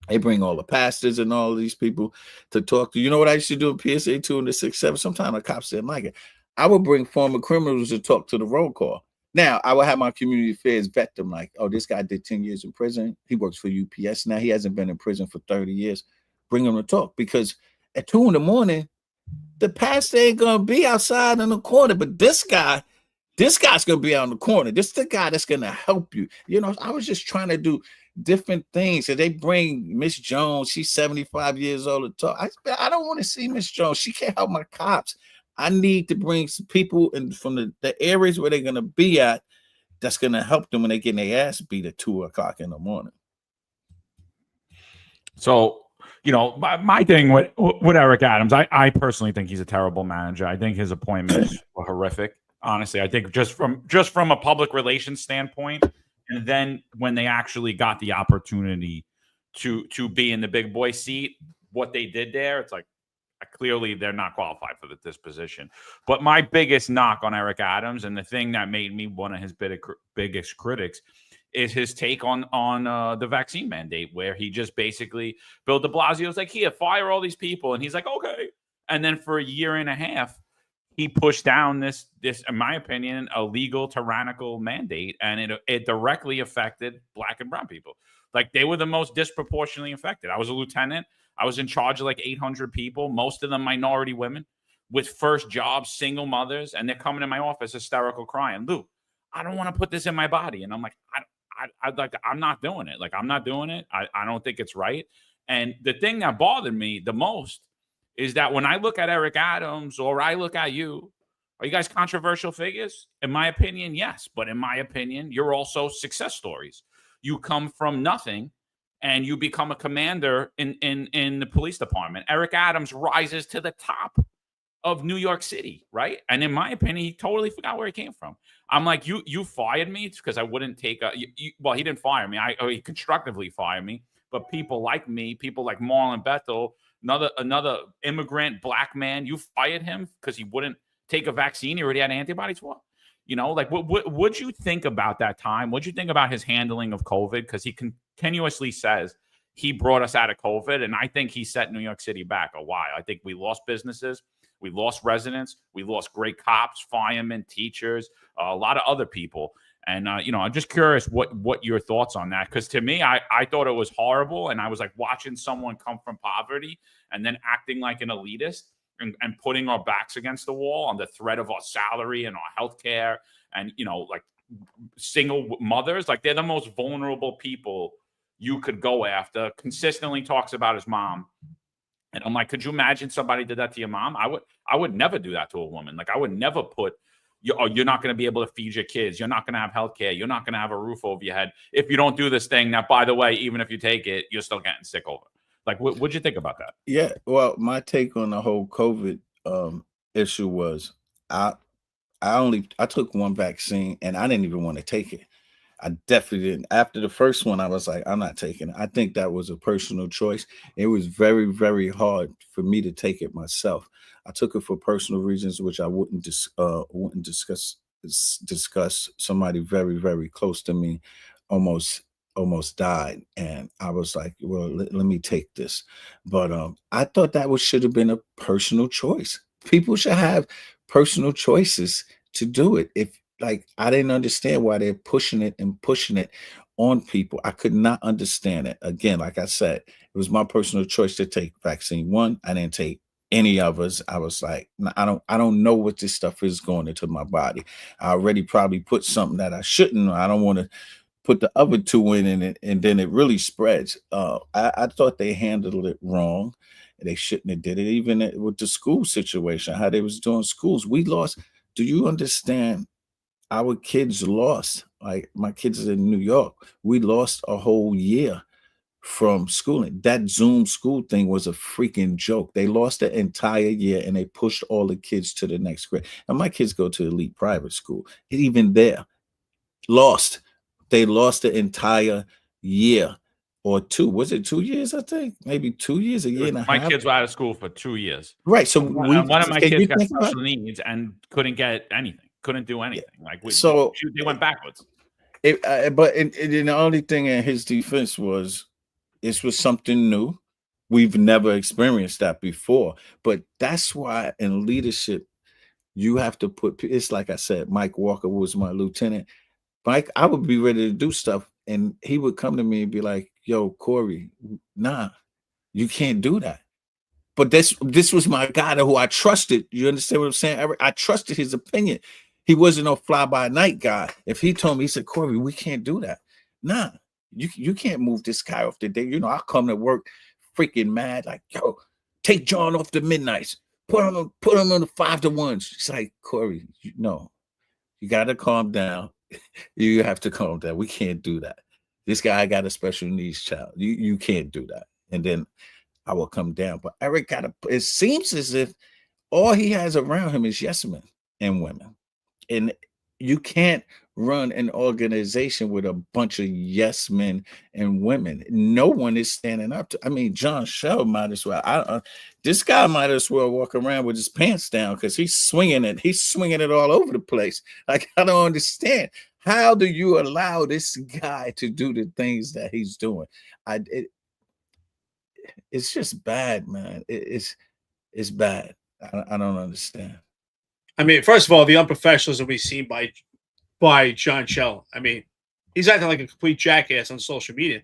they bring all the pastors and all of these people to talk to. You know what I used to do in PSA 2 and the 6-7? Sometimes the cops didn't like it. I would bring former criminals to talk to the roll call. Now, I would have my community affairs vet them like, oh, this guy did 10 years in prison. He works for UPS now. He hasn't been in prison for 30 years. Bring him to talk, because at 2 a.m, the pastor ain't gonna be outside in the corner, but this guy's gonna be out in the corner. This is the guy that's gonna help you. I was just trying to do different things. So they bring Miss Jones. She's 75 years old to talk. I don't want to see Miss Jones. She can't help my cops. I need to bring some people in from the areas where they're gonna be at. That's gonna help them when they get their ass beat at 2 o'clock in the morning. So you know, my thing with Eric Adams, I personally think he's a terrible manager. I think his appointments were horrific. Honestly, I think just from a public relations standpoint, and then when they actually got the opportunity to be in the big boy seat, what they did there, it's like clearly they're not qualified for this position. But my biggest knock on Eric Adams, and the thing that made me one of his biggest critics, is his take on the vaccine mandate, where he just basically, Bill de Blasio was like, here, fire all these people. And he's like, okay. And then for a year and a half, he pushed down this, in my opinion, illegal, tyrannical mandate. And it directly affected Black and brown people. Like, they were the most disproportionately affected. I was a lieutenant. I was in charge of like 800 people, most of them minority women with first jobs, single mothers. And they're coming in my office hysterical crying, Lou, I don't want to put this in my body. And I'm like, I'm not doing it. Like, I'm not doing it. I don't think it's right. And the thing that bothered me the most is that when I look at Eric Adams or I look at you, are you guys controversial figures? In my opinion, yes. But in my opinion, you're also success stories. You come from nothing and you become a commander in the police department. Eric Adams rises to the top of New York City, right? And in my opinion, he totally forgot where he came from. I'm like, you fired me because I wouldn't take well, he didn't fire me. He constructively fired me. But people like me, people like Marlon Bethel, another immigrant Black man, you fired him because he wouldn't take a vaccine he already had antibodies for? You know, like, what'd you think about that time? What'd you think about his handling of COVID? Because he continuously says he brought us out of COVID, and I think he set New York City back a while. I think we lost businesses. We lost residents. We lost great cops, firemen, teachers, a lot of other people. And, you know, I'm just curious what your thoughts on that. Because to me, I thought it was horrible. And I was like watching someone come from poverty and then acting like an elitist and putting our backs against the wall on the threat of our salary and our health care. And, you know, like single mothers, like they're the most vulnerable people you could go after. Consistently talks about his mom. And I'm like, could you imagine somebody did that to your mom? I would never do that to a woman. Like, I would never put, you're not going to be able to feed your kids. You're not going to have health care. You're not going to have a roof over your head if you don't do this thing that, by the way, even if you take it, you're still getting sick over. Like, what'd you think about that? Yeah, well, my take on the whole COVID issue was I took one vaccine and I didn't even want to take it. I definitely didn't. After the first one, I was like, I'm not taking it. I think that was a personal choice. It was very, very hard for me to take it myself. I took it for personal reasons, which I wouldn't discuss. Somebody very, very close to me almost died, and I was like, well, let me take this. But I thought that should have been a personal choice. People should have personal choices to do it. If, like, I didn't understand why they're pushing it on people. I could not understand it. Again, like I said, it was my personal choice to take vaccine one. I didn't take any of us. I was like, I don't know what this stuff is going into my body. I already probably put something that I shouldn't. I don't want to put the other two in it, and then it really spreads. I thought they handled it wrong. They shouldn't have did it. Even with the school situation, how they was doing schools, we lost. Do you understand? Our kids lost, like my kids are in New York. We lost a whole year from schooling. That Zoom school thing was a freaking joke. They lost the entire year and they pushed all the kids to the next grade. And my kids go to elite private school. And even there, they lost the entire year or two. Was it 2 years? I think maybe 2 years, a year and a half. My kids were out of school for 2 years. Right. So one of my kids got special needs and couldn't get anything. Couldn't do anything. Like, they went backwards. But the only thing in his defense was this was something new. We've never experienced that before. But that's why in leadership, you have to put, it's like I said, Mike Walker was my lieutenant. Mike, I would be ready to do stuff, and he would come to me and be like, yo, Corey, nah, you can't do that. But this was my guy who I trusted. You understand what I'm saying, Eric? I trusted his opinion. He wasn't no fly-by-night guy. If he told me, he said, Corey, we can't do that. Nah, you can't move this guy off the day. You know, I'll come to work freaking mad, like, yo, take John off the midnights. Put him on the 5 to 1s. It's like, Corey, no, you got to calm down. You have to calm down. We can't do that. This guy got a special needs child. You can't do that. And then I will come down. But Eric it seems as if all he has around him is yes men and women. And you can't run an organization with a bunch of yes men and women. No one is standing up to. I mean, John Shell might as well. This guy might as well walk around with his pants down because he's swinging it. He's swinging it all over the place. Like, I don't understand. How do you allow this guy to do the things that he's doing? It's just bad, man. It's bad. I don't understand. I mean, first of all, the unprofessionalism we've seen by John Shell. I mean, he's acting like a complete jackass on social media.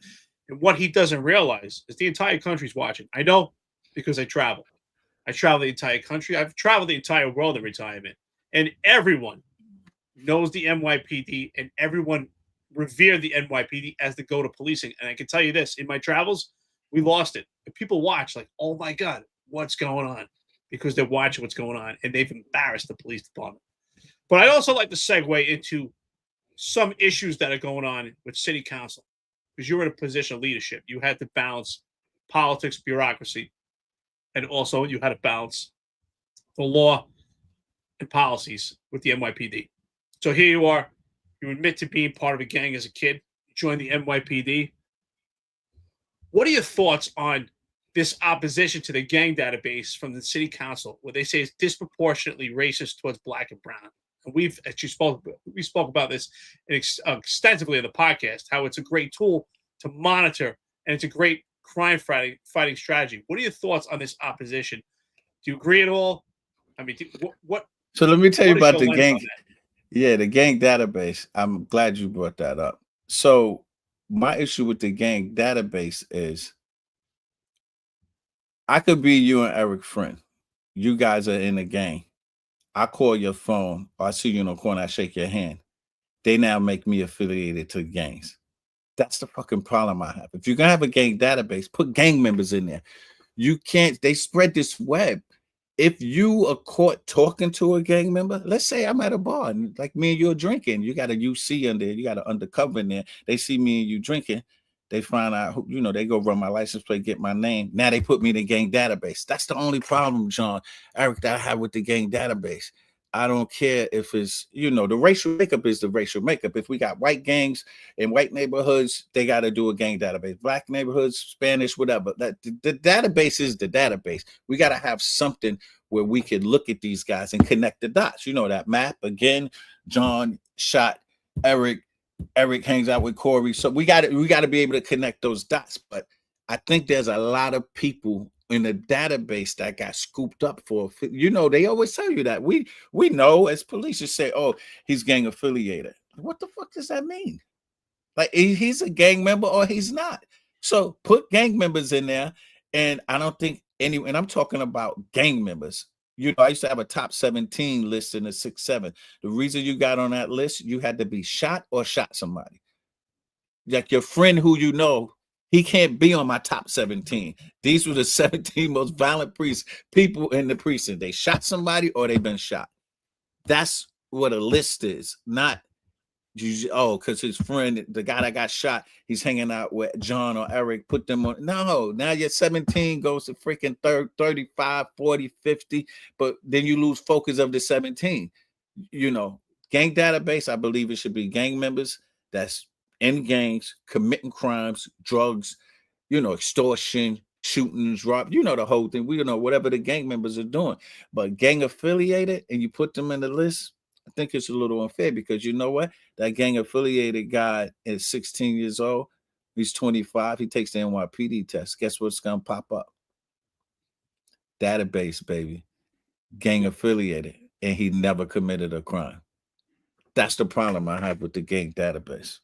And what he doesn't realize is the entire country's watching. I know because I travel. I travel the entire country. I've traveled the entire world in retirement. And everyone knows the NYPD and everyone revered the NYPD as the go-to policing. And I can tell you this, in my travels, we lost it. And people watch like, oh my God, what's going on? Because they're watching what's going on and they've embarrassed the police department. But I'd also like to segue into some issues that are going on with city council because you're in a position of leadership. You had to balance politics, bureaucracy, and also you had to balance the law and policies with the NYPD. So here you are. You admit to being part of a gang as a kid. You joined the NYPD. What are your thoughts on this opposition to the gang database from the city council, where they say it's disproportionately racist towards Black and brown? And we spoke about this extensively on the podcast, how it's a great tool to monitor and it's a great crime fighting strategy. What are your thoughts on this opposition? Do you agree at all? I mean, what? So let me tell you about the gang. Yeah, the gang database. I'm glad you brought that up. So my issue with the gang database is, I could be you and Eric friend. You guys are in a gang. I call your phone, or I see you in the corner, I shake your hand. They now make me affiliated to gangs. That's the fucking problem I have. If you're going to have a gang database, put gang members in there. You can't, they spread this web. If you are caught talking to a gang member, let's say I'm at a bar and like me and you're drinking, you got a UC in there, you got an undercover in there. They see me and you drinking. They find out, they go run my license plate, get my name. Now they put me in the gang database. That's the only problem, John Eric, that I have with the gang database. I don't care if it's, the racial makeup is the racial makeup. If we got white gangs in white neighborhoods, they got to do a gang database. Black neighborhoods, Spanish, whatever. The database is the database. We got to have something where we can look at these guys and connect the dots. That map again. John shot Eric. Eric hangs out with Corey. So we got to be able to connect those dots. But I think there's a lot of people in the database that got scooped up for, they always tell you that. We know as police, you say, oh, he's gang affiliated. What the fuck does that mean? Like, he's a gang member or he's not. So put gang members in there. And I don't think and I'm talking about gang members. I used to have a top 17 list in the 6-7. The reason you got on that list, you had to be shot or shot somebody. Like your friend who he can't be on my top 17. These were the 17 most violent people in the precinct. They shot somebody or they've been shot. That's what a list is, not because his friend, the guy that got shot, he's hanging out with John or Eric, put them on. No, now your 17 goes to freaking 35, 40, 50, but then you lose focus of the 17. Gang database, I believe it should be gang members that's in gangs, committing crimes, drugs, extortion, shootings, rob, the whole thing. We don't know whatever the gang members are doing, but gang affiliated and you put them in the list, I think it's a little unfair because you know what? That gang affiliated guy is 16 years old. He's 25. He takes the NYPD test. Guess what's going to pop up? Database, baby. Gang affiliated. And he never committed a crime. That's the problem I have with the gang database.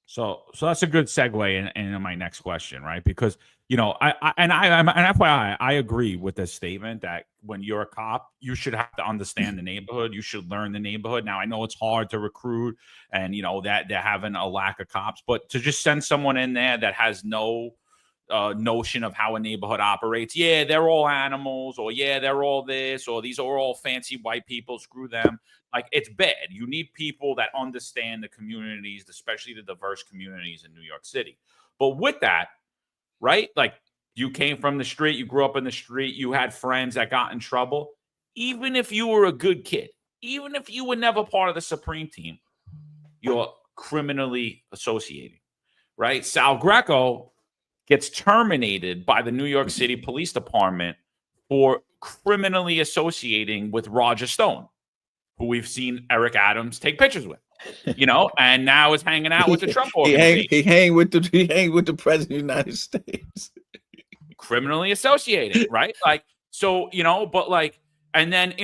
So that's a good segue into my next question, right? Because FYI, I agree with this statement that when you're a cop, you should have to understand the neighborhood. You should learn the neighborhood. Now I know it's hard to recruit, and that they're having a lack of cops, but to just send someone in there that has no notion of how a neighborhood operates. Yeah, they're all animals, or yeah, they're all this, or these are all fancy white people. Screw them. Like, it's bad. You need people that understand the communities, especially the diverse communities in New York City. But with that, right? Like, you came from the street, you grew up in the street, you had friends that got in trouble. Even if you were a good kid, even if you were never part of the Supreme team, you're criminally associating, right? Sal Greco gets terminated by the New York City Police Department for criminally associating with Roger Stone, who we've seen Eric Adams take pictures with, and now is hanging out with the Trump organization. He hang with the president of the United States. Criminally associated, right? Like, so, but like, and then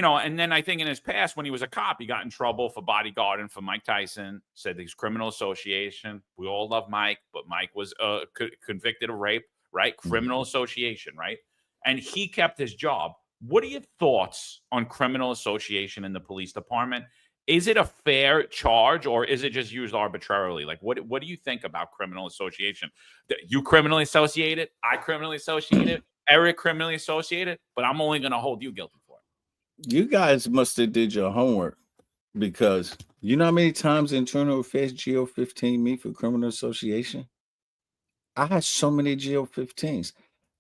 I think in his past, when he was a cop, he got in trouble for bodyguarding for Mike Tyson, said he's criminal association. We all love Mike, but Mike was convicted of rape, right? Criminal association, right? And he kept his job. What are your thoughts on criminal association in the police department? Is it a fair charge, or is it just used arbitrarily? Like, what do you think about criminal association? You criminally associated, I criminally associated, Eric criminally associated, but I'm only going to hold you guilty for it. You guys must have did your homework, because you know how many times Internal Affairs GO-15 meet for criminal association? I had so many GO-15s.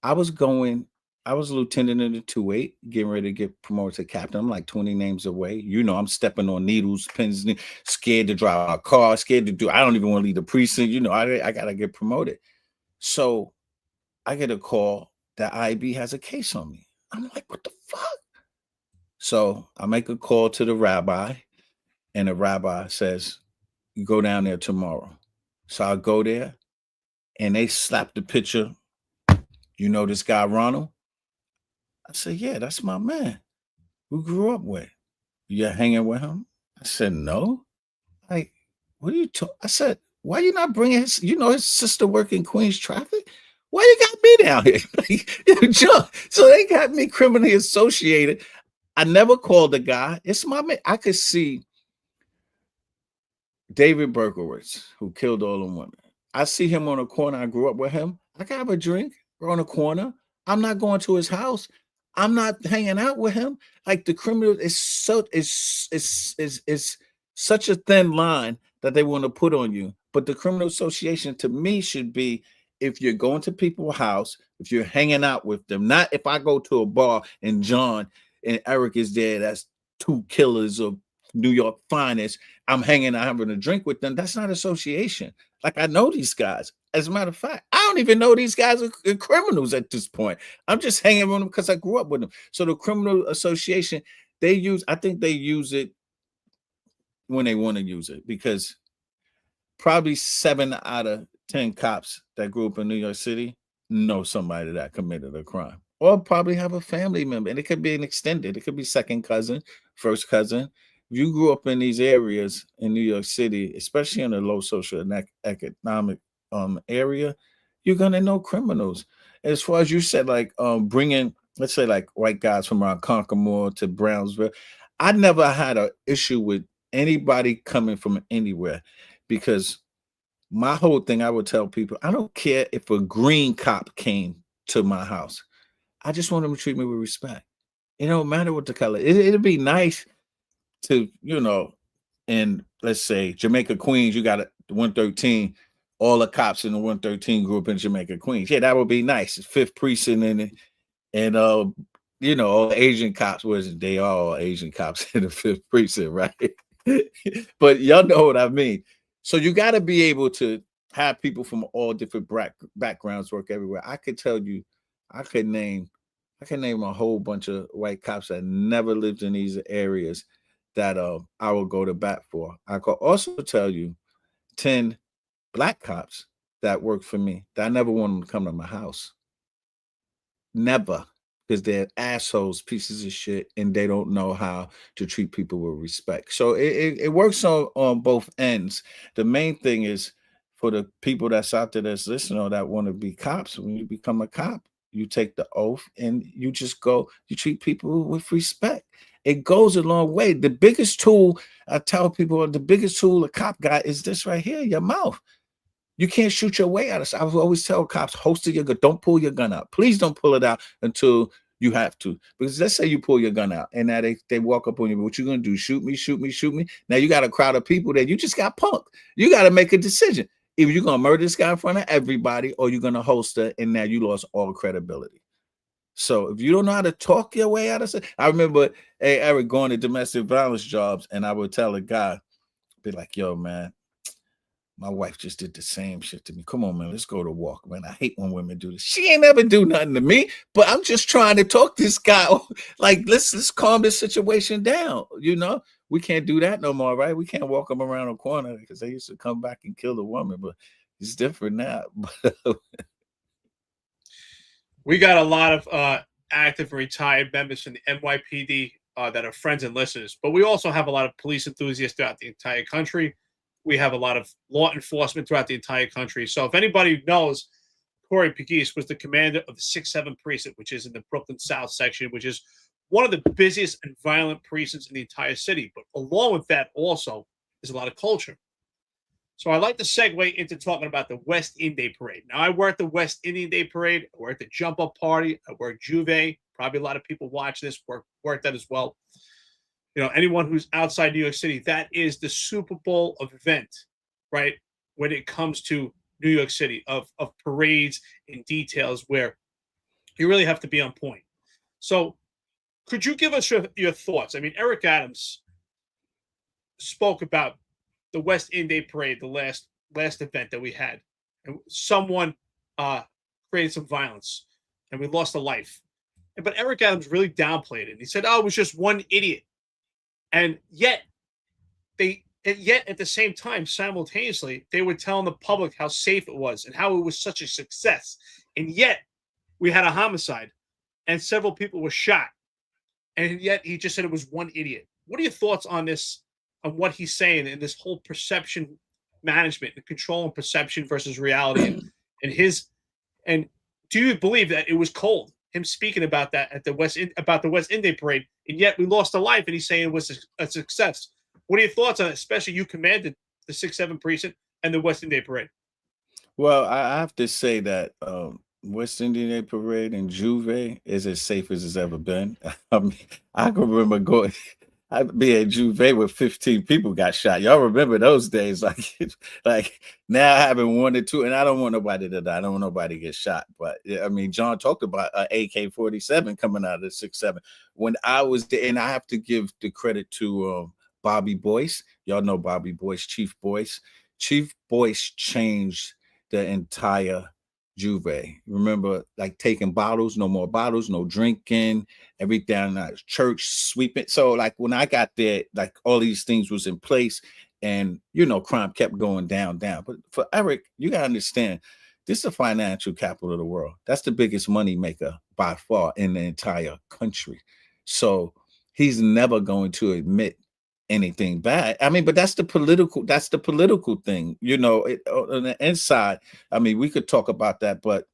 I was lieutenant in the 2-8, getting ready to get promoted to captain. I'm like 20 names away. I'm stepping on needles, pins, scared to drive a car, scared to do. I don't even want to leave the precinct. I got to get promoted. So I get a call that IB has a case on me. I'm like, what the fuck? So I make a call to the rabbi, and the rabbi says, you go down there tomorrow. So I go there, and they slap the picture. This guy, Ronald? I said, yeah, that's my man. We grew up with. You're hanging with him? I said, no. Like, what are you talking? I said, why you not bringing his sister work in Queens traffic? Why you got me down here? So they got me criminally associated. I never called the guy. It's my man. I could see David Berkowitz, who killed all them women. I see him on a corner. I grew up with him. I can have a drink. We're on a corner. I'm not going to his house. I'm not hanging out with him. Like, the criminal is such a thin line that they want to put on you. But the criminal association, to me, should be if you're going to people's house, if you're hanging out with them. Not if I go to a bar and John and Eric is there, that's two killers of New York finest. I'm hanging out, having a drink with them. That's not association. Like, I know these guys. As a matter of fact, I don't even know these guys are criminals at this point. I'm just hanging with them because I grew up with them. So the criminal association, I think they use it when they want to use it, because probably 7 out of 10 cops that grew up in New York City know somebody that committed a crime, or probably have a family member. And it could be an extended, it could be second cousin, first cousin. If you grew up in these areas in New York City, especially in a low social and economic area, you're gonna know criminals. As far as you said, like bringing, let's say, like white guys from around Conquermore to Brownsville, I never had an issue with anybody coming from anywhere, because my whole thing, I would tell people, I don't care if a green cop came to my house. I just want them to treat me with respect. It don't matter what the color. It'd be nice to, in, let's say, Jamaica, Queens, you got a 113, all the cops in the 113 group in Jamaica, Queens. Yeah, that would be nice. 5th precinct in it. And, all the Asian cops, they are all Asian cops in the 5th precinct, right? But y'all know what I mean. So you got to be able to have people from all different backgrounds work everywhere. I could tell you, I could name a whole bunch of white cops that never lived in these areas that I will go to bat for. I could also tell you 10 black cops that work for me that I never want them to come to my house. Never. Because they're assholes, pieces of shit, and they don't know how to treat people with respect. So it works on both ends. The main thing is, for the people that's out there that's listening or that want to be cops, when you become a cop, you take the oath and you just go, you treat people with respect. It goes a long way. The biggest tool, I tell people, the biggest tool a cop got is this right here, your mouth. You can't shoot your way out of it. I always tell cops, holster your gun. Don't pull your gun out. Please don't pull it out until you have to. Because let's say you pull your gun out and now they walk up on you. What you going to do? Shoot me, shoot me, shoot me. Now you got a crowd of people that you just got punked. You got to make a decision. Either you're gonna murder this guy in front of everybody, or you're gonna holster, and now you lost all credibility. So if you don't know how to talk your way out of it, I remember Eric going to domestic violence jobs, and I would tell a guy, be like, "Yo, man, my wife just did the same shit to me. Come on, man, let's go to walk, man. I hate when women do this. She ain't never do nothing to me, but I'm just trying to talk this guy. Like, let's calm this situation down. You know, we can't do that no more, right? We can't walk them around a corner because they used to come back and kill the woman, but it's different now." We got a lot of active and retired members from the NYPD that are friends and listeners, but we also have a lot of police enthusiasts throughout the entire country. We have a lot of law enforcement throughout the entire country. So if anybody knows, Corey Pegues was the commander of the 6-7 precinct, which is in the Brooklyn South section, which is one of the busiest and violent precincts in the entire city. But along with that also is a lot of culture. So I'd like to segue into talking about the West Indian Parade. Now, I worked the West Indian Day Parade. I worked the Jump Up Party. I worked Juvet. Probably a lot of people watch this work that as well. You know, anyone who's outside New York City, that is the Super Bowl event, right? When it comes to New York City, of parades and details where you really have to be on point. So could you give us your thoughts? I mean, Eric Adams spoke about the West Indian Parade, the last event that we had, and someone created some violence, and we lost a life. But Eric Adams really downplayed it. He said, "Oh, it was just one idiot," and yet at the same time, simultaneously, they were telling the public how safe it was and how it was such a success. And yet, we had a homicide, and several people were shot, and yet he just said it was one idiot. What are your thoughts on this? On what he's saying in this whole perception management and control and perception versus reality, and do you believe that it was cold, him speaking about that at the West Indian Parade, and yet we lost a life, and he's saying it was a success? What are your thoughts on it? Especially you commanded the 6-7 precinct and the West Indian Parade. Well, I have to say that West Indian Day Parade and Juvet is as safe as it's ever been. I mean, I can remember going. I'd be at Juvet where 15 people got shot. Y'all remember those days? Like now having 1 or 2, and I don't want nobody to die. I don't want nobody to get shot. But I mean, John talked about an AK-47 coming out of the 6-7. When I was there, and I have to give the credit to Bobby Boyce. Y'all know Bobby Boyce, Chief Boyce. Chief Boyce changed the entire Juvet. Remember, like taking bottles, no more bottles, no drinking, everything at church, sweeping. So like when I got there, like all these things was in place, and you know, crime kept going down. But for Eric, you gotta understand, this is the financial capital of the world. That's the biggest money maker by far in the entire country. So he's never going to admit anything bad. I mean, but that's the political thing, you know. On the inside, I mean, we could talk about that, but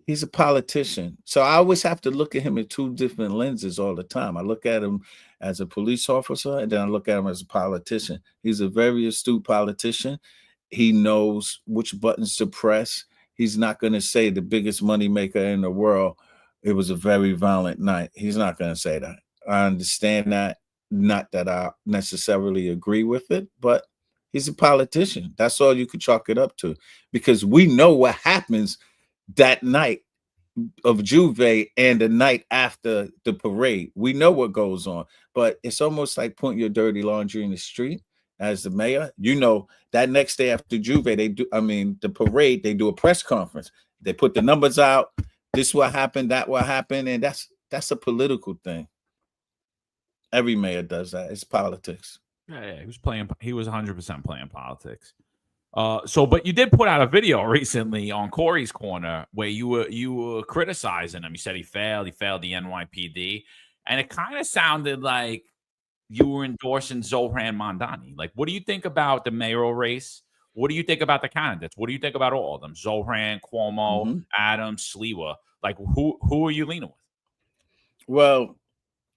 he's a politician. So I always have to look at him in 2 different lenses all the time. I look at him as a police officer, and then I look at him as a politician. He's a very astute politician. He knows which buttons to press. He's not going to say the biggest money maker in the world, it was a very violent night. He's not going to say that. I understand that. Not that I necessarily agree with it, but he's a politician. That's all you could chalk it up to, because we know what happens that night of Juvet and the night after the parade. We know what goes on, but it's almost like putting your dirty laundry in the street as the mayor. You know, that next day after Juvet, the parade, they do a press conference. They put the numbers out. This what happened, that what happened, and that's a political thing. Every mayor does that. It's politics. Yeah, he was 100% playing politics. But you did put out a video recently on Corey's Corner where you were criticizing him. You said he failed the NYPD, and it kind of sounded like you were endorsing Zohran Mamdani. Like, what do you think about the mayoral race? What do you think about the candidates? What do you think about all of them? Zohran, Cuomo, Adams, Sliwa. Like, who are you leaning with? Well,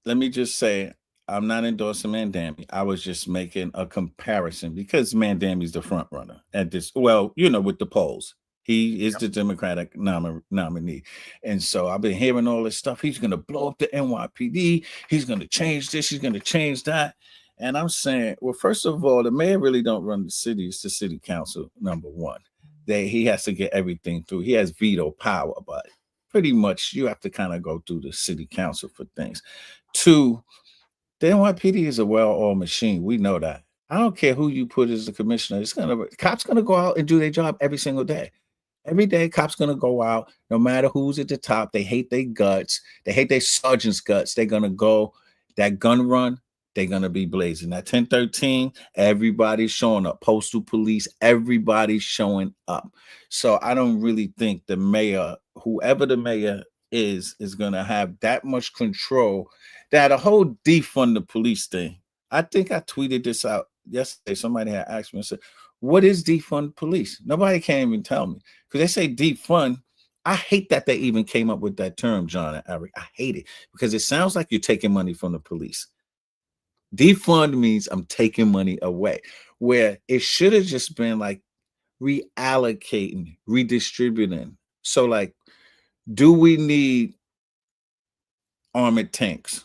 let me just say, I'm not endorsing Mamdani. I was just making a comparison because Mamdani's the front runner at this. Well, you know, with the polls, he is the Democratic nominee. And so I've been hearing all this stuff. He's going to blow up the NYPD. He's going to change this. He's going to change that. And I'm saying, well, first of all, the mayor really don't run the city. It's the city council, number one. He has to get everything through. He has veto power, but pretty much you have to kind of go through the city council for things. Two, the NYPD is a well-oiled machine. We know that. I don't care who you put as the commissioner. Cops gonna go out and do their job every single day. Every day, cops gonna go out, no matter who's at the top. They hate their guts. They hate their sergeant's guts. They're gonna go that gun run. They're gonna be blazing. That 1013, everybody's showing up. Postal police, everybody's showing up. So I don't really think the mayor, whoever the mayor is gonna have that much control. That a whole defund the police thing. I think I tweeted this out yesterday. Somebody had asked me and said, what is defund police? Nobody can even tell me. Because they say defund. I hate that they even came up with that term, John and Eric. I hate it because it sounds like you're taking money from the police. Defund means I'm taking money away, where it should have just been like reallocating, redistributing. So like, do we need armored tanks?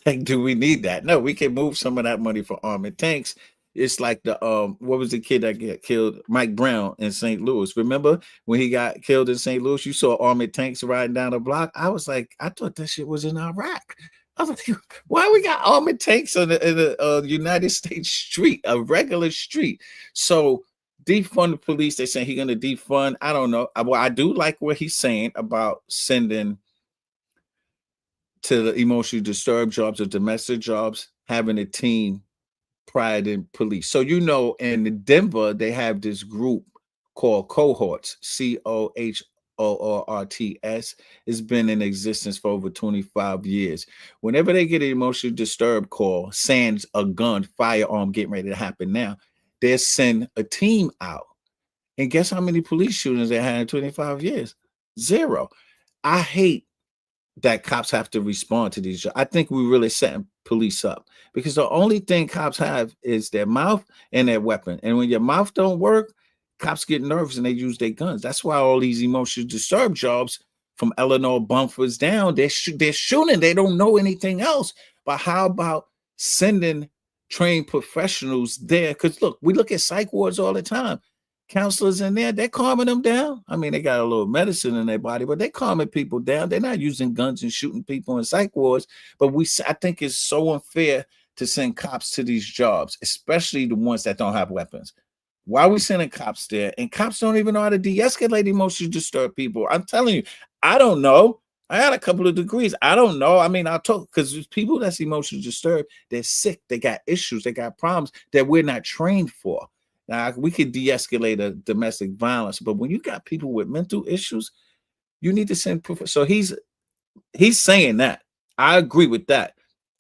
Like, do we need that? No, we can move some of that money for armored tanks. It's like the what was the kid that got killed? Mike Brown in St. Louis. Remember when he got killed in St. Louis? You saw armored tanks riding down the block. I was like, I thought that shit was in Iraq. I was like, why we got armored tanks in the United States street, a regular street? So defund the police. They're saying he's gonna defund. I don't know. Well, I do like what he's saying about sending to the emotionally disturbed jobs or domestic jobs, having a team prior to police. So, you know, in Denver, they have this group called cohorts, COHORTS. It's been in existence for over 25 years. Whenever they get an emotionally disturbed call, sans a gun, firearm getting ready to happen now, they send a team out. And guess how many police shootings they had in 25 years? 0. I hate that cops have to respond to these. I think we really setting police up because the only thing cops have is their mouth and their weapon. And when your mouth don't work, cops get nervous and they use their guns. That's why all these emotionally disturbed jobs from Eleanor Bumpers down, they're shooting. They don't know anything else. But how about sending trained professionals there? Because look, we look at psych wards all the time. Counselors in there, they're calming them down. I mean, they got a little medicine in their body, but they're calming people down. They're not using guns and shooting people in psych wards. But I think it's so unfair to send cops to these jobs, especially the ones that don't have weapons. Why are we sending cops there? And cops don't even know how to de-escalate emotionally disturbed people. I'm telling you, I don't know. I had a couple of degrees. I don't know. I mean, I'll talk because there's people that's emotionally disturbed. They're sick. They got issues. They got problems that we're not trained for. Now, we could de-escalate a domestic violence, but when you got people with mental issues, you need to send. So he's saying that. I agree with that.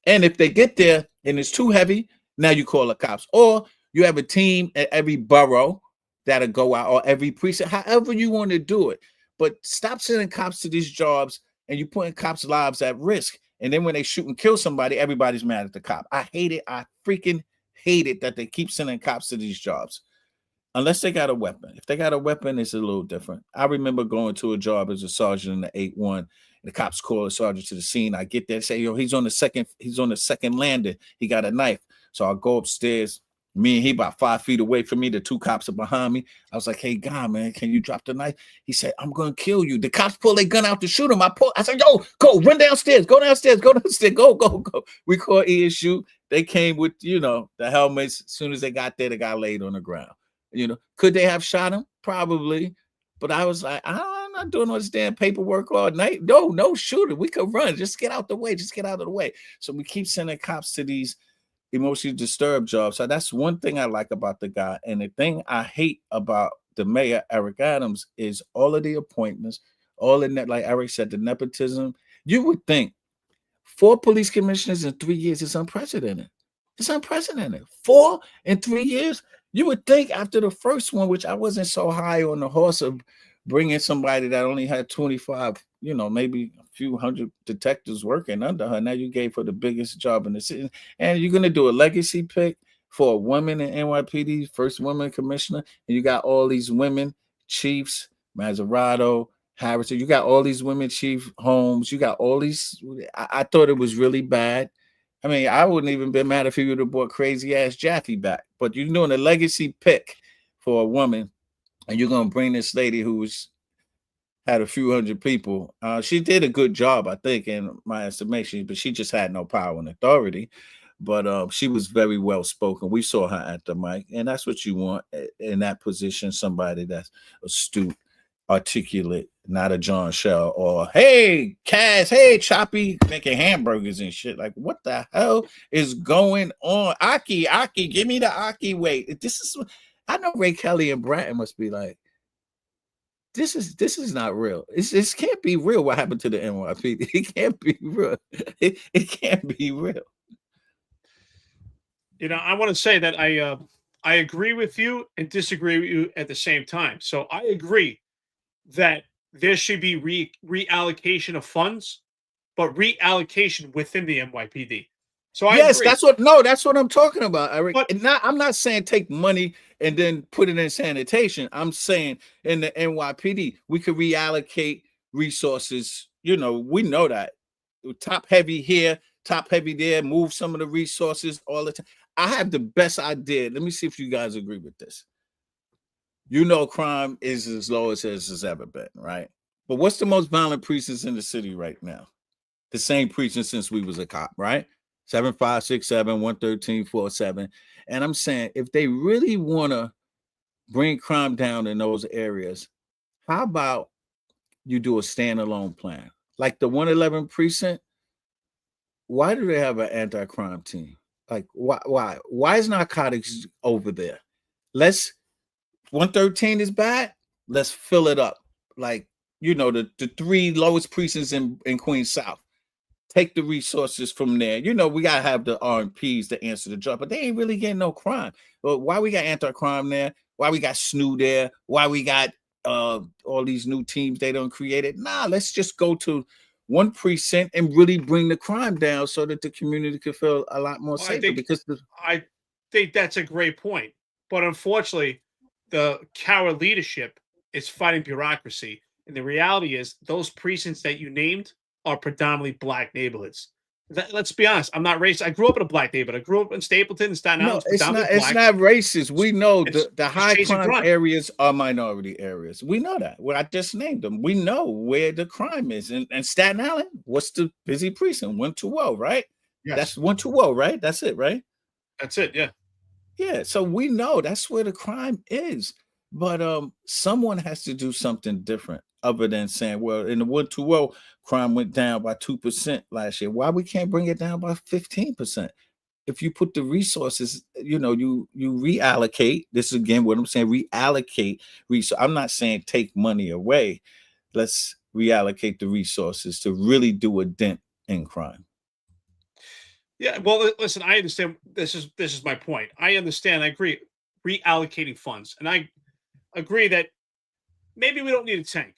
And if they get there and it's too heavy, now you call the cops. Or you have a team at every borough that'll go out, or every precinct, however you want to do it. But stop sending cops to these jobs and you're putting cops' lives at risk. And then when they shoot and kill somebody, everybody's mad at the cop. I hate it. I freaking hate it that they keep sending cops to these jobs unless they got a weapon. If they got a weapon, it's a little different. I remember going to a job as a sergeant in the 8-1, and the cops call a sergeant to the scene. I get there and say, yo, he's on the second landing. He got a knife. So I go upstairs. Me and he about 5 feet away from me. The 2 cops are behind me. I was like, hey, God, man, can you drop the knife? He said, I'm going to kill you. The cops pull their gun out to shoot him. I said, yo, go, run downstairs. Go downstairs. Go. We call E and shoot. They came with, the helmets. As soon as they got there, the guy laid on the ground. Could they have shot him? Probably. But I was like, I'm not doing all this damn paperwork all night. No shooting. We could run. Just get out the way. Just get out of the way. So we keep sending cops to these emotionally disturbed jobs. So that's one thing I like about the guy. And the thing I hate about the mayor, Eric Adams, is all of the appointments, all in that, like Eric said, the nepotism. You would think 4 police commissioners in 3 years is unprecedented. It's unprecedented. 4 in 3 years. You would think after the first one, which I wasn't so high on the horse of bringing somebody that only had 25, maybe a few hundred detectives working under her. Now you gave her the biggest job in the city. And you're going to do a legacy pick for a woman in NYPD, first woman commissioner. And you got all these women chiefs, Mazzarato, Harrison. You got all these women chief Holmes. You got all these. I thought it was really bad. I mean, I wouldn't even been mad if he would have brought crazy ass Jackie back. But you're doing a legacy pick for a woman, and you're gonna bring this lady who's had a few hundred people. She did a good job, I think, in my estimation, but she just had no power and authority. But she was very well spoken. We saw her at the mic, and that's what you want in that position, somebody that's astute, articulate, not a John Shell or hey Cass, hey Choppy, making hamburgers and shit. Like, what the hell is going on? Aki, give me the Aki. Wait, this is, I know Ray Kelly and Bratton must be like, this is not real. This can't be real. What happened to the NYPD? It can't be real. It can't be real. You know, I want to say that I agree with you and disagree with you at the same time. So I agree that there should be reallocation of funds, but reallocation within the NYPD. So yes, agree. That's what I'm talking about, Eric. But I'm not saying take money and then put it in sanitation. I'm saying in the NYPD, we could reallocate resources. You know, we know that. Top heavy here, top heavy there, move some of the resources all the time. I have the best idea. Let me see if you guys agree with this. You know, crime is as low as it's ever been, right? But what's the most violent precinct in the city right now? The same precinct since we was a cop, right? 7567, 113, 47. And I'm saying, if they really want to bring crime down in those areas, how about you do a standalone plan? Like the 111 precinct, why do they have an anti-crime team? Like, why is narcotics over there? 113 is bad. Let's fill it up. Like, you know, the 3 lowest precincts in Queens South. Take the resources from there. You know, we gotta have the RMPs to answer the job, but they ain't really getting no crime. But why we got anti-crime there? Why we got SNU there? Why we got all these new teams they done created? Nah, let's just go to one precinct and really bring the crime down so that the community could feel a lot more safer. I think that's a great point. But unfortunately, the coward leadership is fighting bureaucracy. And the reality is those precincts that you named are predominantly black neighborhoods. Let's be honest. I'm not racist. I grew up in a black neighborhood. I grew up in Stapleton and Staten Island. No, it's not racist. We know the high crime areas are minority areas. We know that. Well, I just named them. We know where the crime is. And Staten Island, what's the busy precinct? 120, right? Yes. That's 120, right? That's it, right? That's it, yeah. Yeah, so we know that's where the crime is. But someone has to do something different other than saying, well, in the 120, crime went down by 2% last year. Why we can't bring it down by 15%? If you put the resources, you know, you reallocate. This is again what I'm saying, reallocate resources. I'm not saying take money away. Let's reallocate the resources to really do a dent in crime. Yeah, well, listen, I understand. This is my point. I understand. I agree. Reallocating funds, and I agree that maybe we don't need a tank,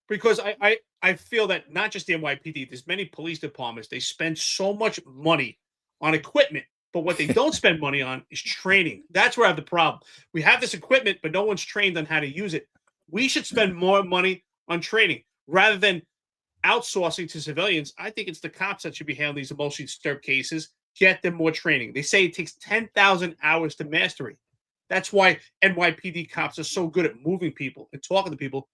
because I feel that not just the NYPD, there's many police departments, they spend so much money on equipment, but what they don't spend money on is training. That's where I have the problem. We have this equipment, but no one's trained on how to use it. We should spend more money on training rather than outsourcing to civilians. I think it's the cops that should be handling these emotionally disturbed cases. Get them more training. They say it takes 10,000 hours to mastery. That's why NYPD cops are so good at moving people and talking to people,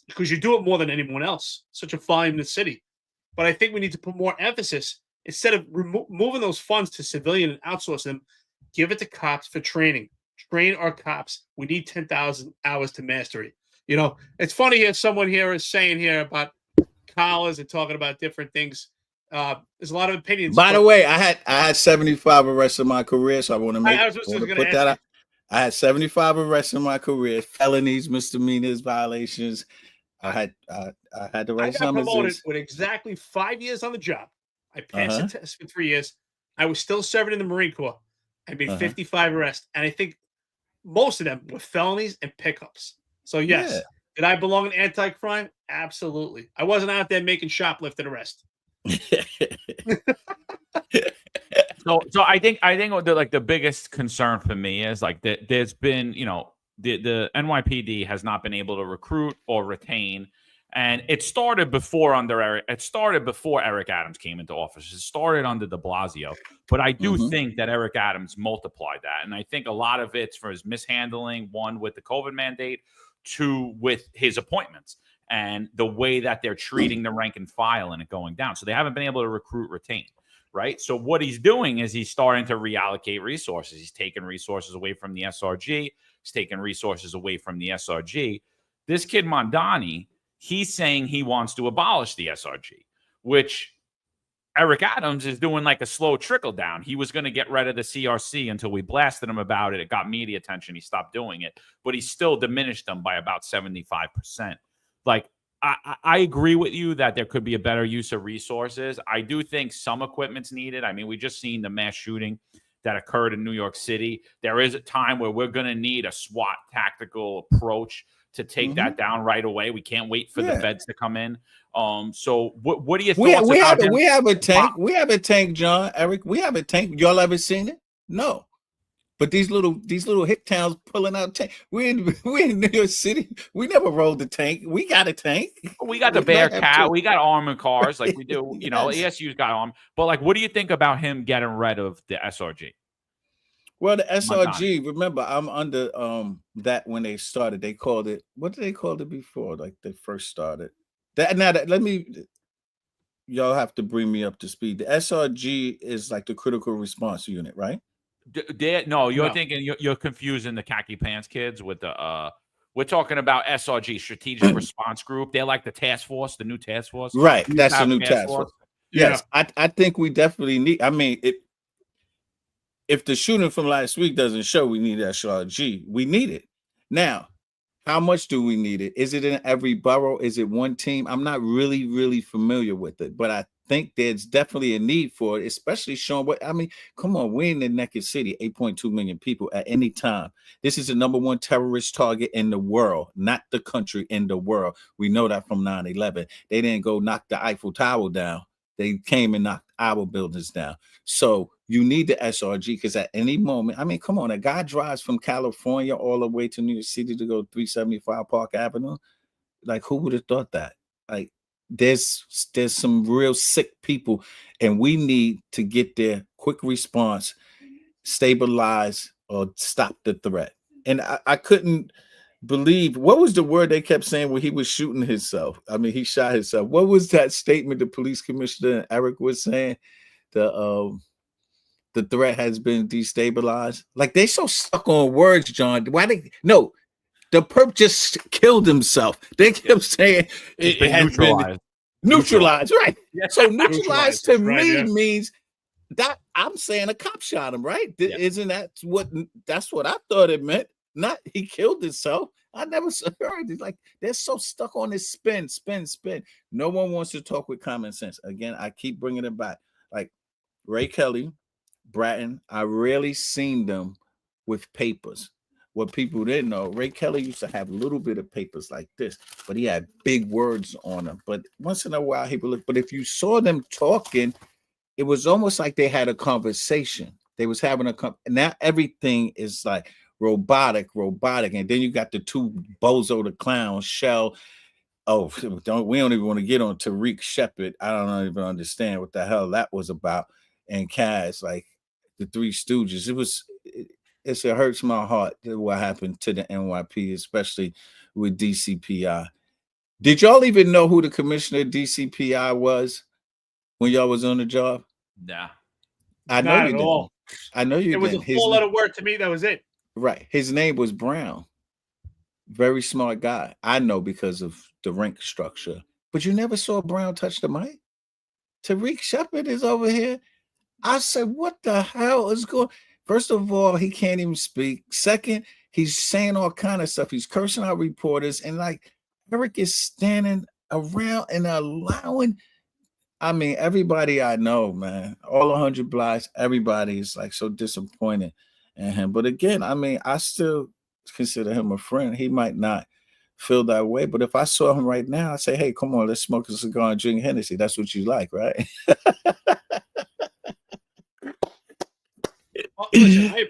because you do it more than anyone else. Such a volume in the city. But I think we need to put more emphasis, instead of moving those funds to civilian and outsource them, give it to cops for training. Train our cops. We need 10,000 hours to mastery. You know, it's funny here. Someone here is saying here about collars and talking about different things. There's a lot of opinions. By the way, I had 75 arrests in my career, so I want to put that out. I had 75 arrests in my career, felonies, misdemeanors, violations. I had the right I got promoted with exactly 5 years on the job. I passed the test for 3 years. I was still serving in the Marine Corps. I made 55 arrests, and I think most of them were felonies and pickups. So yes, did I belong in anti-crime? Absolutely. I wasn't out there making shoplifting arrests. So I think the biggest concern for me is like that there's been, you know, the NYPD has not been able to recruit or retain, And it started before Eric Adams came into office. It started under de Blasio. But I do think that Eric Adams multiplied that. And I think a lot of it's for his mishandling, one, with the COVID mandate, two, with his appointments and the way that they're treating the rank and file and it going down. So they haven't been able to recruit, retain, right? So what he's doing is he's starting to reallocate resources. He's taking resources away from the SRG. He's taking resources away from the SRG. This kid, Mondani, he's saying he wants to abolish the SRG, which Eric Adams is doing like a slow trickle down. He was going to get rid of the CRC until we blasted him about it. It got media attention. He stopped doing it, but he still diminished them by about 75%. Like, I agree with you that there could be a better use of resources. I do think some equipment's needed. I mean, we just seen the mass shooting that occurred in New York City. There is a time where we're going to need a SWAT tactical approach to take that down right away. We can't wait for the feds to come in. So what are your thoughts? We have a tank. We have a tank, John Eric. We have a tank. Y'all ever seen it? No. But these little hit towns pulling out tank. We're in New York City. We never rode the tank. We got a tank. We got the Bearcat. We got armored cars like we do. You know, ASU's got arm. But like, what do you think about him getting rid of the SRG? Well, the SRG, remember, I'm under that when they started. They called it, what did they call it before? Like they first started. Y'all have to bring me up to speed. The SRG is like the critical response unit, right? You're confusing the khaki pants kids with the we're talking about SRG, Strategic Response Group. They're like the task force, the new task force. Right. That's the new task force. Yes. Yeah. I think we definitely need, I mean, if the shooting from last week doesn't show we need SRG, we need it. Now, how much do we need it? Is it in every borough? Is it one team? I'm not really familiar with it, but I think there's definitely a need for it, especially showing what, I mean, come on, we're in the naked city, 8.2 million people at any time. This is the number one terrorist target in the world, not the country, in the world. We know that from 9/11. They didn't go knock the Eiffel Tower down. They came and knocked our buildings down. So you need the SRG because at any moment, I mean, come on, a guy drives from California all the way to New York City to go 375 Park Avenue. Like, who would have thought that? Like, there's some real sick people, and we need to get their quick response, stabilize, or stop the threat. And I couldn't believe, what was the word they kept saying when he was shooting himself? I mean, he shot himself. What was that statement the police commissioner Eric was saying? The threat has been destabilized. Like, they so stuck on words, John. The perp just killed himself. They kept saying it has been neutralized, right? So neutralized to me means that I'm saying a cop shot him, right? Isn't that's what I thought it meant? Not he killed himself. I never heard it. Like, they're so stuck on this spin. No one wants to talk with common sense. Again, I keep bringing it back. Like Ray Kelly, Bratton, I rarely seen them with papers. What people didn't know, Ray Kelly used to have a little bit of papers like this, but he had big words on them. But once in a while, he would look. But if you saw them talking, it was almost like they had a conversation. They was having now everything is like robotic. And then you got the two bozo the clown, Shell. Oh, we don't even want to get on Tariq Shepard. I don't even understand what the hell that was about. And Kaz, like the Three Stooges. It hurts my heart what happened to the NYPD, especially with DCPI. Did y'all even know who the commissioner of DCPI was when y'all was on the job? Nah. I know you didn't. I know you didn't. It was a four-letter word to me. That was it. Right. His name was Brown. Very smart guy. I know because of the rank structure. But you never saw Brown touch the mic? Tariq Shepard is over here. I said, what the hell is going on? First of all, he can't even speak. Second, he's saying all kind of stuff. He's cursing out reporters. And like, Eric is standing around and allowing, I mean, everybody I know, man, all 100 blocks, everybody is like so disappointed in him. But again, I mean, I still consider him a friend. He might not feel that way. But if I saw him right now, I'd say, hey, come on, let's smoke a cigar and drink Hennessy. That's what you like, right? Listen,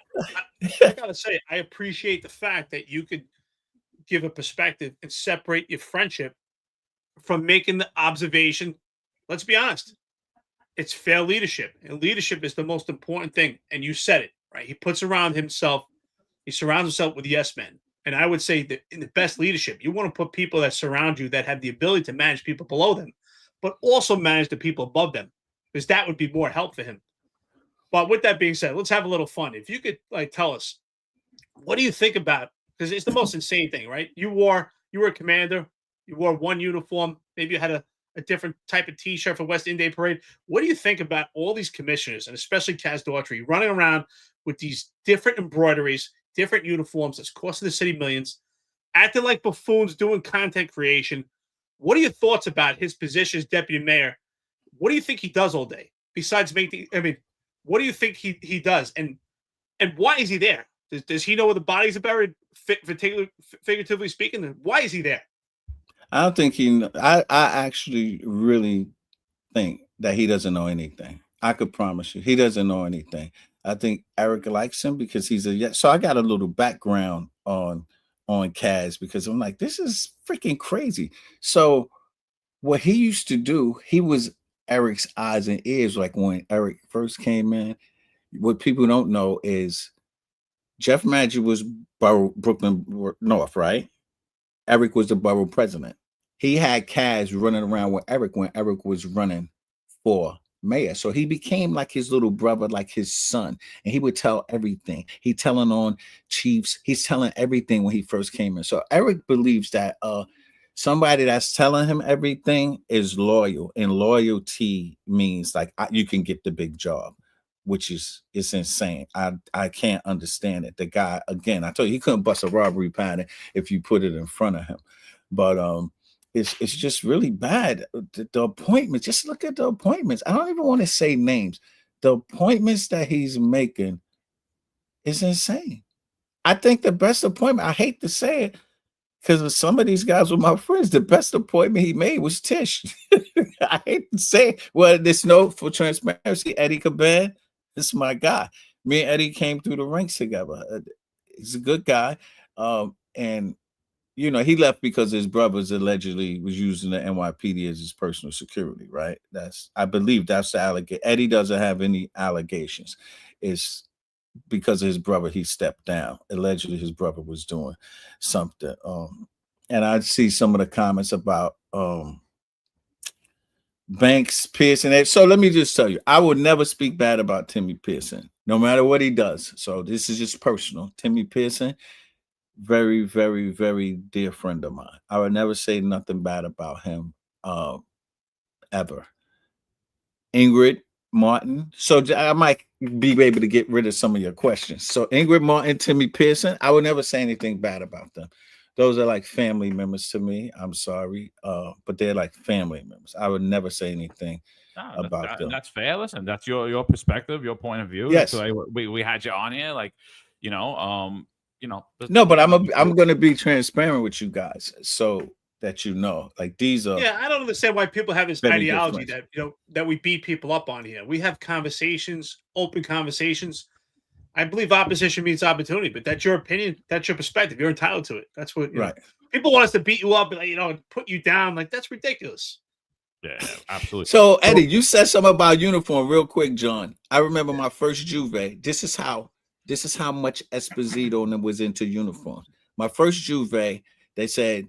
I gotta say, I appreciate the fact that you could give a perspective and separate your friendship from making the observation. Let's be honest. It's fair leadership. And leadership is the most important thing. And you said it, right? He surrounds himself with yes men. And I would say that in the best leadership, you want to put people that surround you that have the ability to manage people below them, but also manage the people above them, because that would be more help for him. But with that being said, let's have a little fun. If you could tell us, what do you think about, because it's the most insane thing, right? You were a commander, you wore one uniform, maybe you had a different type of t-shirt for West Indian Parade. What do you think about all these commissioners, and especially Kaz Daughtry, running around with these different embroideries, different uniforms that's costing the city millions, acting like buffoons, doing content creation? What are your thoughts about his position as deputy mayor? What do you think he does all day besides what do you think he does? And why is he there? Does he know where the bodies are buried, figuratively speaking? Why is he there? I don't think he. I actually really think that he doesn't know anything. I could promise you, he doesn't know anything. I think Eric likes him because he's so I got a little background on Kaz, because I'm like, this is freaking crazy. So what he used to do, he was Eric's eyes and ears. Like when Eric first came in, what people don't know is Jeff Madge was Brooklyn North, right? Eric was the borough president. He had Kaz running around with Eric when Eric was running for mayor. So he became like his little brother, like his son. And he would tell everything. He telling on chiefs. He's telling everything when he first came in. So Eric believes that somebody that's telling him everything is loyal. And loyalty means like you can get the big job, which is insane. I can't understand it. The guy, again, I told you, he couldn't bust a robbery pattern if you put it in front of him. But it's just really bad. The appointments, just look at the appointments. I don't even want to say names. The appointments that he's making is insane. I think the best appointment, I hate to say it, because some of these guys were my friends, the best appointment he made was Tish. I hate to say it. Well, there's no, for transparency, Eddie Caban, this is my guy. Me and Eddie came through the ranks together. He's a good guy. And you know, he left because his brothers allegedly was using the NYPD as his personal security, right? I believe that's the allegation. Eddie doesn't have any allegations. It's because of his brother, he stepped down. Allegedly, his brother was doing something. And I see some of the comments about Banks, Pearson. So let me just tell you, I would never speak bad about Timmy Pearson, no matter what he does. So this is just personal. Timmy Pearson, very, very, very dear friend of mine. I would never say nothing bad about him ever. Ingrid Martin. So I might be able to get rid of some of your questions. So Ingrid Martin, Timmy Pearson, I would never say anything bad about them. Those are like family members to me. I'm sorry, but they're like family members. I would never say anything about them. That's fair. Listen, that's your perspective, your point of view. Yes, so we had you on here, like no, but I'm going to be transparent with you guys so that you know, like these are. Yeah, I don't understand why people have this ideology that that we beat people up on here. We have conversations, open conversations. I believe opposition means opportunity, but that's your opinion, that's your perspective. You're entitled to it. That's what right. People want us to beat you up and put you down. Like that's ridiculous. Yeah, absolutely. So Eddie, you said something about uniform real quick, John. I remember my first Juvet. This is how much Esposito was into uniforms. My first Juvet, they said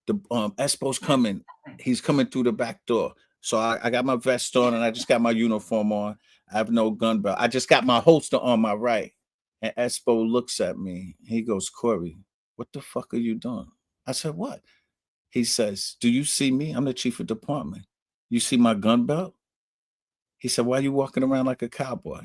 the Espo's coming. He's coming through the back door. So I got my vest on and I just got my uniform on. I have no gun belt. I just got my holster on my right. And Espo looks at me. He goes, Corey, what the fuck are you doing? I said, what? He says, do you see me? I'm the chief of department. You see my gun belt? He said, why are you walking around like a cowboy?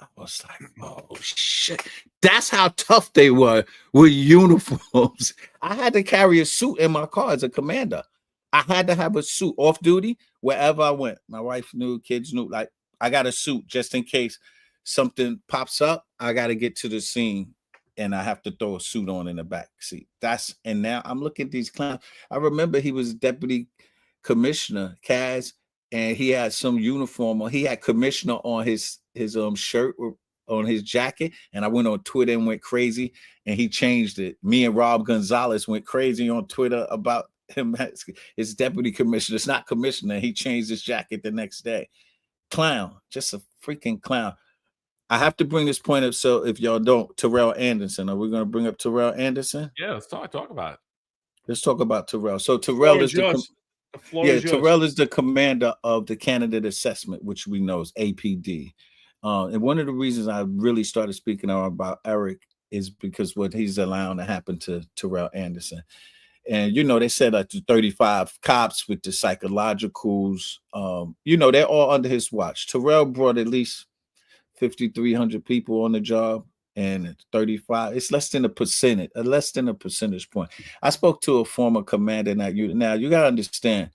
I was like, oh, shit. That's how tough they were with uniforms. I had to carry a suit in my car as a commander. I had to have a suit off duty wherever I went. My wife knew, kids knew. Like, I got a suit just in case something pops up. I got to get to the scene and I have to throw a suit on in the back seat. And now I'm looking at these clowns. I remember he was deputy commissioner, Kaz, and he had some uniform on. He had commissioner on his shirt or on his jacket. And I went on Twitter and went crazy and he changed it. Me and Rob Gonzalez went crazy on Twitter about him as his deputy commissioner. It's not commissioner. He changed his jacket the next day. Clown, just a freaking clown. I have to bring this point up. So if y'all don't, Terrell Anderson, are we going to bring up Terrell Anderson? Yeah, let's talk about it. Let's talk about Terrell. So Terrell is Terrell is the commander of the candidate assessment, which we know is APD. And one of the reasons I really started speaking out about Eric is because what he's allowing to happen to Terrell Anderson. And, you know, they said like 35 cops with the psychologicals, you know, they're all under his watch. Terrell brought at least 5,300 people on the job, and 35, it's less than a percentage point. I spoke to a former commander in that unit. Now, you got to understand,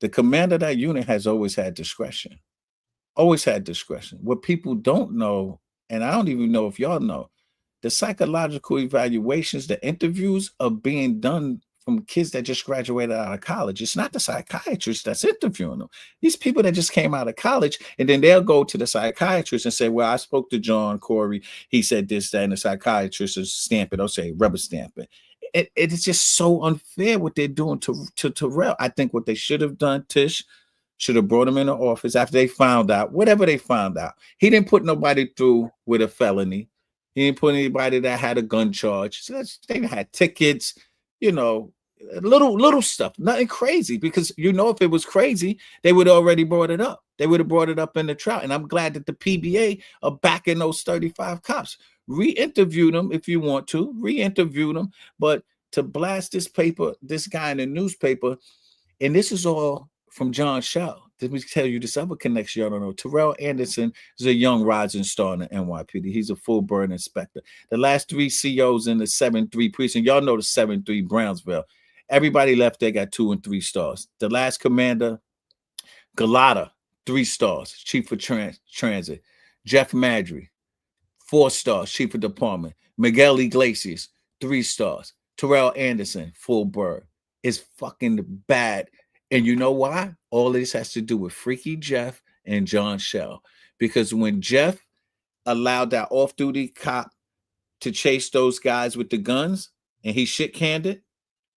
the commander of that unit has always had discretion. Always had discretion. What people don't know, and I don't even know if y'all know, the psychological evaluations, the interviews are being done from kids that just graduated out of college. It's not the psychiatrist that's interviewing them. These people that just came out of college, and then they'll go to the psychiatrist and say, well, I spoke to John Corey. He said this, that, and the psychiatrist will stamp it. I'll say rubber stamp it. It's just so unfair what they're doing to Terrell. I think what they should have done, Tish, should have brought him in the office after they found out, whatever they found out. He didn't put nobody through with a felony. He didn't put anybody that had a gun charge. So they had tickets, you know, little stuff, nothing crazy. Because, you know, if it was crazy, they would have already brought it up. They would have brought it up in the trial. And I'm glad that the PBA are backing those 35 cops. Re-interview them if you want to. Re-interview them. But to blast this guy in the newspaper, and this is all from John Shell. Let me tell you this other connection y'all don't know. Terrell Anderson is a young rising star in the NYPD. He's a full burn inspector. The last 3 COs in the 7-3 precinct, y'all know the 7-3 Brownsville. Everybody left there got 2 and 3 stars. The last commander, Galata, 3 stars, chief of transit. Jeff Madry, 4 stars, chief of department. Miguel Iglesias, 3 stars. Terrell Anderson, full bird. It's fucking bad. And you know why? All this has to do with Freaky Jeff and John Shell. Because when Jeff allowed that off-duty cop to chase those guys with the guns, and he shit-canned it,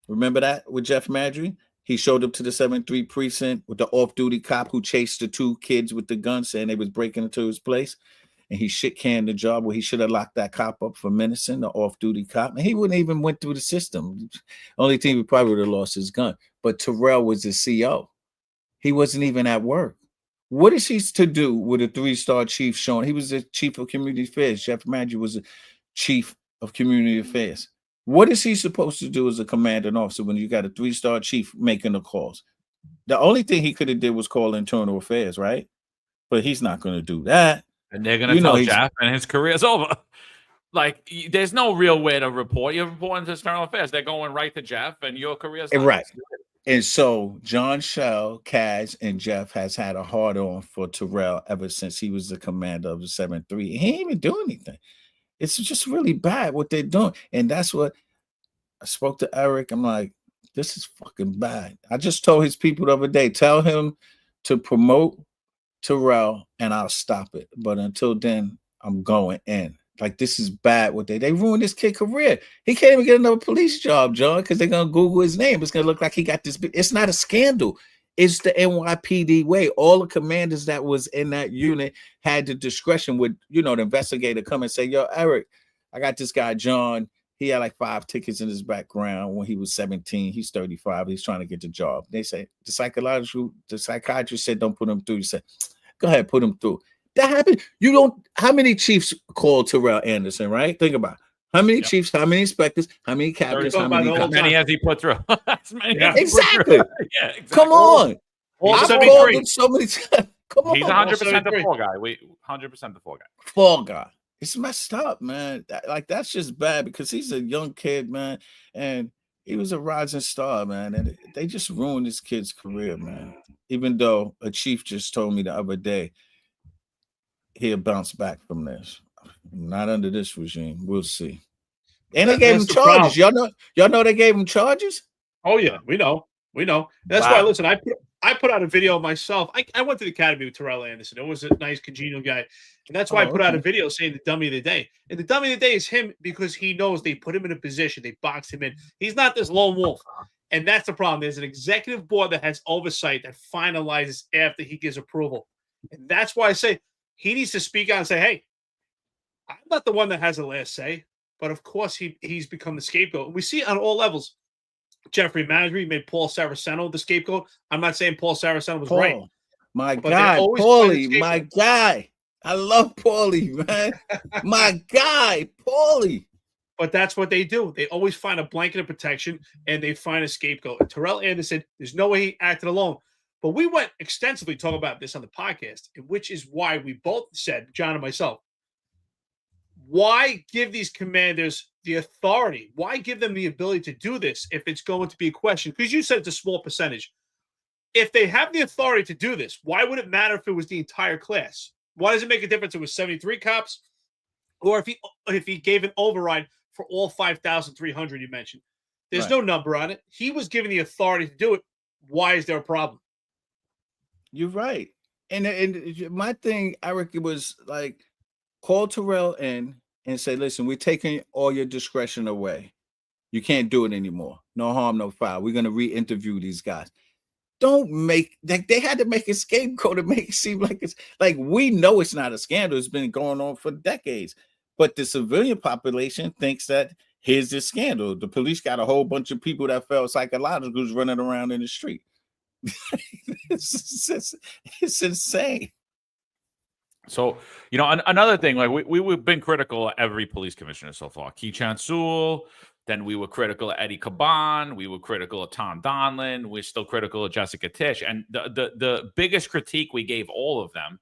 remember that with Jeff Madry? He showed up to the 7-3 precinct with the off-duty cop who chased the 2 kids with the guns, saying they was breaking into his place. And he shit-canned the job where he should have locked that cop up for menacing, the off-duty cop. And he wouldn't even went through the system. Only thing, he probably would have lost his gun. But Terrell was the CO. He wasn't even at work. What is he to do with a 3-star chief showing? He was the chief of community affairs. Jeff Madry was the chief of community affairs. What is he supposed to do as a commanding officer when you got a 3-star chief making the calls? The only thing he could have did was call internal affairs, right? But he's not going to do that. And they're going to tell Jeff, and his career's over. Like, there's no real way to report. You're reporting to external affairs. They're going right to Jeff, and your career's done. Right. And so John Shell, Kaz, and Jeff has had a hard on for Terrell ever since he was the commander of the 7-3. He ain't even do anything. It's just really bad what they're doing. And that's what I spoke to Eric. I'm like, this is fucking bad. I just told his people the other day, tell him to promote Terrell and I'll stop it. But until then, I'm going in. Like, this is bad what they ruined this kid's career. He can't even get another police job, John, because they're going to Google his name. It's going to look like he got this. It's not a scandal. It's the NYPD way. All the commanders that was in that unit had the discretion with, you know, the investigator come and say, yo, Eric, I got this guy, John. He had like 5 tickets in his background when he was 17. He's 35. He's trying to get the job. They say the psychiatrist said, don't put him through. He said, go ahead, put him through. That happened. You don't, how many chiefs called Terrell Anderson, right? Think about it. How many chiefs, how many inspectors, how many captains, how many cops? Many has he put through? Exactly. Yeah, exactly. Come on. I've called him so many times. Come on. He's 100% the fall guy. 100% the fall guy. Fall guy. It's messed up, man. That's just bad because he's a young kid, man. And he was a rising star, man. And they just ruined this kid's career, man. Even though a chief just told me the other day, he'll bounce back from this. Not under this regime. We'll see. And they gave him charges. Y'all know they gave him charges? Oh, yeah. We know. That's why, listen, I put out a video myself. I went to the academy with Terrell Anderson. It was a nice, congenial guy. And that's why I put out a video saying the dummy of the day. And the dummy of the day is him because he knows they put him in a position. They boxed him in. He's not this lone wolf. And that's the problem. There's an executive board that has oversight that finalizes after he gives approval. And that's why I say he needs to speak out and say, hey, I'm not the one that has the last say. But of course, he's become the scapegoat. And we see it on all levels. Jeffrey Management made Paul Saraceno the scapegoat. I'm not saying Paul Saraceno was right. My guy, Paulie, my guy. I love Paulie, man. My guy, Paulie. But that's what they do. They always find a blanket of protection and they find a scapegoat. And Terrell Anderson, there's no way he acted alone. But we went extensively talking about this on the podcast, which is why we both said, John and myself, why give these commanders the authority? Why give them the ability to do this if it's going to be a question? Because you said it's a small percentage. If they have the authority to do this, why would it matter if it was the entire class? Why does it make a difference if it was 73 cops or if he gave an override for all 5,300 you mentioned? There's no number on it. He was given the authority to do it. Why is there a problem? You're right. And my thing, Eric, it was like, call Terrell in and say, listen, we're taking all your discretion away. You can't do it anymore. No harm, no foul. We're going to re-interview these guys. Don't make, like, they had to make a scapegoat to make it seem like it's, like, we know it's not a scandal. It's been going on for decades. But the civilian population thinks that here's this scandal. The police got a whole bunch of people that felt psychologicals running around in the street. It's insane. So, you know, another thing, like we've been critical of every police commissioner so far. Keith Chansul, then we were critical of Eddie Caban, we were critical of Tom Donlon, we're still critical of Jessica Tisch. And the biggest critique we gave all of them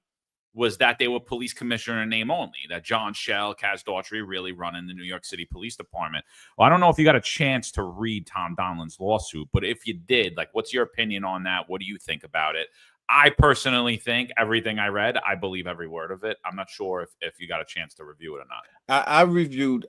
was that they were police commissioner in name only, that John Schell, Kaz Daughtry really running the New York City Police Department. Well, I don't know if you got a chance to read Tom Donlon's lawsuit, but if you did, like, what's your opinion on that? What do you think about it? I personally think everything I read, I believe every word of it. I'm not sure if you got a chance to review it or not. I reviewed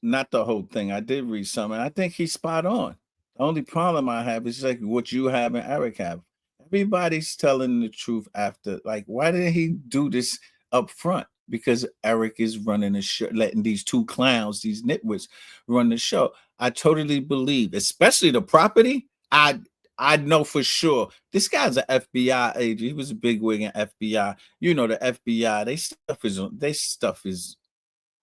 not the whole thing. I did read some, and I think he's spot on. The only problem I have is like what you have and Eric have. Everybody's telling the truth after. Like, why didn't he do this up front? Because Eric is running the show, letting these two clowns, these nitwits, run the show. I totally believe, especially the property. I know for sure this guy's an FBI agent. He was a bigwig in FBI. You know, the FBI,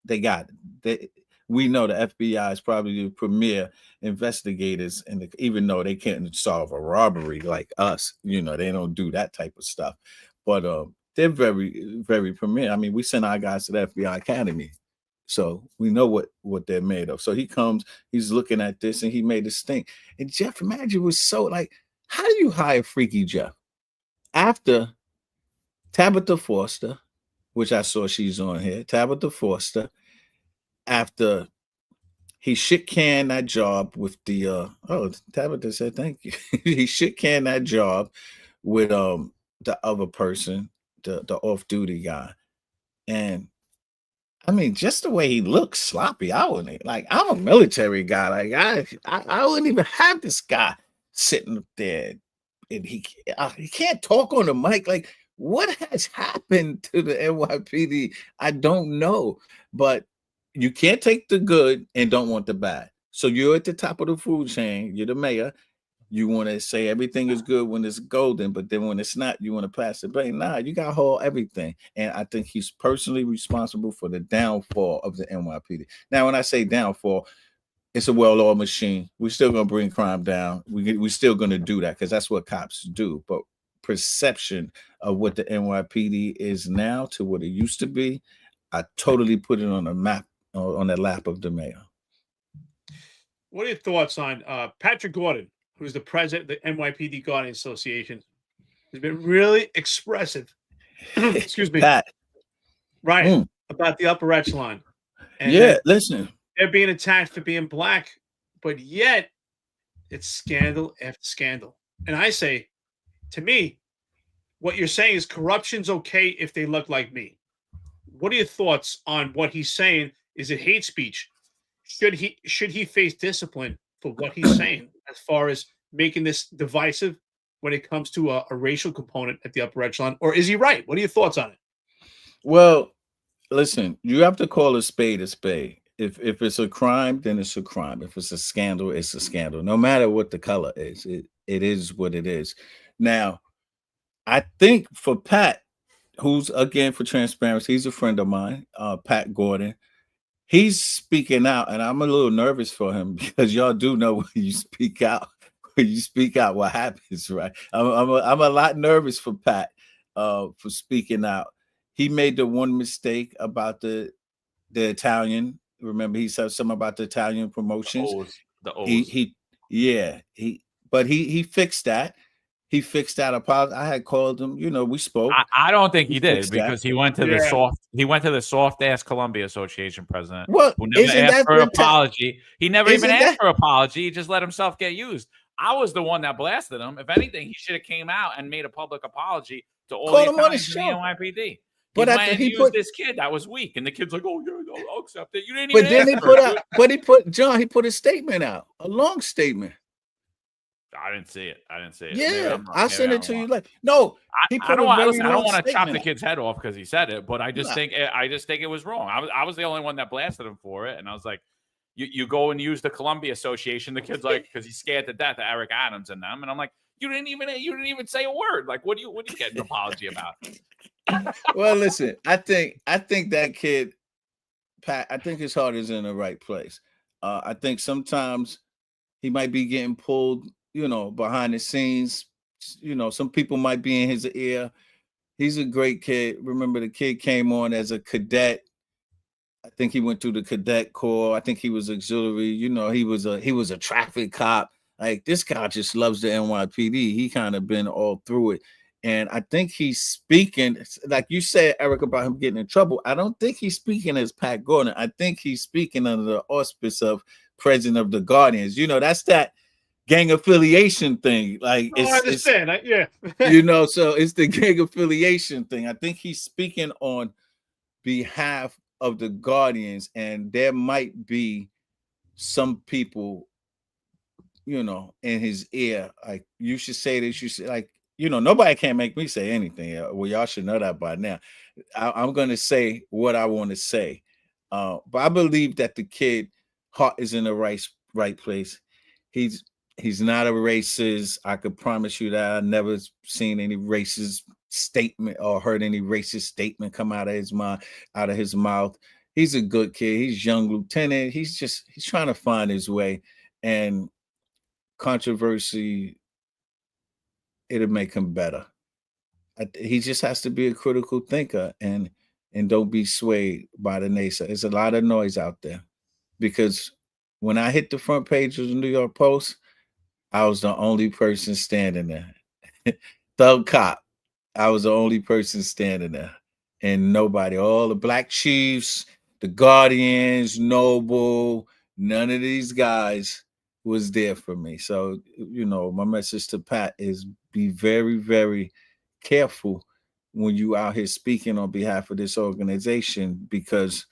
they got it. We know the FBI is probably the premier investigators, and even though they can't solve a robbery like us, you know, they don't do that type of stuff. But they're very, very premier. I mean, we send our guys to the FBI Academy, so we know what they're made of. So he comes, he's looking at this, and he made this thing. And Jeff, imagine, was so like, how do you hire Freaky Jeff after Tabitha Foster, which I saw she's on here, Tabitha Foster, after he shit canned that job with the Tabitha said thank you. He shit canned that job with the other person, the off-duty guy. And I mean, just the way he looks sloppy. I wouldn't, like, I'm a military guy. Like, I wouldn't even have this guy sitting up there, and he can't talk on the mic. Like, what has happened to the NYPD? I don't know, but you can't take the good and don't want the bad. So you're at the top of the food chain. You're the mayor. You want to say everything is good when it's golden, but then when it's not, you want to pass it back. Nah, you got to hold everything. And I think he's personally responsible for the downfall of the NYPD. Now, when I say downfall, it's a well-oiled machine. We're still going to bring crime down. We're still going to do that because that's what cops do. But perception of what the NYPD is now to what it used to be, I totally put it on a map, on the lap of the mayor. What are your thoughts on Patrick Gordon, who's the president of the NYPD Guardian Association? Has been really expressive. Excuse me. Pat. Right. About the upper echelon. And listen. They're being attacked for being black, but yet it's scandal after scandal. And I say, to me, what you're saying is corruption's okay if they look like me. What are your thoughts on what he's saying? Is it hate speech? Should he face discipline for what he's saying as far as making this divisive when it comes to a racial component at the upper echelon? Or is he right? What are your thoughts on it? Well, listen, you have to call a spade a spade. If it's a crime, then it's a crime. If it's a scandal, it's a scandal. No matter what the color is, it is what it is. Now, I think for Pat, who's again for transparency, he's a friend of mine, Pat Gordon. He's speaking out, and I'm a little nervous for him because y'all do know when you speak out, what happens, right? I'm a lot nervous for Pat for speaking out. He made the one mistake about the Italian. Remember, he said something about the Italian promotions. The O's. But he fixed that. He fixed that. I had called him. We spoke. I don't think he did because that. he went to the soft ass Columbia Association president Well, who never asked for an apology. He never even asked for an apology. He just let himself get used. I was the one that blasted him. If anything, he should have came out and made a public apology to all the Italians in the NYPD. But after he used this kid that was weak, and the kid's like, "Oh yeah, I'll accept it." You didn't even. But then he put a statement out, a long statement. I didn't see it. Yeah, I sent it to you. Like, no, I don't want to chop the kid's head off because he said it, but I just think it was wrong. I was the only one that blasted him for it, and I was like, "You go and use the Columbia Association." The kid's like, because he's scared to death of Eric Adams and them, and I'm like, "You didn't even say a word. Like, what do you get an apology about?" Well, listen, I think that kid, Pat, I think his heart is in the right place. I think sometimes he might be getting pulled, behind the scenes. Some people might be in his ear. He's a great kid. Remember, the kid came on as a cadet. I think he went through the cadet corps. I think he was auxiliary. He was a traffic cop. Like, this guy just loves the NYPD. He kind of been all through it. And I think he's speaking, like you said, Eric, about him getting in trouble. I don't think he's speaking as Pat Gordon. I think he's speaking under the auspice of president of the Guardians. That's that gang affiliation thing. Like, I understand. Yeah. So it's the gang affiliation thing. I think he's speaking on behalf of the Guardians, and there might be some people, in his ear. Like, you should say this. You should, like, nobody can make me say anything. Well, y'all should know that by now. I'm going to say what I want to say. But I believe that the kid heart is in the right place. He's not a racist. I could promise you that. I've never seen any racist statement or heard any racist statement come out of his mouth. He's a good kid. He's young lieutenant. He's trying to find his way. And controversy, it'll make him better. He just has to be a critical thinker and don't be swayed by the naysayers. There's a lot of noise out there, because when I hit the front page of the New York Post, I was the only person standing there. Thug cop. I was the only person standing there, and nobody. All the Black Chiefs, the Guardians, Noble, none of these guys was there for me. So, my message to Pat is be very, very careful when you out here speaking on behalf of this organization, because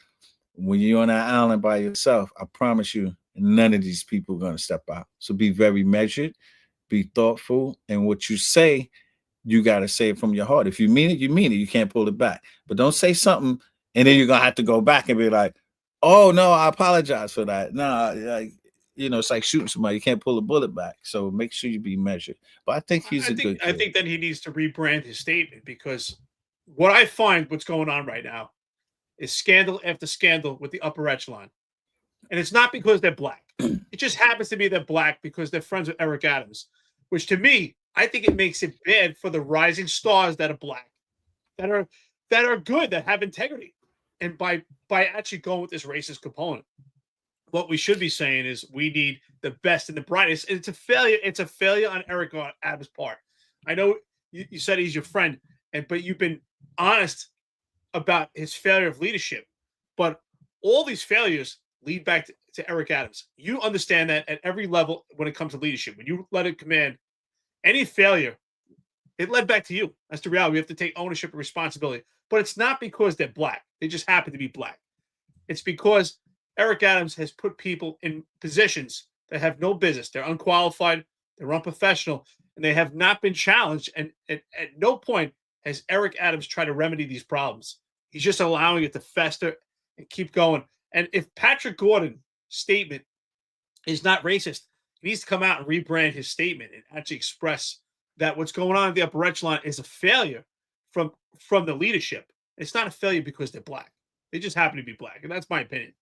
when you're on that island by yourself, I promise you, none of these people are going to step out. So be very measured, be thoughtful, and what you say, you got to say it from your heart. If you mean it, you mean it. You can't pull it back. But don't say something and then you're going to have to go back and be like, "Oh, no, I apologize for that." No, it's like shooting somebody. You can't pull a bullet back. So make sure you be measured. But I think he's a good kid. I think that he needs to rebrand his statement, because what I find what's going on right now is scandal after scandal with the upper echelon. And it's not because they're black. It just happens to be they're black because they're friends with Eric Adams, which to me, I think it makes it bad for the rising stars that are black, that are good, that have integrity. And by actually going with this racist component, what we should be saying is we need the best and the brightest. It's a failure. It's a failure on Eric Adams' part. I know you said he's your friend, but you've been honest about his failure of leadership. But all these failures lead back to Eric Adams. You understand that at every level when it comes to leadership. When you let it command, any failure, it led back to you. That's the reality. We have to take ownership and responsibility. But it's not because they're black. They just happen to be black. It's because Eric Adams has put people in positions that have no business. They're unqualified, they're unprofessional, and they have not been challenged. And at no point has Eric Adams tried to remedy these problems. He's just allowing it to fester and keep going. And if Patrick Gordon's statement is not racist, he needs to come out and rebrand his statement and actually express that what's going on in the upper echelon is a failure from the leadership. It's not a failure because they're black. They just happen to be black, and that's my opinion.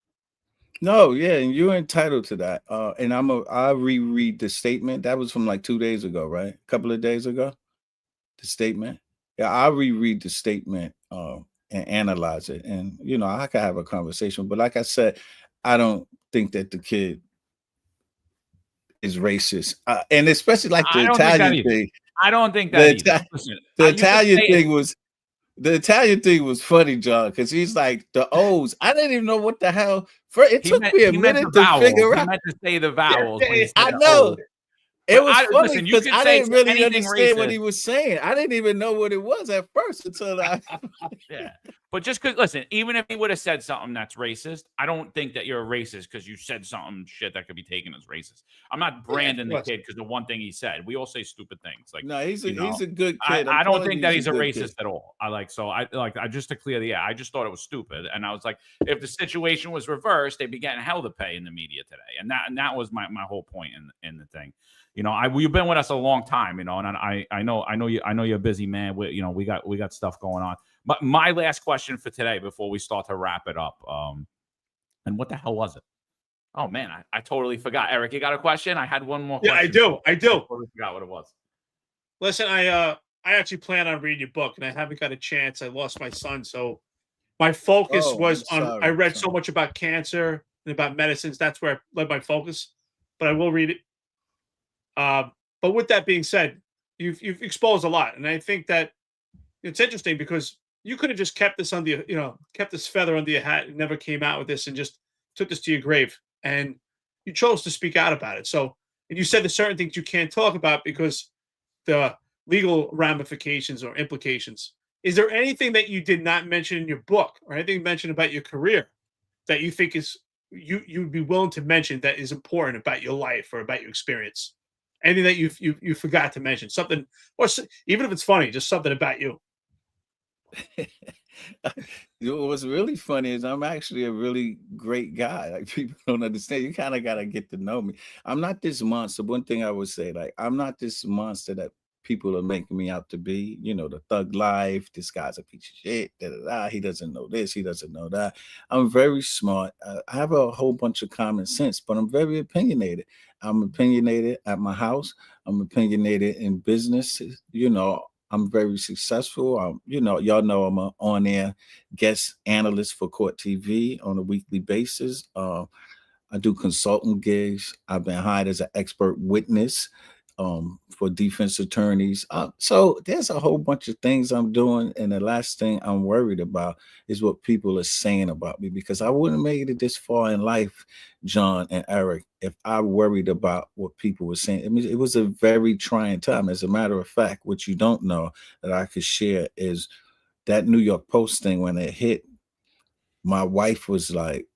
No, yeah, and you're entitled to that. And I'll reread the statement. That was from like 2 days ago, right? A couple of days ago. The statement. Yeah, I'll reread the statement and analyze it. And I can have a conversation. But like I said, I don't think that the kid is racist. And especially like the Italian thing. I don't think that either. Listen, the Italian thing was funny, John, because he's like the O's. I didn't even know what the hell. It took me a minute to figure out. He meant to say the vowels. I know. It was funny because I didn't really understand what he was saying. I didn't even know what it was at first until I. Yeah, but just because, listen, even if he would have said something that's racist, I don't think that you're a racist because you said something shit that could be taken as racist. I'm not branding the kid because of one thing he said. We all say stupid things. Like, no, he's a good kid. I don't think that he's a racist at all. I just to clear the air. I just thought it was stupid, and I was like, if the situation was reversed, they'd be getting hell to pay in the media today, and that was my whole point in the thing. You've been with us a long time, and I know you're a busy man. We got stuff going on. But my last question for today, before we start to wrap it up, and what the hell was it? Oh man, I totally forgot. Eric, you got a question? I had one more. Yeah, question. I do. I totally forgot what it was. Listen, I actually plan on reading your book, and I haven't got a chance. I lost my son, so my focus was on. I read so much about cancer and about medicines. That's where I led my focus. But I will read it. But with that being said, you've exposed a lot, and I think that it's interesting because you could have just kept this under kept this feather under your hat and never came out with this and just took this to your grave, and you chose to speak out about it. So, and you said there's certain things you can't talk about because the legal ramifications or implications. Is there anything that you did not mention in your book or anything mentioned about your career that you think is you'd be willing to mention that is important about your life or about your experience? Anything that you forgot to mention, something, or even if it's funny, just something about you. What's really funny is I'm actually a really great guy. Like, people don't understand. You kind of got to get to know me. I'm not this monster. One thing I would say, like, I'm not this monster that people are making me out to be. The thug life. This guy's a piece of shit. He doesn't know this. He doesn't know that. I'm very smart. I have a whole bunch of common sense, but I'm very opinionated. I'm opinionated at my house. I'm opinionated in business. I'm very successful. Y'all know I'm an on-air guest analyst for Court TV on a weekly basis. I do consulting gigs. I've been hired as an expert witness for defense attorneys. So there's a whole bunch of things I'm doing. And the last thing I'm worried about is what people are saying about me, because I wouldn't have made it this far in life, John and Eric, if I worried about what people were saying. I mean, it was a very trying time. As a matter of fact, what you don't know that I could share is that New York Post thing, when it hit, my wife was like,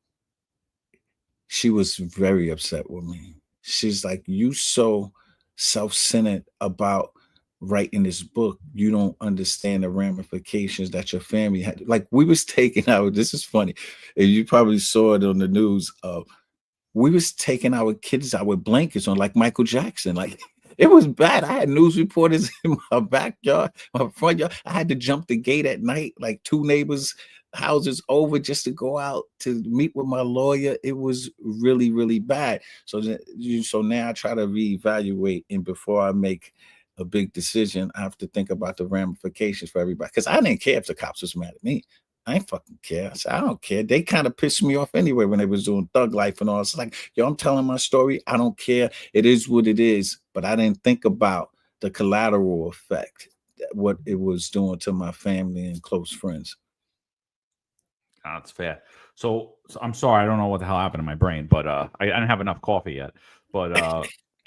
she was very upset with me. She's like, you so self-centered about writing this book. You don't understand the ramifications that your family had. Like, we was taking out, this is funny, and you probably saw it on the news, we was taking our kids out with blankets on like Michael Jackson. Like, it was bad. I had news reporters in my backyard, my front yard. I had to jump the gate at night, like 2 neighbors' houses over, just to go out to meet with my lawyer. It was really, really bad. So now I try to reevaluate, and before I make a big decision, I have to think about the ramifications for everybody. Because I didn't care if the cops was mad at me. I ain't fucking care. I said, I don't care. They kind of pissed me off anyway when they was doing thug life and all. It's like, yo, I'm telling my story. I don't care. It is what it is. But I didn't think about the collateral effect, what it was doing to my family and close friends. That's fair. So I'm sorry, I don't know what the hell happened in my brain, but I didn't have enough coffee yet. But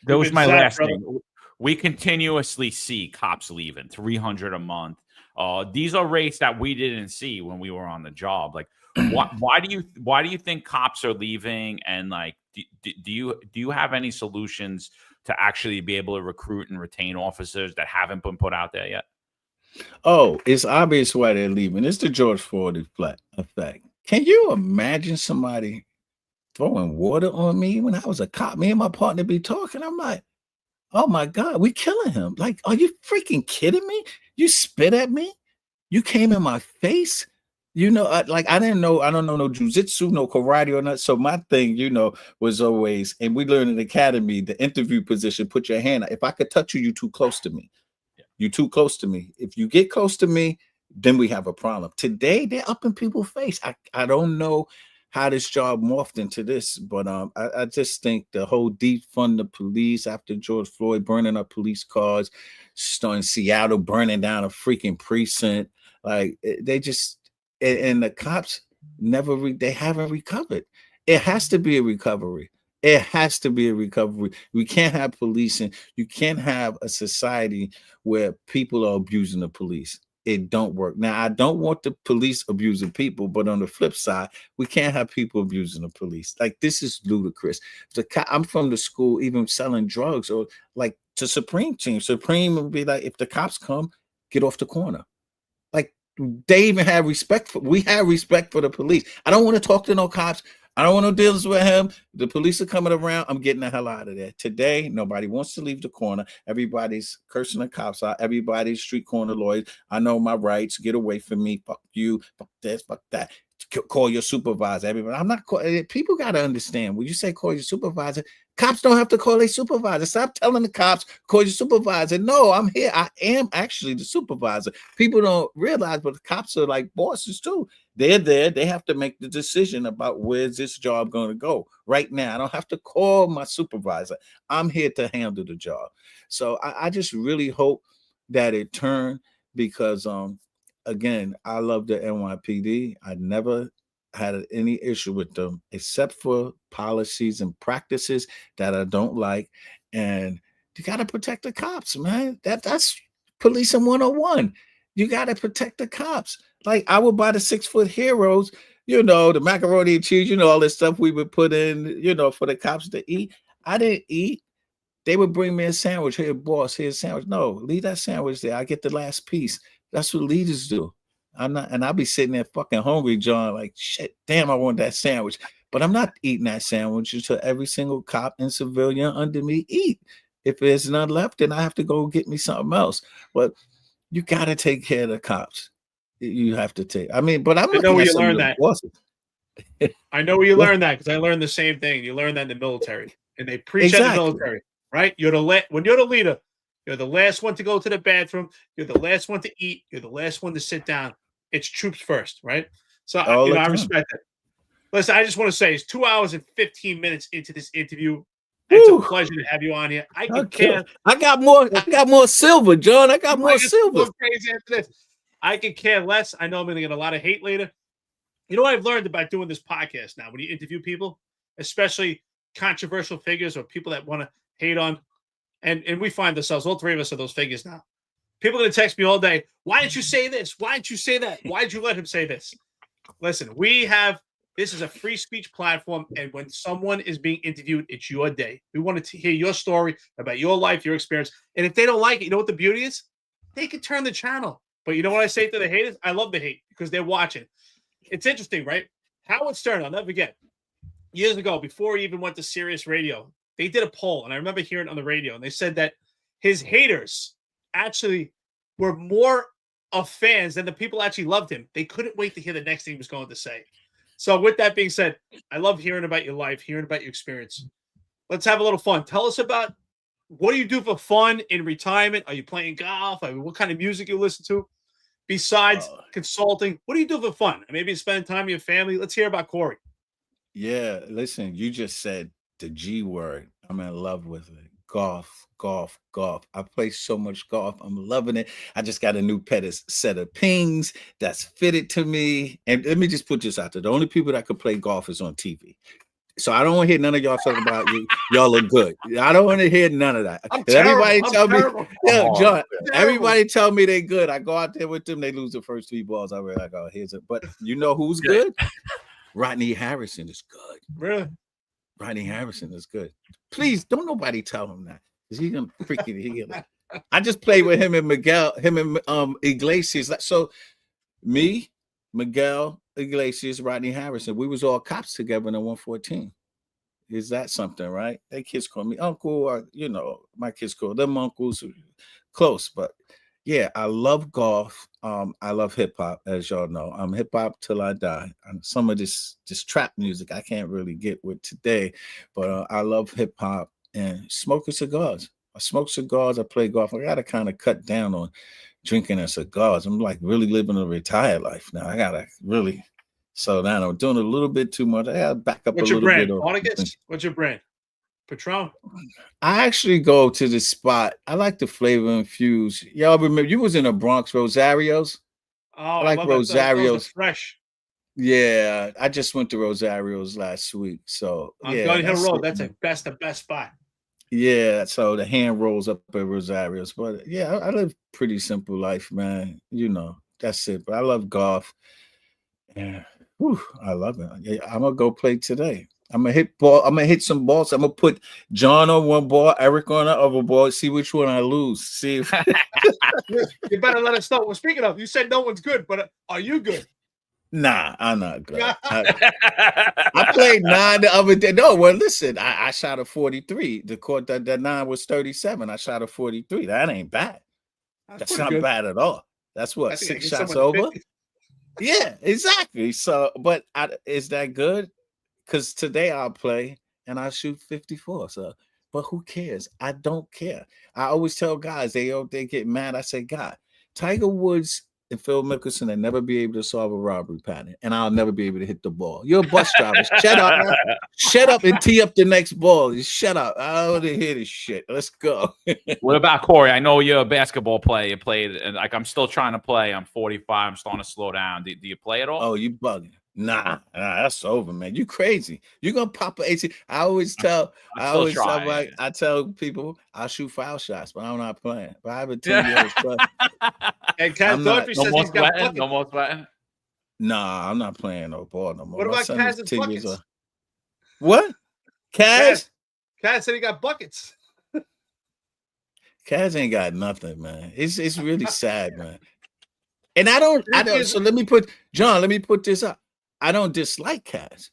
that was my last thing. We continuously see cops leaving, 300 a month. These are rates that we didn't see when we were on the job. Like, why do you think cops are leaving? And like, do you have any solutions to actually be able to recruit and retain officers that haven't been put out there yet? Oh, it's obvious why they're leaving. It's the George Floyd effect. Can you imagine somebody throwing water on me when I was a cop? Me and my partner be talking. I'm like, oh my God, we killing him. Like, are you freaking kidding me? You spit at me? You came in my face? I don't know no jujitsu, no karate or not. So my thing, was always, and we learned in the academy, the interview position, put your hand out. If I could touch you, you too close to me. You too close to me. If you get close to me, then we have a problem. Today, they're up in people's face. I don't know how this job morphed into this, but I just think the whole defund the police after George Floyd, burning up police cars, starting Seattle, burning down a freaking precinct, like they just, and the cops they haven't recovered. It has to be a recovery. It has to be a recovery. We can't have policing. You can't have a society where people are abusing the police. It don't work. Now, I don't want the police abusing people, but on the flip side, we can't have people abusing the police. Like, this is ludicrous. I'm from the school, even selling drugs, or like to Supreme team. Supreme would be like, if the cops come, get off the corner. Like, they even have respect we have respect for the police. I don't want to talk to no cops. I don't want no dealings with him. The police are coming around. I'm getting the hell out of there. Today, nobody wants to leave the corner. Everybody's cursing the cops out. Everybody's street corner lawyers. I know my rights. Get away from me. Fuck you. Fuck this. Fuck that. Call your supervisor. Everybody. I'm not. People got to understand. When you say call your supervisor, cops don't have to call their supervisor. Stop telling the cops, call your supervisor. No, I'm here. I am actually the supervisor. People don't realize, but the cops are like bosses too. They're there. They have to make the decision about where's this job going to go. Right now, I don't have to call my supervisor. I'm here to handle the job. So I just really hope that it turned, because again, I love the NYPD. I never had any issue with them except for policies and practices that I don't like. And you got to protect the cops, man. That's policing 101. You got to protect the cops. Like, I would buy the 6-foot heroes, the macaroni and cheese, all this stuff we would put in, for the cops to eat. I didn't eat. They would bring me a sandwich. Here, boss, here's a sandwich. No, leave that sandwich there. I get the last piece. That's what leaders do. I'm not, and I'll be sitting there fucking hungry, John, like, shit, damn, I want that sandwich. But I'm not eating that sandwich until every single cop and civilian under me eat. If there's none left, then I have to go get me something else. But you got to take care of the cops. You have to take. I mean, but I'm I know where you learned that. I know where you learned that, because I learned the same thing. You learned that in the military, and they preach that in the military, right? When you're the leader, you're the last one to go to the bathroom. You're the last one to eat. You're the last one to sit down. It's troops first, right? So I respect it. Listen, I just want to say, it's 2 hours and 15 minutes into this interview. It's a pleasure to have you on here. I got more silver, John. I got more silver. Crazy after this. I could care less. I know I'm going to get a lot of hate later. You know what I've learned about doing this podcast now? When you interview people, especially controversial figures or people that want to hate on, and we find ourselves, all three of us are those figures now. People are going to text me all day. Why didn't you say this? Why didn't you say that? Why did you let him say this? Listen, this is a free speech platform, and when someone is being interviewed, it's your day. We wanted to hear your story about your life, your experience. And if they don't like it, you know what the beauty is? They can turn the channel. But you know what I say to the haters? I love the hate, because they're watching. It's interesting, right? Howard Stern, I'll never forget, years ago, before he even went to Sirius Radio, they did a poll, and I remember hearing it on the radio, and they said that his haters actually were more of fans than the people actually loved him. They couldn't wait to hear the next thing he was going to say. So with that being said, I love hearing about your life, hearing about your experience. Let's have a little fun. Tell us about, what do you do for fun in retirement? Are you playing golf? I mean, what kind of music you listen to? Besides consulting, what do you do for fun? Maybe spending time with your family. Let's hear about Corey. Yeah, listen, you just said the G word. I'm in love with it. Golf. I play so much golf. I'm loving it. I just got a new set of pings that's fitted to me. And let me just put this out there. The only people that can play golf is on TV. So I don't want to hear none of y'all talking about y'all look good. I don't want to hear none of that. Everybody tell me, John, everybody tell me they good. I go out there with them, they lose the first 3 balls. I really like, oh, here's it. But you know who's good? Rodney Harrison is good. Really? Rodney Harrison is good. Please don't nobody tell him that. He's gonna freaking I just played with him and Miguel, Iglesias. So me, Miguel, Iglesias, Rodney Harrison. We was all cops together in 114. Is that something, right? They kids call me uncle, or my kids call them uncles, close. But yeah, I love golf. I love hip hop, as y'all know. I'm hip hop till I die. And some of this trap music I can't really get with today, but I love hip hop and smoking cigars. I smoke cigars. I play golf. I gotta kind of cut down on drinking and cigars. I'm like really living a retired life now. I gotta really slow down. I'm doing a little bit too much. I gotta back up What's a your little brand? bit. What's your brand? Patron? I actually go to the spot. I like the flavor infused. Y'all remember you was in the Bronx, Rosario's? Oh, I like love Rosario's. That. Fresh. Yeah, I just went to Rosario's last week. So On yeah, Gun Hill Road. That's the best spot. Yeah, so the hand rolls up at Rosario's. But yeah, I live pretty simple life, man. That's it. But I love golf. Yeah, I love it. Yeah, I'm gonna go play today. I'm gonna hit ball. I'm gonna hit some balls. I'm gonna put John on one ball, Eric on the other ball. See which one I lose. See if You better let us know. Well, speaking of, you said no one's good, but are you good? Nah, I'm not good. I played 9 the other day. No, well, listen, I shot a 43. The court that 9 was 37. I shot a 43. That ain't bad. That's not good. Bad at all. That's what, 6 shots over? 50. Yeah, exactly. So, but is that good? Because today I'll play and I shoot 54. So, but who cares? I don't care. I always tell guys, they get mad. I say, God, Tiger Woods and Phil Mickelson will never be able to solve a robbery pattern, and I'll never be able to hit the ball. You're a bus driver. Shut up. Shut up and tee up the next ball. Shut up. I don't want to hear this shit. Let's go. What about Corey? I know you're a basketball player. You played, and I'm still trying to play. I'm 45. I'm starting to slow down. Do you play at all? Oh, you bugging. Nah, that's over, man. You crazy. You're gonna pop an 18. I tell people I'll shoot foul shots, but I'm not playing. But I have a 10-year-old son. And Kaz Daughtry says he's got buckets. No more sweating. Nah, I'm not playing no ball no more. What about Kaz's buckets? What? Kaz said he got buckets. Kaz ain't got nothing, man. It's really sad, man. And I don't. So let me put this up. I don't dislike Kaz.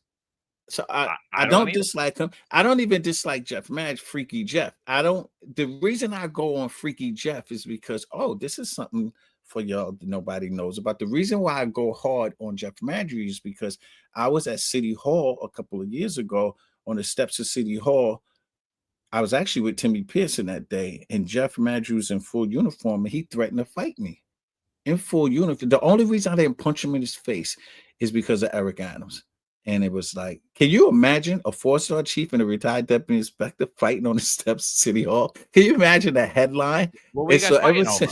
So I don't dislike him. I don't even dislike Jeff. Man, Freaky Jeff. The reason I go on Freaky Jeff is because, this is something for y'all that nobody knows about. The reason why I go hard on Jeff Madry is because I was at City Hall a couple of years ago on the steps of City Hall. I was actually with Timmy Pearson that day, and Jeff Madry was in full uniform, and he threatened to fight me in full uniform. The only reason I didn't punch him in his face is because of Eric Adams. And it was like, can you imagine a 4-star chief and a retired deputy inspector fighting on the steps of City Hall? Can you imagine the headline? What were you guys fighting over?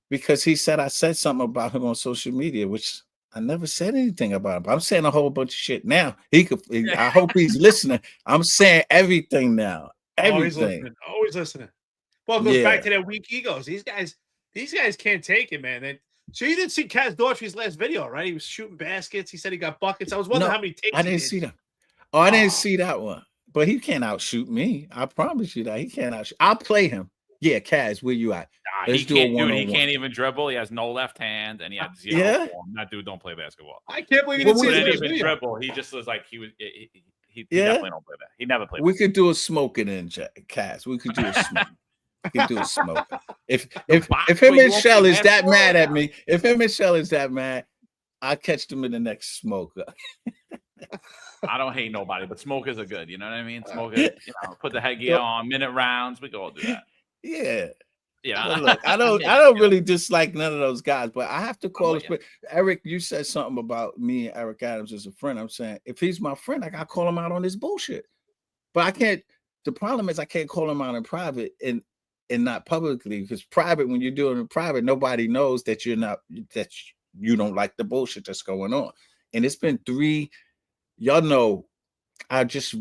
Because he said I said something about him on social media, which I never said anything about him. But I'm saying a whole bunch of shit now. I hope he's listening. I'm saying everything now. Everything. Always listening. Well, it goes back to their weak egos. These guys can't take it, man. So you didn't see Kaz Daughtry's last video, right? He was shooting baskets. He said he got buckets. I was wondering how many takes I didn't see that. I didn't see that one. But he can't outshoot me. I promise you that. He can't outshoot. I'll play him. Yeah, Kaz, where you at? He can't even dribble. He has no left hand, and he had 0 form. That dude don't play basketball. I can't believe he didn't see even dribble. He just was like he definitely don't play that. He never played. We could do a smoking in Kaz. We could do a smoke. We could do a smoke. If him and Shell is that mad at me, I'll catch them in the next smoke. I don't hate nobody, but smokers are good. You know what I mean? Smokers, put the headgear on, minute rounds. We can all do that. Yeah. Yeah. Look, I don't really dislike none of those guys, but I have to call Eric, you said something about me and Eric Adams as a friend. I'm saying if he's my friend, I gotta call him out on this bullshit. But I can't. The problem is I can't call him out in private and not publicly, because private, when you're doing it in private, nobody knows that you don't like the bullshit that's going on. And it's been 3, y'all know, I just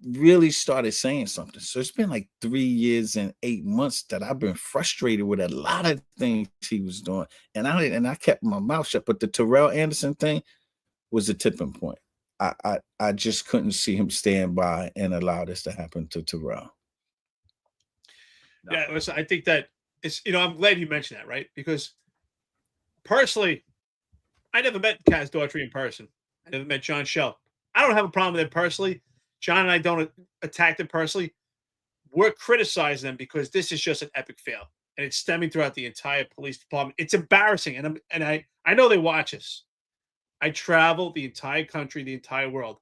really started saying something. So it's been like 3 years and 8 months that I've been frustrated with a lot of things he was doing. And I kept my mouth shut. But the Terrell Anderson thing was a tipping point. I just couldn't see him stand by and allow this to happen to Terrell. No. Yeah, listen, I think that it's, I'm glad you mentioned that, right? Because personally, I never met Kaz Daughtry in person. I never met John Shell. I don't have a problem with it personally. John and I don't attack them personally. We're criticizing them because this is just an epic fail, and it's stemming throughout the entire police department. It's embarrassing, and I know they watch us. I travel the entire country, the entire world.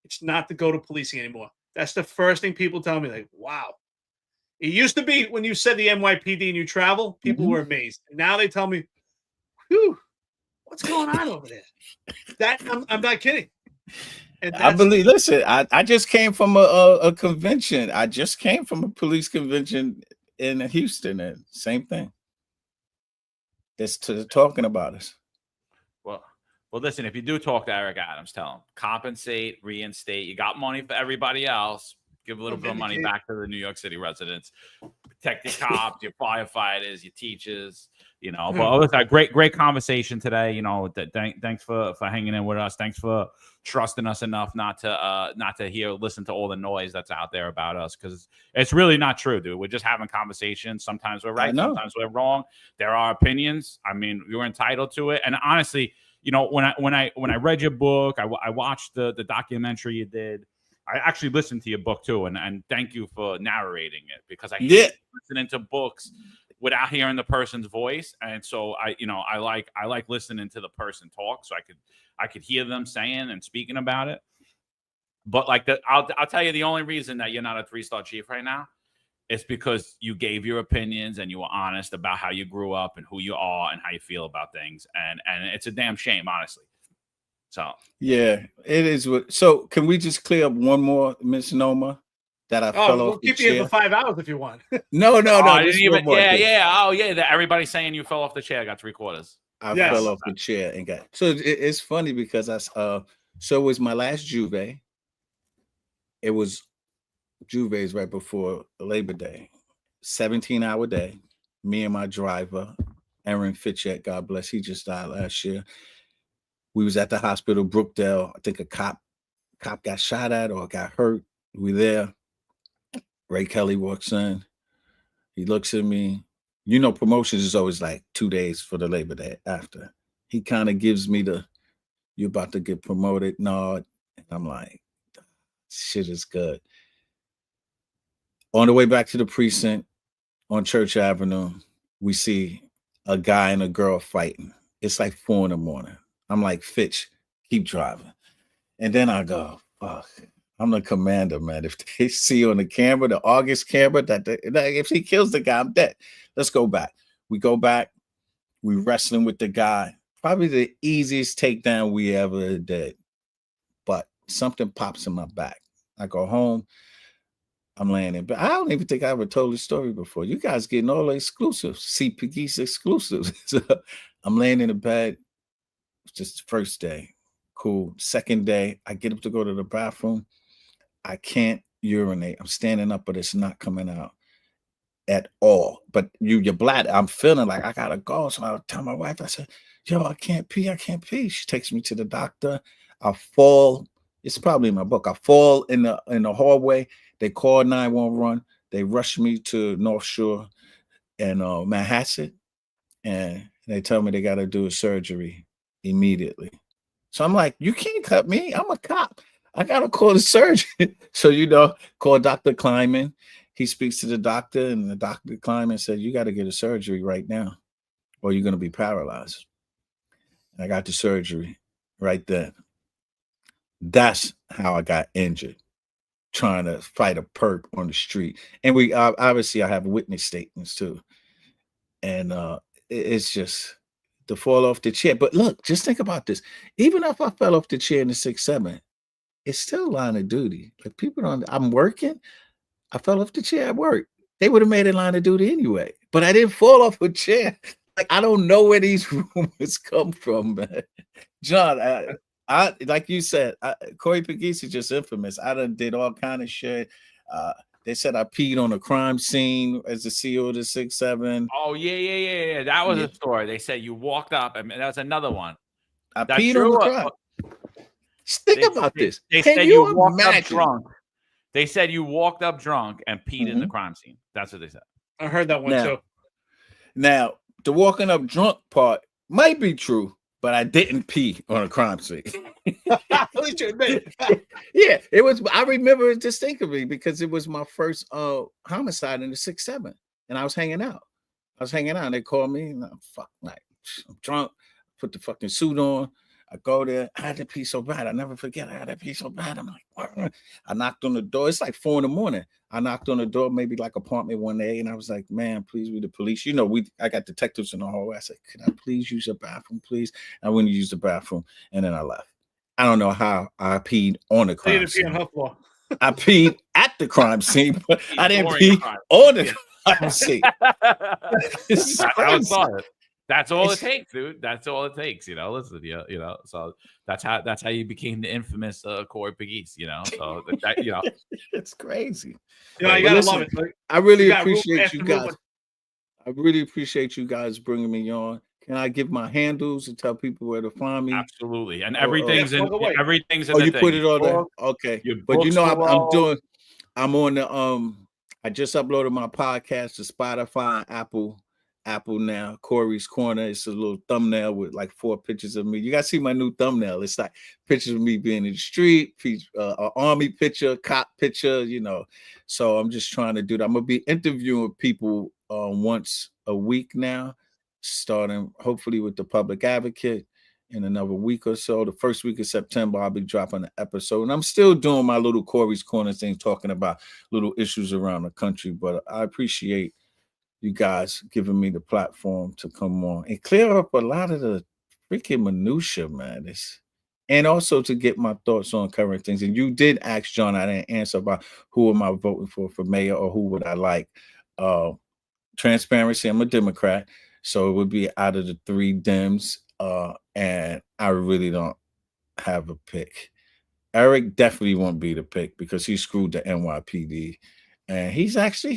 It's not to go to policing anymore. That's the first thing people tell me. Like, wow. It used to be when you said the NYPD and you travel, people were amazed. And now they tell me, whew, what's going on over there? That I'm not kidding. And I believe. Listen, I just came from a convention. I just came from a police convention in Houston, and same thing. It's talking about us. Well, listen. If you do talk to Eric Adams, tell him compensate, reinstate. You got money for everybody else. Give a little bit of money back to the New York City residents. Protect your cops, your firefighters, your teachers. You know, but listen, great conversation today. You know, thanks for hanging in with us. Thanks for trusting us enough not to listen to all the noise that's out there about us, because it's really not true, dude. We're just having conversations. Sometimes we're right, sometimes we're wrong. There are opinions. I mean, you're entitled to it. And honestly, you know, when I read your book, I watched the documentary you did. I actually listened to your book too, and thank you for narrating it, because I hate listening to books without hearing the person's voice. And so I like listening to the person talk, so I could hear them saying and speaking about it. But I'll tell you, the only reason that you're not a 3-star chief right now is because you gave your opinions and you were honest about how you grew up and who you are and how you feel about things. And it's a damn shame, honestly. So yeah, it is. So can we just clear up one more misnomer that I fell off the chair? We'll keep you here for 5 hours if you want. No. I didn't even. Yeah. Oh, yeah. Everybody's saying you fell off the chair. Got 3/4. I fell off the chair and got. So it's funny because so it was my last Juvet. It was Juvet's right before Labor Day, 17-hour day. Me and my driver, Aaron Fitchett, God bless, he just died last year. We was at the hospital, Brookdale. I think a cop got shot at or got hurt. We there. Ray Kelly walks in. He looks at me. You know, promotions is always like 2 days for the Labor Day after. He kind of gives me you're about to get promoted nod. And I'm like, shit is good. On the way back to the precinct on Church Avenue, we see a guy and a girl fighting. It's like 4 a.m. I'm like, Fitch, keep driving. And then I go, fuck, I'm the commander, man. If they see on the camera, the August camera, that if he kills the guy, I'm dead. Let's go back. We go back. We wrestling with the guy. Probably the easiest takedown we ever did. But something pops in my back. I go home. I'm laying in bed. I don't even think I ever told this story before. You guys getting all the exclusives. See Pegues exclusives. So I'm laying in the bed. It's just the first day. Cool. Second day, I get up to go to the bathroom. I can't urinate. I'm standing up, but it's not coming out at all. But your bladder, I'm feeling like I gotta go. So I tell my wife, I said, yo, I can't pee. She takes me to the doctor. I fall. It's probably in my book. I fall in the hallway. They call 911. They rush me to North Shore and Manhasset, and they tell me they got to do a surgery immediately. So I'm like, you can't cut me. I'm a cop. I got to call the surgeon. So, call Dr. Kleiman. He speaks to the doctor, and the Dr. Kleiman said, you got to get a surgery right now or you're going to be paralyzed. And I got the surgery right then. That's how I got injured, trying to fight a perp on the street. And we obviously, I have witness statements too. And it's just to fall off the chair. But look, just think about this. Even if I fell off the chair in the 6-7, it's still line of duty. Like I'm working. I fell off the chair at work. They would have made a line of duty anyway. But I didn't fall off a chair. Like, I don't know where these rumors come from, man. John, I like you said, Corey Pegues is just infamous. I done did all kind of shit. They said I peed on a crime scene as the CEO of the 6-7. Oh, yeah. That was a story. They said you walked up. I mean, that's another one. I peed on the crime. Think about this. They said you walked up drunk. They said you walked up drunk and peed in the crime scene. That's what they said. I heard that one too. Now, the walking up drunk part might be true. but I didn't pee on a crime scene. At least you admit it. Yeah, it was. I remember it distinctly because it was my first homicide in the 6-7, and I was hanging out. And they called me, and I'm drunk. Put the fucking suit on. I go there. I had to pee so bad. I never forget. I had to pee so bad. I'm like, what? I knocked on the door. It's like 4 a.m. I knocked on the door, maybe like apartment 1A, and I was like, "Man, please, we the police." You know, I got detectives in the hallway. I said, "Can I please use your bathroom, please?" I went to use the bathroom, and then I left. I don't know how I peed on the crime scene. I peed at the crime scene, but I didn't pee on the crime scene. That's all it takes, dude. That's all it takes. Listen, you know. So that's how you became the infamous Corey Pegues. So it's crazy. You gotta love it. Like, I really appreciate you guys. I really appreciate you guys bringing me on. Can I give my handles and tell people where to find me? Absolutely, and everything's in. Everything. You put it on there. Okay, but I'm on the I just uploaded my podcast to Spotify, Apple now. Corey's Corner. It's a little thumbnail with like 4 pictures of me. You gotta see my new thumbnail. It's like pictures of me being in the street, an army picture, cop picture. So I'm just trying to do that. I'm gonna be interviewing people once a week now, starting hopefully with the Public Advocate in another week or so. The first week of September, I'll be dropping an episode. And I'm still doing my little Corey's Corner thing, talking about little issues around the country. But I appreciate you guys giving me the platform to come on and clear up a lot of the freaking minutia, man. And also to get my thoughts on current things. And you did ask John, I didn't answer about who am I voting for mayor or who would I like. Transparency, I'm a Democrat. So it would be out of the 3 Dems. And I really don't have a pick. Eric definitely won't be the pick because he screwed the NYPD. And he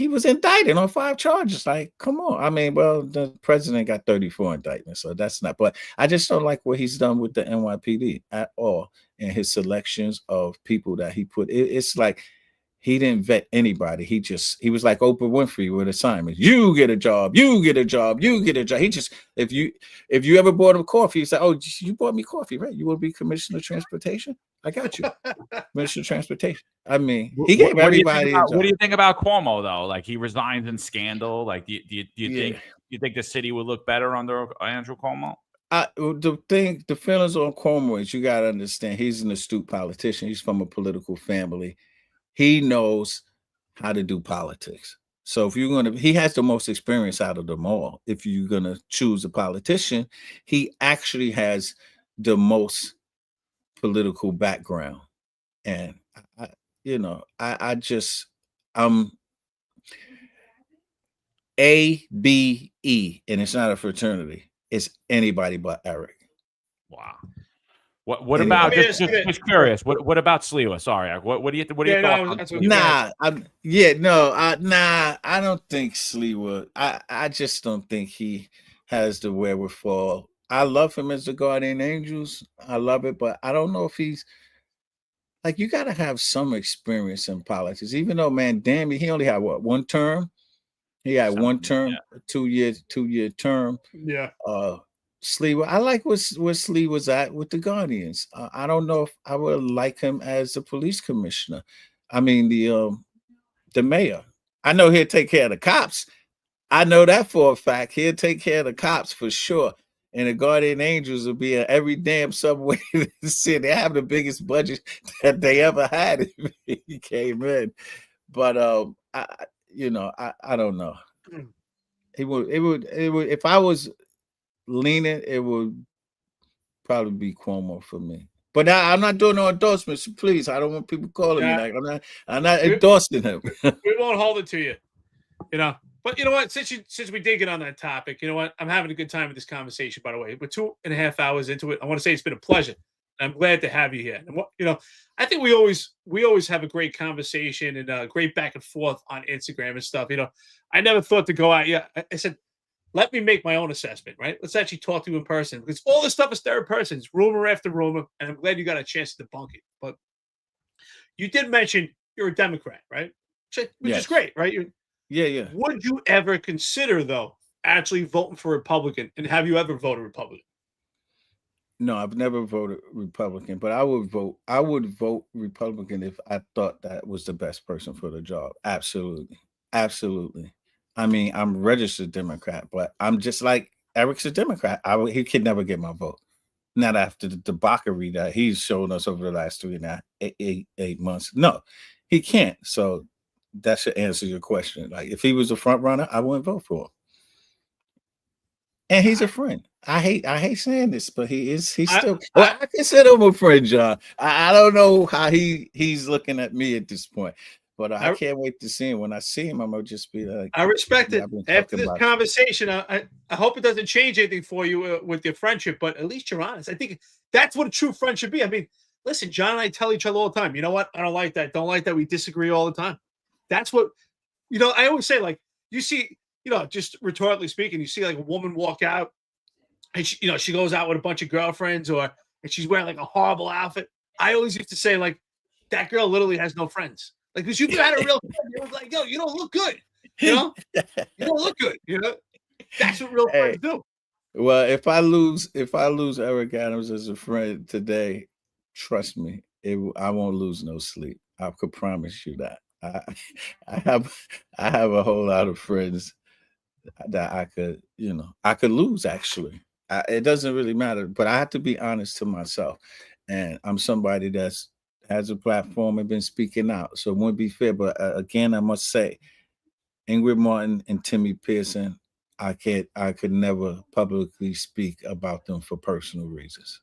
was indicted on 5 charges. Like, come on. I mean, well, the president got 34 indictments, so that's not. But I just don't like what he's done with the NYPD at all and his selections of people that he put. It's like he didn't vet anybody. He was like Oprah Winfrey with assignments. You get a job. You get a job. You get a job. He just, if you ever bought him coffee, he said, "Oh, you bought me coffee, right? You want to be Commissioner of Transportation? I got you, Commissioner of Transportation." I mean, he gave everybody. What do you think about Cuomo though? Like he resigns in scandal. Like, do you think the city would look better under Andrew Cuomo? The feelings on Cuomo is, you got to understand, he's an astute politician. He's from a political family. He knows how to do politics. So if he has the most experience out of them all. If you're going to choose a politician, he actually has the most political background. And I'm ABE, and it's not a fraternity. It's anybody but Eric. Wow. What about just curious? What about Sliwa? Sorry, what do you thought? I don't think Sliwa. I just don't think he has the wherewithal. I love him as the guardian angels. I love it, but I don't know if he's like, you got to have some experience in politics. Even though, man, damn it, he only had 1 term. He had 1 term, a 2-year term. Yeah. Sliwa, I like where Slee was at with the Guardians. I don't know if I would like him as the police commissioner. I mean, the mayor. I know he'll take care of the cops. I know that for a fact. He'll take care of the cops for sure. And the Guardian Angels will be in every damn subway in the city. They have the biggest budget that they ever had if he came in. But I don't know. It would if I was leaning, it would probably be Cuomo for me. But I'm not doing no endorsements. Please, I don't want people calling me like I'm not endorsing him. We won't hold it to you, But you know what? Since we did get on that topic, you know what? I'm having a good time with this conversation. By the way, we're 2.5 hours into it. I want to say it's been a pleasure. I'm glad to have you here. And I think we always have a great conversation and a great back and forth on Instagram and stuff. I never thought to go out. Yeah, I said, let me make my own assessment, right? Let's actually talk to you in person, because all this stuff is third person. It's rumor after rumor, and I'm glad you got a chance to debunk it. But you did mention you're a Democrat, right? Which is great, right? Yeah. Would you ever consider, though, actually voting for Republican? And have you ever voted Republican? No, I've never voted Republican, but I would vote Republican if I thought that was the best person for the job. Absolutely. Absolutely. I mean, I'm registered Democrat, but I'm just like Eric's a Democrat. He could never get my vote. Not after the debauchery that he's shown us over the last 8 months. No, he can't. So that should answer your question. Like, if he was a front runner, I wouldn't vote for him. And he's a friend. I hate saying this, but he's still. I consider him a friend, John. I don't know how he's looking at me at this point, but I can't wait to see him. When I see him, I'm gonna just be like, I respect it. After this conversation, I hope it doesn't change anything for you with your friendship, but at least you're honest. I think that's what a true friend should be. I mean, listen, John and I tell each other all the time, you know what? I don't like that. Don't like that. We disagree all the time. That's what, I always say, like, you see, just rhetorically speaking, you see like a woman walk out and she goes out with a bunch of girlfriends and she's wearing like a horrible outfit. I always used to say, like, that girl literally has no friends. Like, because you had a real friend, it was like, yo, you don't look good. You don't look good. That's what real friends do. Well, if I lose Eric Adams as a friend today, trust me, I won't lose no sleep. I could promise you that. I have a whole lot of friends that I could lose, actually. It doesn't really matter, but I have to be honest to myself. And I'm somebody that's has a platform and been speaking out. So it wouldn't be fair. But again, I must say, Ingrid Martin and Timmy Pearson, I could never publicly speak about them for personal reasons.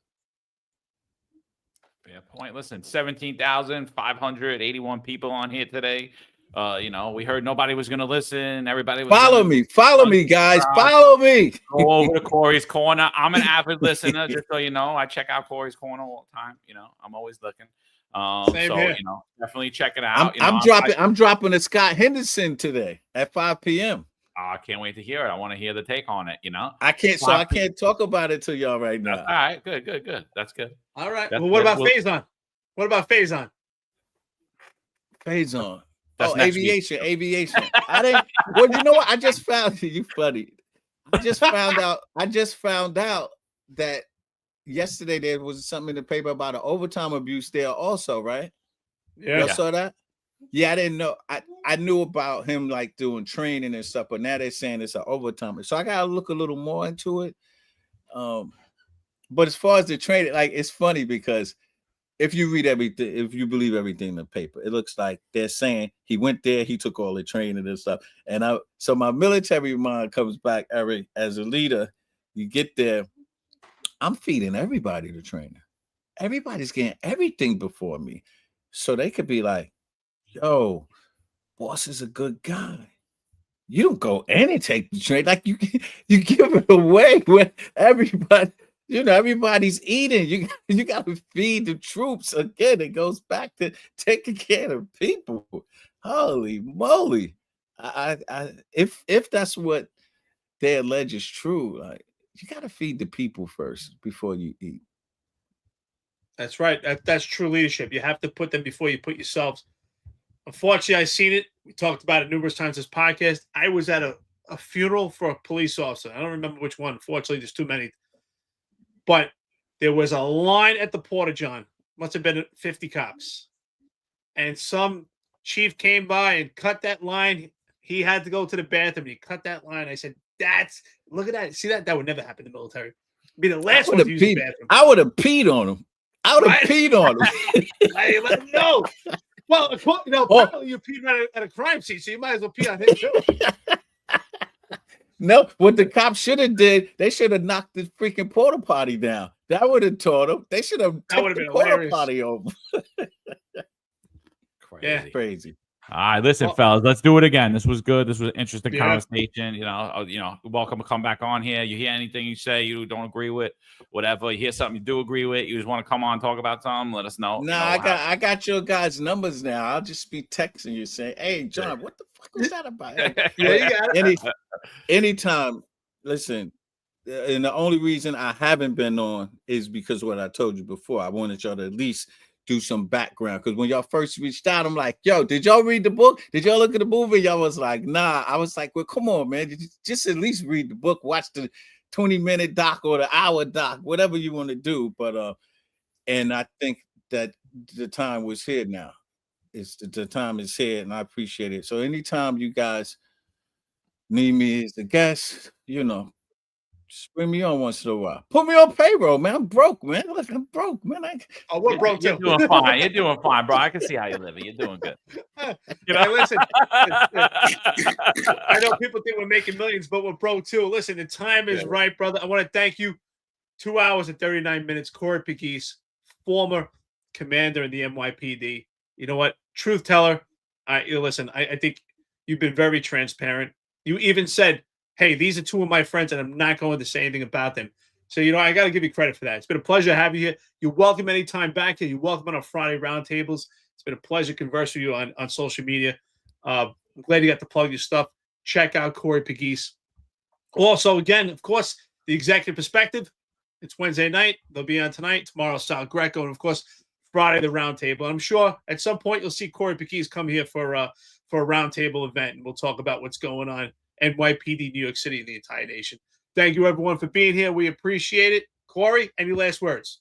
Fair point. Listen, 17,581 people on here today. We heard nobody was going to listen. Everybody was follow me, guys. Follow me. Go over to Corey's Corner. I'm an avid listener, just so you know. I check out Corey's Corner all the time. I'm always looking. Same here. Definitely check it out. I'm dropping a Scott Henderson today at 5 p.m. I can't wait to hear it. I want to hear the take on it. I can't talk about it to y'all right now. All right, good. That's good. All right. Well, what about Faison? What about Faison? Faison. That's aviation. I didn't. Well, you know what? I just found you funny. I just found out that yesterday there was something in the paper about an overtime abuse there also, right? Yeah. Y'all saw that? Yeah, I didn't know. I knew about him like doing training and stuff, but now they're saying it's an overtime. So I gotta look a little more into it. But as far as the training, like, it's funny because if you read everything, if you believe everything in the paper, it looks like they're saying he went there, he took all the training and stuff. And so my military mind comes back, Eric, as a leader. You get there, I'm feeding everybody the training. Everybody's getting everything before me. So they could be like, yo, boss is a good guy. You don't go in and take the training. Like, you give it away when everybody, everybody's eating. You got to feed the troops. Again, it goes back to taking care of people. Holy moly. If that's what they allege is true, like, you got to feed the people first before you eat. That's right. That's true leadership. You have to put them before you put yourselves. Unfortunately, I've seen it. We talked about it numerous times this podcast. I was at a funeral for a police officer. I don't remember which one. Unfortunately, there's too many. But there was a line at the porta john. Must have been 50 cops. And some chief came by and cut that line. He had to go to the bathroom. He cut that line. I said, look at that. See that? That would never happen in the military. It'd be the last one to use the bathroom. I would have peed on him. I let him know. Well, apparently you peed right at a crime scene, so you might as well pee on him too. No, what the cops should have did, they should have knocked the freaking porta potty down. That would have taught them. They should have taken the porta potty over. Crazy. Yeah, crazy. All right, listen, fellas, let's do it again. This was good. This was an interesting conversation. Welcome to come back on here. You hear anything you say you don't agree with, whatever. You hear something you do agree with, you just want to come on and talk about something, let us know. I got your guys' numbers now. I'll just be texting you saying, hey, John, what the fuck was that about? Yeah, you got it. Anytime, listen, and the only reason I haven't been on is because of what I told you before. I wanted y'all to at least do some background, because when y'all first reached out, I'm like, yo, did y'all read the book? Did y'all look at the movie? Y'all was like, nah. I was like, well, come on, man. Just at least read the book, watch the 20-minute doc or the hour doc, whatever you want to do. But and I think that the time was here now. The time is here, and I appreciate it. So anytime you guys need me as a guest, just bring me on once in a while. Put me on payroll, man. I'm broke, man. Look, I'm broke, man. We're broke too. You're doing fine. You're doing fine, bro. I can see how you're living. You're doing good. Hey, listen. I know people think we're making millions, but we're broke too. Listen, the time is right, brother. I want to thank you. 2 hours and 39 minutes. Corey Pegues, former commander in the NYPD. You know what? Truth teller. Listen, I think you've been very transparent. You even said, hey, these are two of my friends, and I'm not going to say anything about them. So, I got to give you credit for that. It's been a pleasure to have you here. You're welcome anytime back here. You're welcome on our Friday roundtables. It's been a pleasure conversing with you on social media. I'm glad you got to plug your stuff. Check out Corey Pegues. Also, again, of course, the Executive Perspective. It's Wednesday night. They'll be on tonight. Tomorrow, Sal Greco. And, of course, Friday, the roundtable. I'm sure at some point you'll see Corey Pegues come here for a roundtable event, and we'll talk about what's going on. NYPD, New York City, and the entire nation. Thank you, everyone, for being here. We appreciate it. Corey, any last words?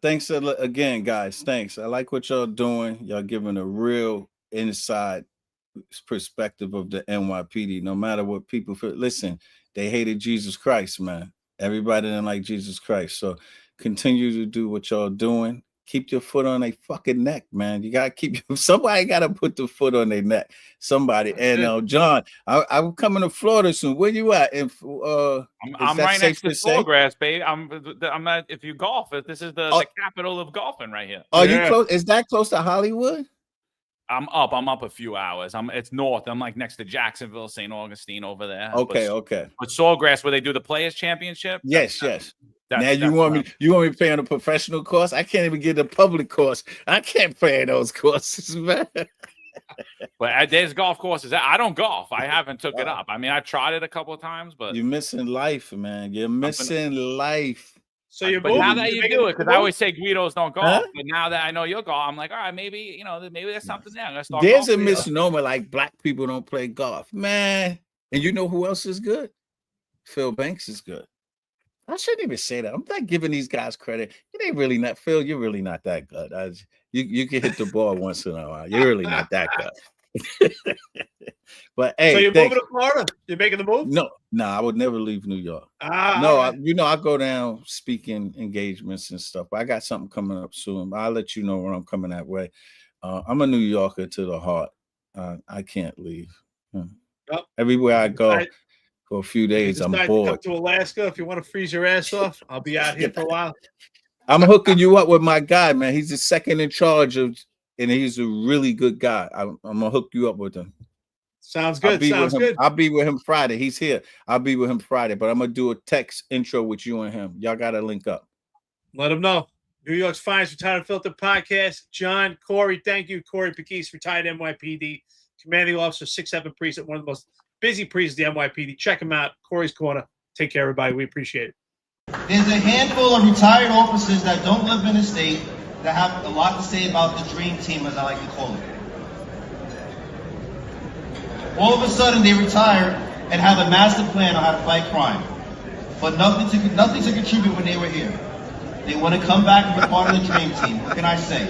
Thanks again, guys. Thanks. I like what y'all doing. Y'all giving a real inside perspective of the NYPD. No matter what people feel. Listen, they hated Jesus Christ, man. Everybody didn't like Jesus Christ. So continue to do what y'all doing. Keep your foot on their fucking neck, man. You gotta somebody gotta put the foot on their neck. Somebody. And John, I'm coming to Florida soon. Where you at? I'm right next to Sawgrass, baby. I'm at, if you golf, this is the capital of golfing right here. Are you close? Is that close to Hollywood? I'm up a few hours. It's north. I'm like next to Jacksonville, St. Augustine over there. Okay. But Sawgrass, where they do the Players Championship? Yes. Now you want me to pay on a professional course? I can't even get a public course. I can't pay those courses, man. But there's golf courses. I don't golf. I haven't took it up. I mean, I tried it a couple of times, but you're missing life, man. You're missing life. So you're but now that you do it, because I always say Guidos don't golf, but now that I know you'll golf, I'm like, all right, maybe there's something there. I'm gonna start. There's a misnomer like black people don't play golf, man. And you know who else is good? Phil Banks is good. I shouldn't even say that. I'm not giving these guys credit. It ain't really not Phil. You're really not that good. You can hit the ball once in a while. You're really not that good. But hey, so you're moving to Florida? You're making the move? No, I would never leave New York. I go down speaking engagements and stuff. But I got something coming up soon. I'll let you know when I'm coming that way. I'm a New Yorker to the heart. I can't leave. Everywhere I go. For a few days, I'm bored. Come to Alaska if you want to freeze your ass off. I'll be out here for a while. I'm hooking you up with my guy, man. He's the second in charge and he's a really good guy. I'm gonna hook you up with him. Sounds good. I'll be with him Friday. He's here. I'll be with him Friday, but I'm gonna do a text intro with you and him. Y'all gotta link up. Let him know. New York's finest retired Unfiltered Podcast. John, Corey, thank you. Corey Pegues, retired NYPD, commanding officer, 6-7 precinct, one of the most busy priests of the NYPD. Check him out. Corey's Corner. Take care, everybody. We appreciate it. There's a handful of retired officers that don't live in the state that have a lot to say about the dream team, as I like to call it. All of a sudden, they retire and have a master plan on how to fight crime, but nothing to contribute when they were here. They want to come back and be part of the dream team. What can I say?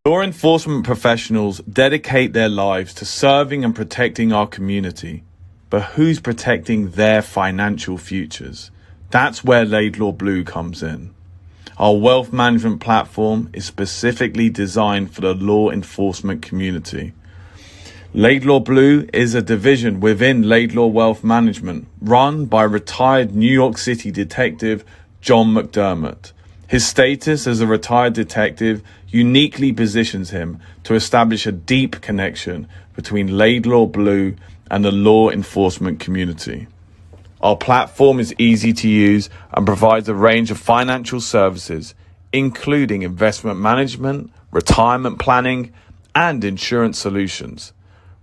Law enforcement professionals dedicate their lives to serving and protecting our community. But who's protecting their financial futures? That's where Laidlaw Blue comes in. Our wealth management platform is specifically designed for the law enforcement community. Laidlaw Blue is a division within Laidlaw Wealth Management, run by retired New York City detective John McDermott. His status as a retired detective uniquely positions him to establish a deep connection between Laidlaw Blue and the law enforcement community. Our platform is easy to use and provides a range of financial services, including investment management, retirement planning, and insurance solutions.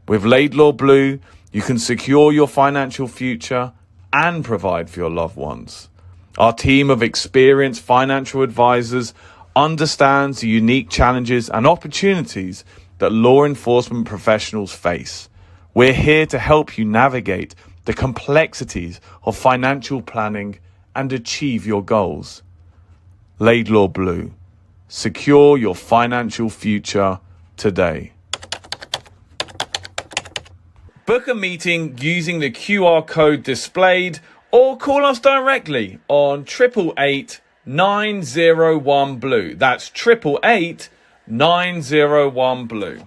With Laidlaw Blue, you can secure your financial future and provide for your loved ones. Our team of experienced financial advisors understands the unique challenges and opportunities that law enforcement professionals face. We're here to help you navigate the complexities of financial planning and achieve your goals. Laidlaw Blue. Secure your financial future today. Book a meeting using the QR code displayed or call us directly on 888 901 Blue. That's 888 901 Blue.